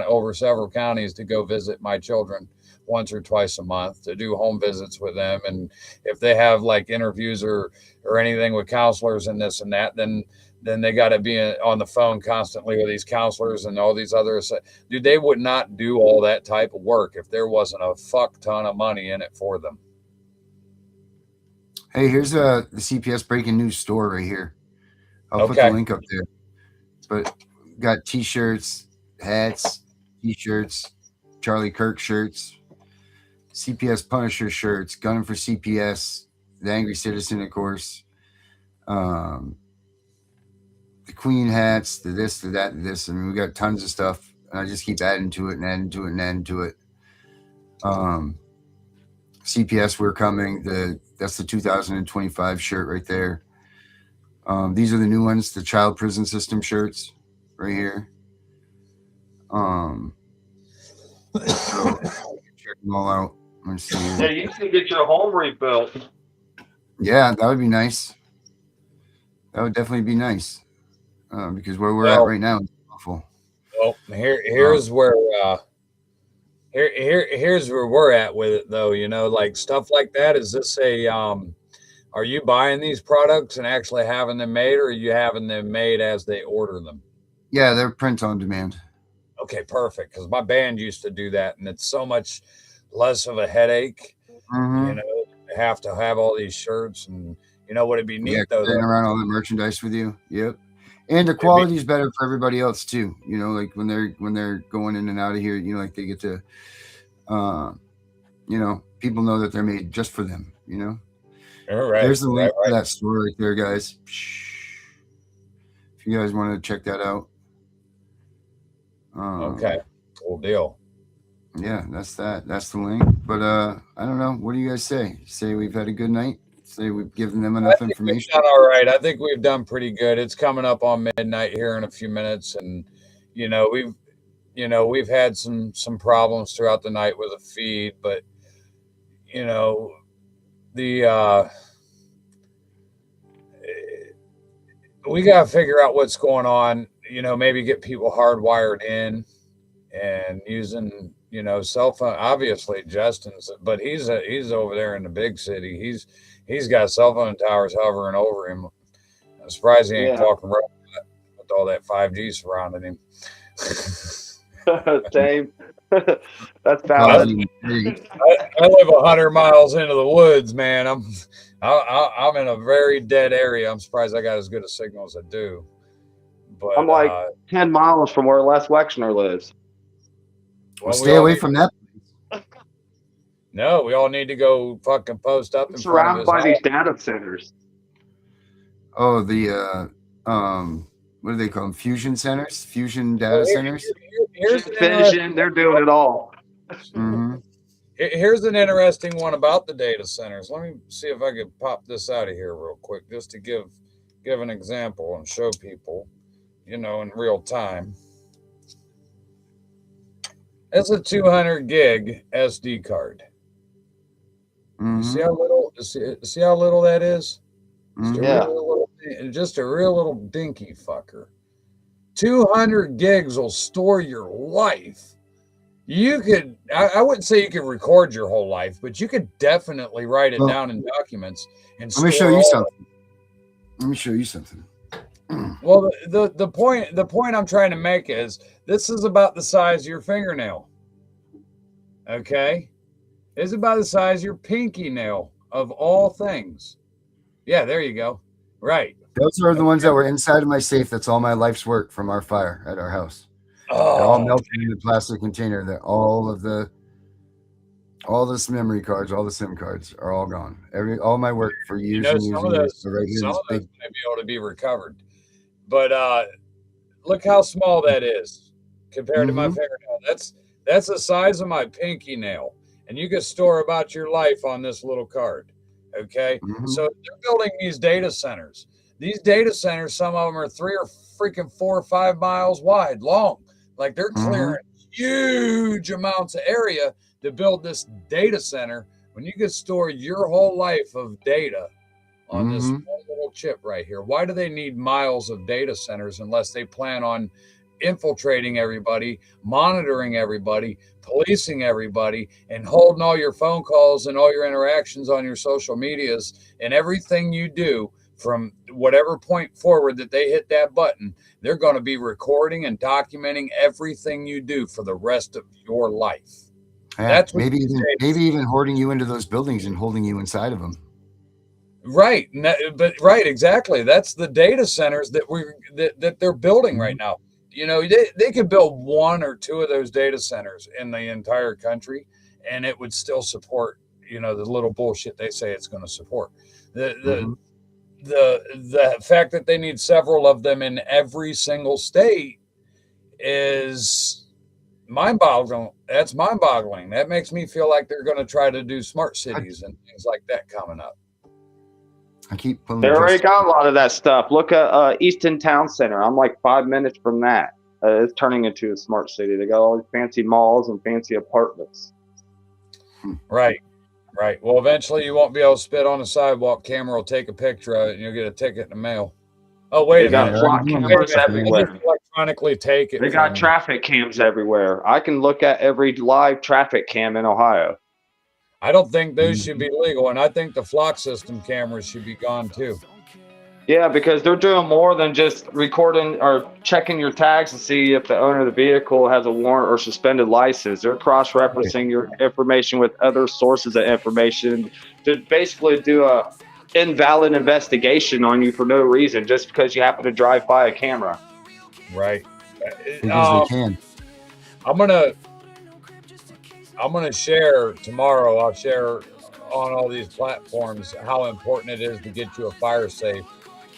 over several counties to go visit my children once or twice a month to do home visits with them. And if they have like interviews or anything with counselors and this and that, then they got to be on the phone constantly with these counselors and all these others. Dude, they would not do all that type of work if there wasn't a fuck ton of money in it for them. Hey, here's the CPS breaking news store right here. I'll put the Okay. link up there. But got T-shirts, hats, T-shirts, Charlie Kirk shirts, CPS Punisher shirts, Gunning for CPS, the Angry Citizen, of course, the Queen hats, the this, the that, the this. I mean, we got tons of stuff, and I just keep adding to it and adding to it and adding to it. CPS, we're coming. That's the 2025 shirt right there. These are the new ones, the Child Prison System shirts right here. So check them all out. Let's see. Yeah, you should get your home rebuilt. Yeah, that would be nice. That would definitely be nice. Because where we're at right now is awful. Well, here's where here's where we're at with it though. You know, like stuff like that. Is this a are you buying these products and actually having them made, or are you having them made as they order them? Yeah, they're print on demand. Okay, perfect. Because my band used to do that, and it's so much less of a headache. Mm-hmm. You know, have to have all these shirts, and you know what it'd be neat Yeah, though. carrying around all the merchandise with you. Yep. And the quality is better for everybody else too. You know, like when they're going in and out of here, you know, like they get to, you know, people know that they're made just for them. You know. All right. There's the link to that store right there, guys. If you guys want to check that out. Okay. Cool deal. Yeah, that's that. That's the link. But I don't know. What do you guys say? Say we've had a good night? Say we've given them enough information? We've done all right. I think we've done pretty good. It's coming up on midnight here in a few minutes, and you know we've had some problems throughout the night with the feed, but you know the we got to figure out what's going on. You know, maybe get people hardwired in and using, you know, cell phone. Obviously, Justin's, but he's over there in the big city. He's got cell phone towers hovering over him. I'm surprised he ain't talking right with all that 5G surrounding him. Same. That's valid. Coffee. I live 100 miles into the woods, man. I'm in a very dead area. I'm surprised I got as good a signal as I do. But I'm like 10 miles from where Les Wexner lives. Well, stay away from that. No, we all need to go fucking post up I'm in front of surrounded his by house. these data centers. Oh, the what do they call them? Fusion centers, fusion data centers. Here's an Fission, they're doing it all. Mm-hmm. Here's an interesting one about the data centers. Let me see if I could pop this out of here real quick, just to give an example and show people, in real time. It's a 200 gig SD card. Mm-hmm. You see how little that is? Just a real little dinky fucker. 200 gigs will store your life. You could, I wouldn't say you could record your whole life, but you could definitely write it down in documents and let me show you something. Let me show you something. Well, the point I'm trying to make is this is about the size of your fingernail. Okay? It's about the size of your pinky nail of all things. Yeah, there you go. Right. Those are the ones that were inside of my safe. That's all my life's work from our fire at our house. Oh, they're all melted in the plastic container. That all the memory cards, all the SIM cards are all gone. All my work for years and years and years. Right here, some of those may be able to be recovered. But look how small that is compared to my fingernail. That's the size of my pinky nail. And you can store about your life on this little card. Okay. So they're building these data centers. These data centers, some of them are 3 or freaking 4 or 5 miles long. Like they're clearing huge amounts of area to build this data center when you can store your whole life of data on this small little chip right here. Why do they need miles of data centers unless they plan on infiltrating everybody, monitoring everybody, policing everybody, and holding all your phone calls and all your interactions on your social medias and everything you do from whatever point forward that they hit that button? They're going to be recording and documenting everything you do for the rest of your life. Yeah, that's maybe even hoarding you into those buildings and holding you inside of them. Right. But right, exactly. That's the data centers that they're building right now. They could build 1 or 2 of those data centers in the entire country, and it would still support, the little bullshit they say it's going to support. The fact that they need several of them in every single state is mind-boggling. That's mind-boggling. That makes me feel like they're going to try to do smart cities and things like that coming up. I keep pulling. They already got a lot of that stuff. Look at Easton Town Center. I'm like 5 minutes from that. It's turning into a smart city. They got all these fancy malls and fancy apartments. Right. Well, eventually you won't be able to spit on a sidewalk. Camera will take a picture of it, and you'll get a ticket in the mail. Oh, wait a minute. They got flock cameras everywhere. Electronically take it. They got traffic cams everywhere. I can look at every live traffic cam in Ohio. I don't think those should be legal, and I think the flock system cameras should be gone too. Yeah, because they're doing more than just recording or checking your tags to see if the owner of the vehicle has a warrant or suspended license. They're cross-referencing your information with other sources of information to basically do a invalid investigation on you for no reason, just because you happen to drive by a camera. Right. Because they can. I'm gonna share tomorrow. I'll share on all these platforms how important it is to get you a fire safe.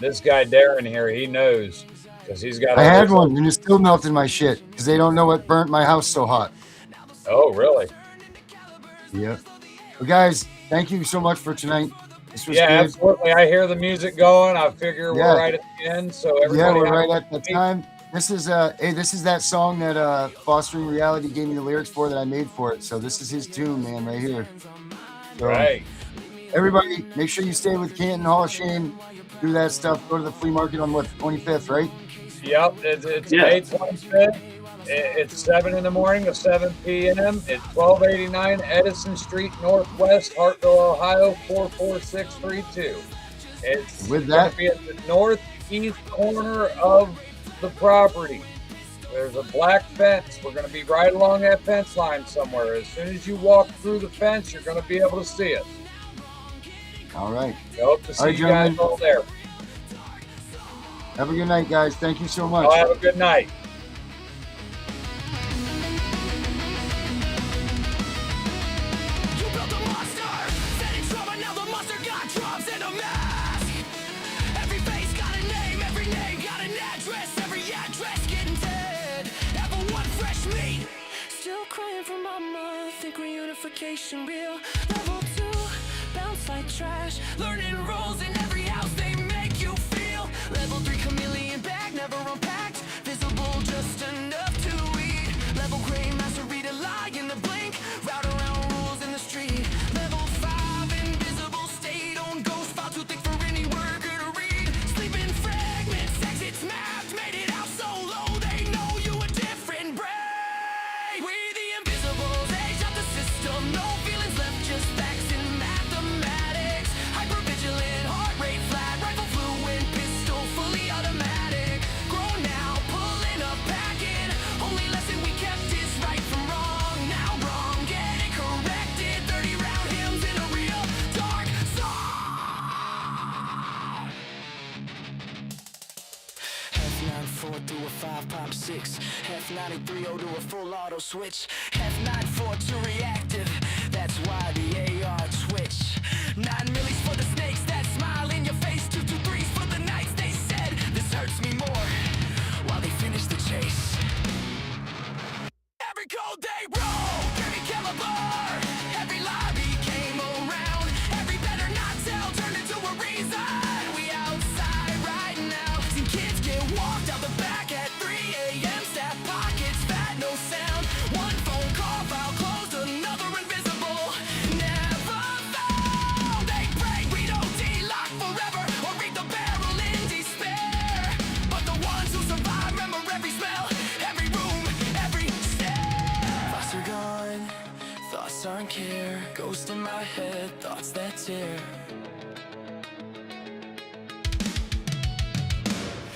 This guy Darren here, he knows because he's got. I had one and it still melted my shit because they don't know what burnt my house so hot. Oh, really? Yep. Well, guys, thank you so much for tonight. This was good. Absolutely. I hear the music going. I figure we're right at the end. So everybody, we're right at the time. This is this is that song that Fostering Reality gave me the lyrics for that I made for it. So this is his tune, man, right here. So, right. Everybody, make sure you stay with Canton Hall of Shame. Do that stuff. Go to the flea market on what, 25th, right? Yep, it's May 25th. It's 7 in the morning to 7 p.m. It's 1289 Edison Street Northwest, Hartville, Ohio 44632. It's with that be at the northeast corner of the property. There's a black fence. We're going to be right along that fence line somewhere. As soon as you walk through the fence, you're going to be able to see us. All right. I hope to see you guys all there. Have a good night, guys. Thank you so much. I'll have a good night. You built a monster, set in trauma, now the monster got drums and a mask. Every face got a name got an address, every address getting dead. Ever want fresh meat? Still crying for mama, think reunification real. Level 2, bounce like trash, learning roles in every house they make you feel. Level 3, chameleon bag, never unpacked, visible just enough to eat. Level gray, master read a lie in the blink, route around rules in the street. Level 5, invisible state, on ghost file too thick for any worker to read. Sleeping fragments, exits mapped, made it out so low they know you a different breed. We the invisibles, age out the system, no feelings left, just facts and mathematics. Hypervigilant, heart rate flat, rifle fluent, pistol fully automatic. Grown now, pulling a packet, only lesson we kept is right from wrong. Now wrong, get it corrected, 30 round hymns in a real dark song. F94 through a 5 pop 6, F93 to a full auto switch, F94 to reactive, that's why the AR twitch. 9 millis for the snakes that smile in your face, 223s for the nights they said this hurts me more, while they finish the chase. Every code they wrote, every caliber, every lobby came around, every better not tell turned into a reason. We outside right now, seen kids get walked out the back at 3 a.m. Staff pockets, fat, no sound. One phone call, file closed, another invisible. Never found. They pray we don't D-lock forever or read the barrel in despair. But the ones who survive remember every smell, every room, every stare. Thoughts are gone, thoughts aren't care. Ghost in my head, thoughts that tear.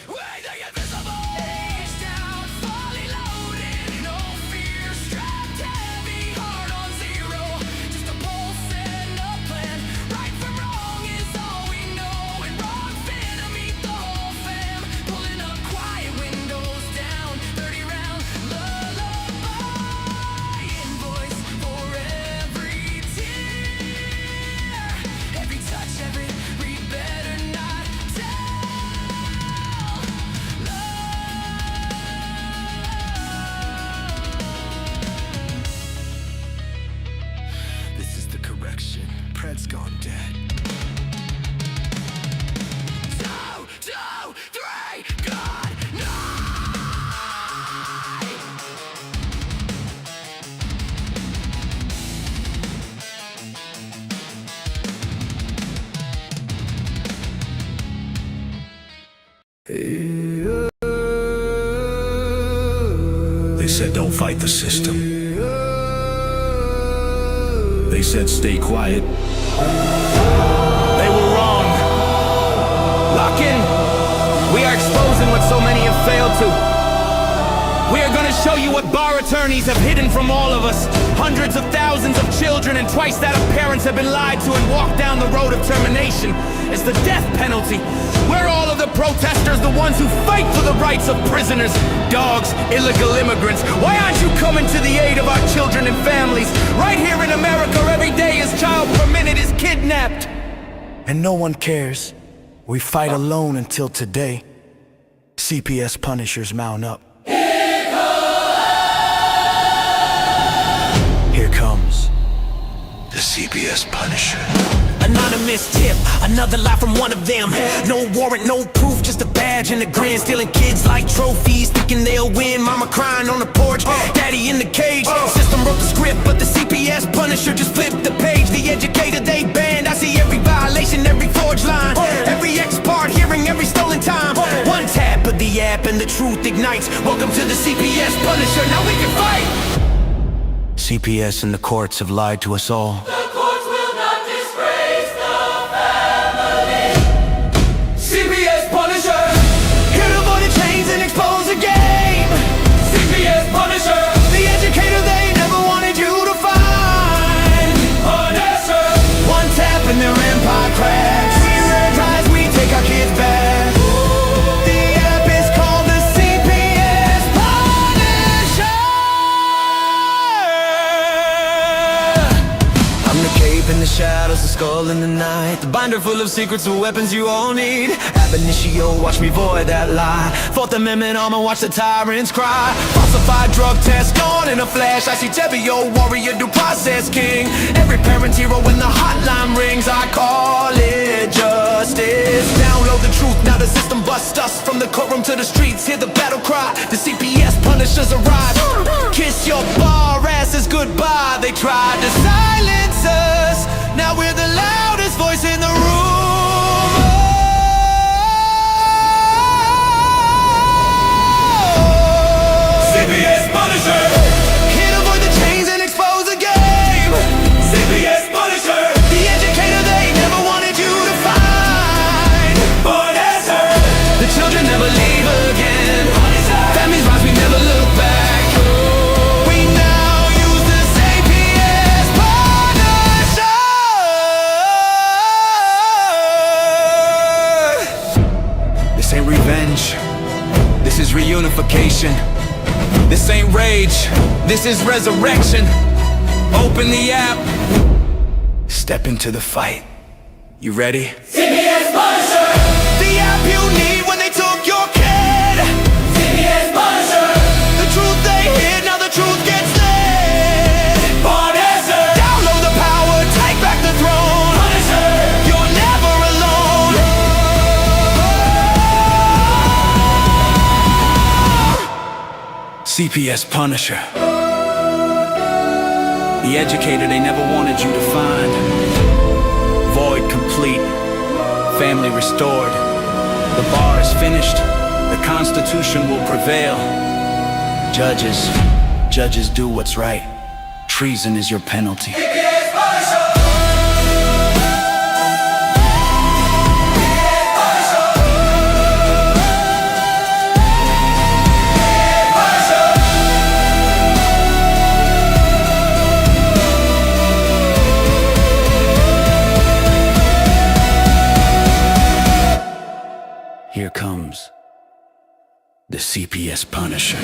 Way the invisible. Face down, fully loaded, no fear, strapped heavy, heart on zero. Just a pulse and a plan. Right from wrong is all we know, and wrong fit to meet the whole fam. Pulling up quiet, windows down, 30 round lullaby. Invoice for every tear, every touch, every read better not tell. This is the correction. Pred's gone dead. 2, 2, 3, good night. They said don't fight the system. They said stay quiet. They were wrong. Lock in. We are exposing what so many have failed to. We are gonna show you what bar attorneys have hidden from all of us. Hundreds of thousands of children and twice that of parents have been lied to and walked down the road of termination. It's the death penalty. We're all of the protesters, the ones who fight for the rights of prisoners, dogs, illegal immigrants. Why aren't you coming to the aid of our children and families? Right here in America, every day a child per minute is kidnapped. And no one cares. We fight alone until today. CPS punishers mount up. Here comes the CPS Punisher. Anonymous tip, another lie from one of them. No warrant, no proof, just a badge and a grin. Stealing kids like trophies, thinking they'll win. Mama crying on the porch, daddy in the cage. System wrote the script, but the CPS Punisher just flipped the page. The educator they banned, I see every violation, every forged line, every ex-part hearing, every stolen time. One tap of the app and the truth ignites. Welcome to the CPS Punisher, now we can fight. CPS and the courts have lied to us all. The courts will not disgrace the family. CPS Punisher, here to avoid the chains and expose the game. across the skull in the night. The binder full of secrets and weapons you all need. Ab initio, watch me void that lie. Fourth Amendment armor, watch the tyrants cry. Falsified drug test gone in a flash. I see Tebio, warrior, due process king. Every parent's hero when the hotline rings. I call it justice. Download the truth, now the system busts us. From the courtroom to the streets, hear the battle cry. The CPS punishers arrive. Kiss your bar asses goodbye. They tried to silence us. Now we're the loudest voice in the room. CPS Punisher. Here to avoid the chains and expose the game. CPS Punisher. The educator they never wanted you to find. Born as her. The children never leave again. Families rise, we never look back. We now use the CPS Punisher. This ain't revenge. This is reunification. This ain't rage, this is resurrection. Open the app, step into the fight. You ready? CPS Punisher! The app you need when they took your kid. CPS Punisher! The truth they hid, now the truth gets lit. Punisher! Download the power, take back the throne. Punisher! You're never alone. CPS Punisher. The educator they never wanted you to find. Void complete. Family restored. The bar is finished. The Constitution will prevail. Judges do what's right. Treason is your penalty. CPS Punisher! Here comes the CPS Punisher.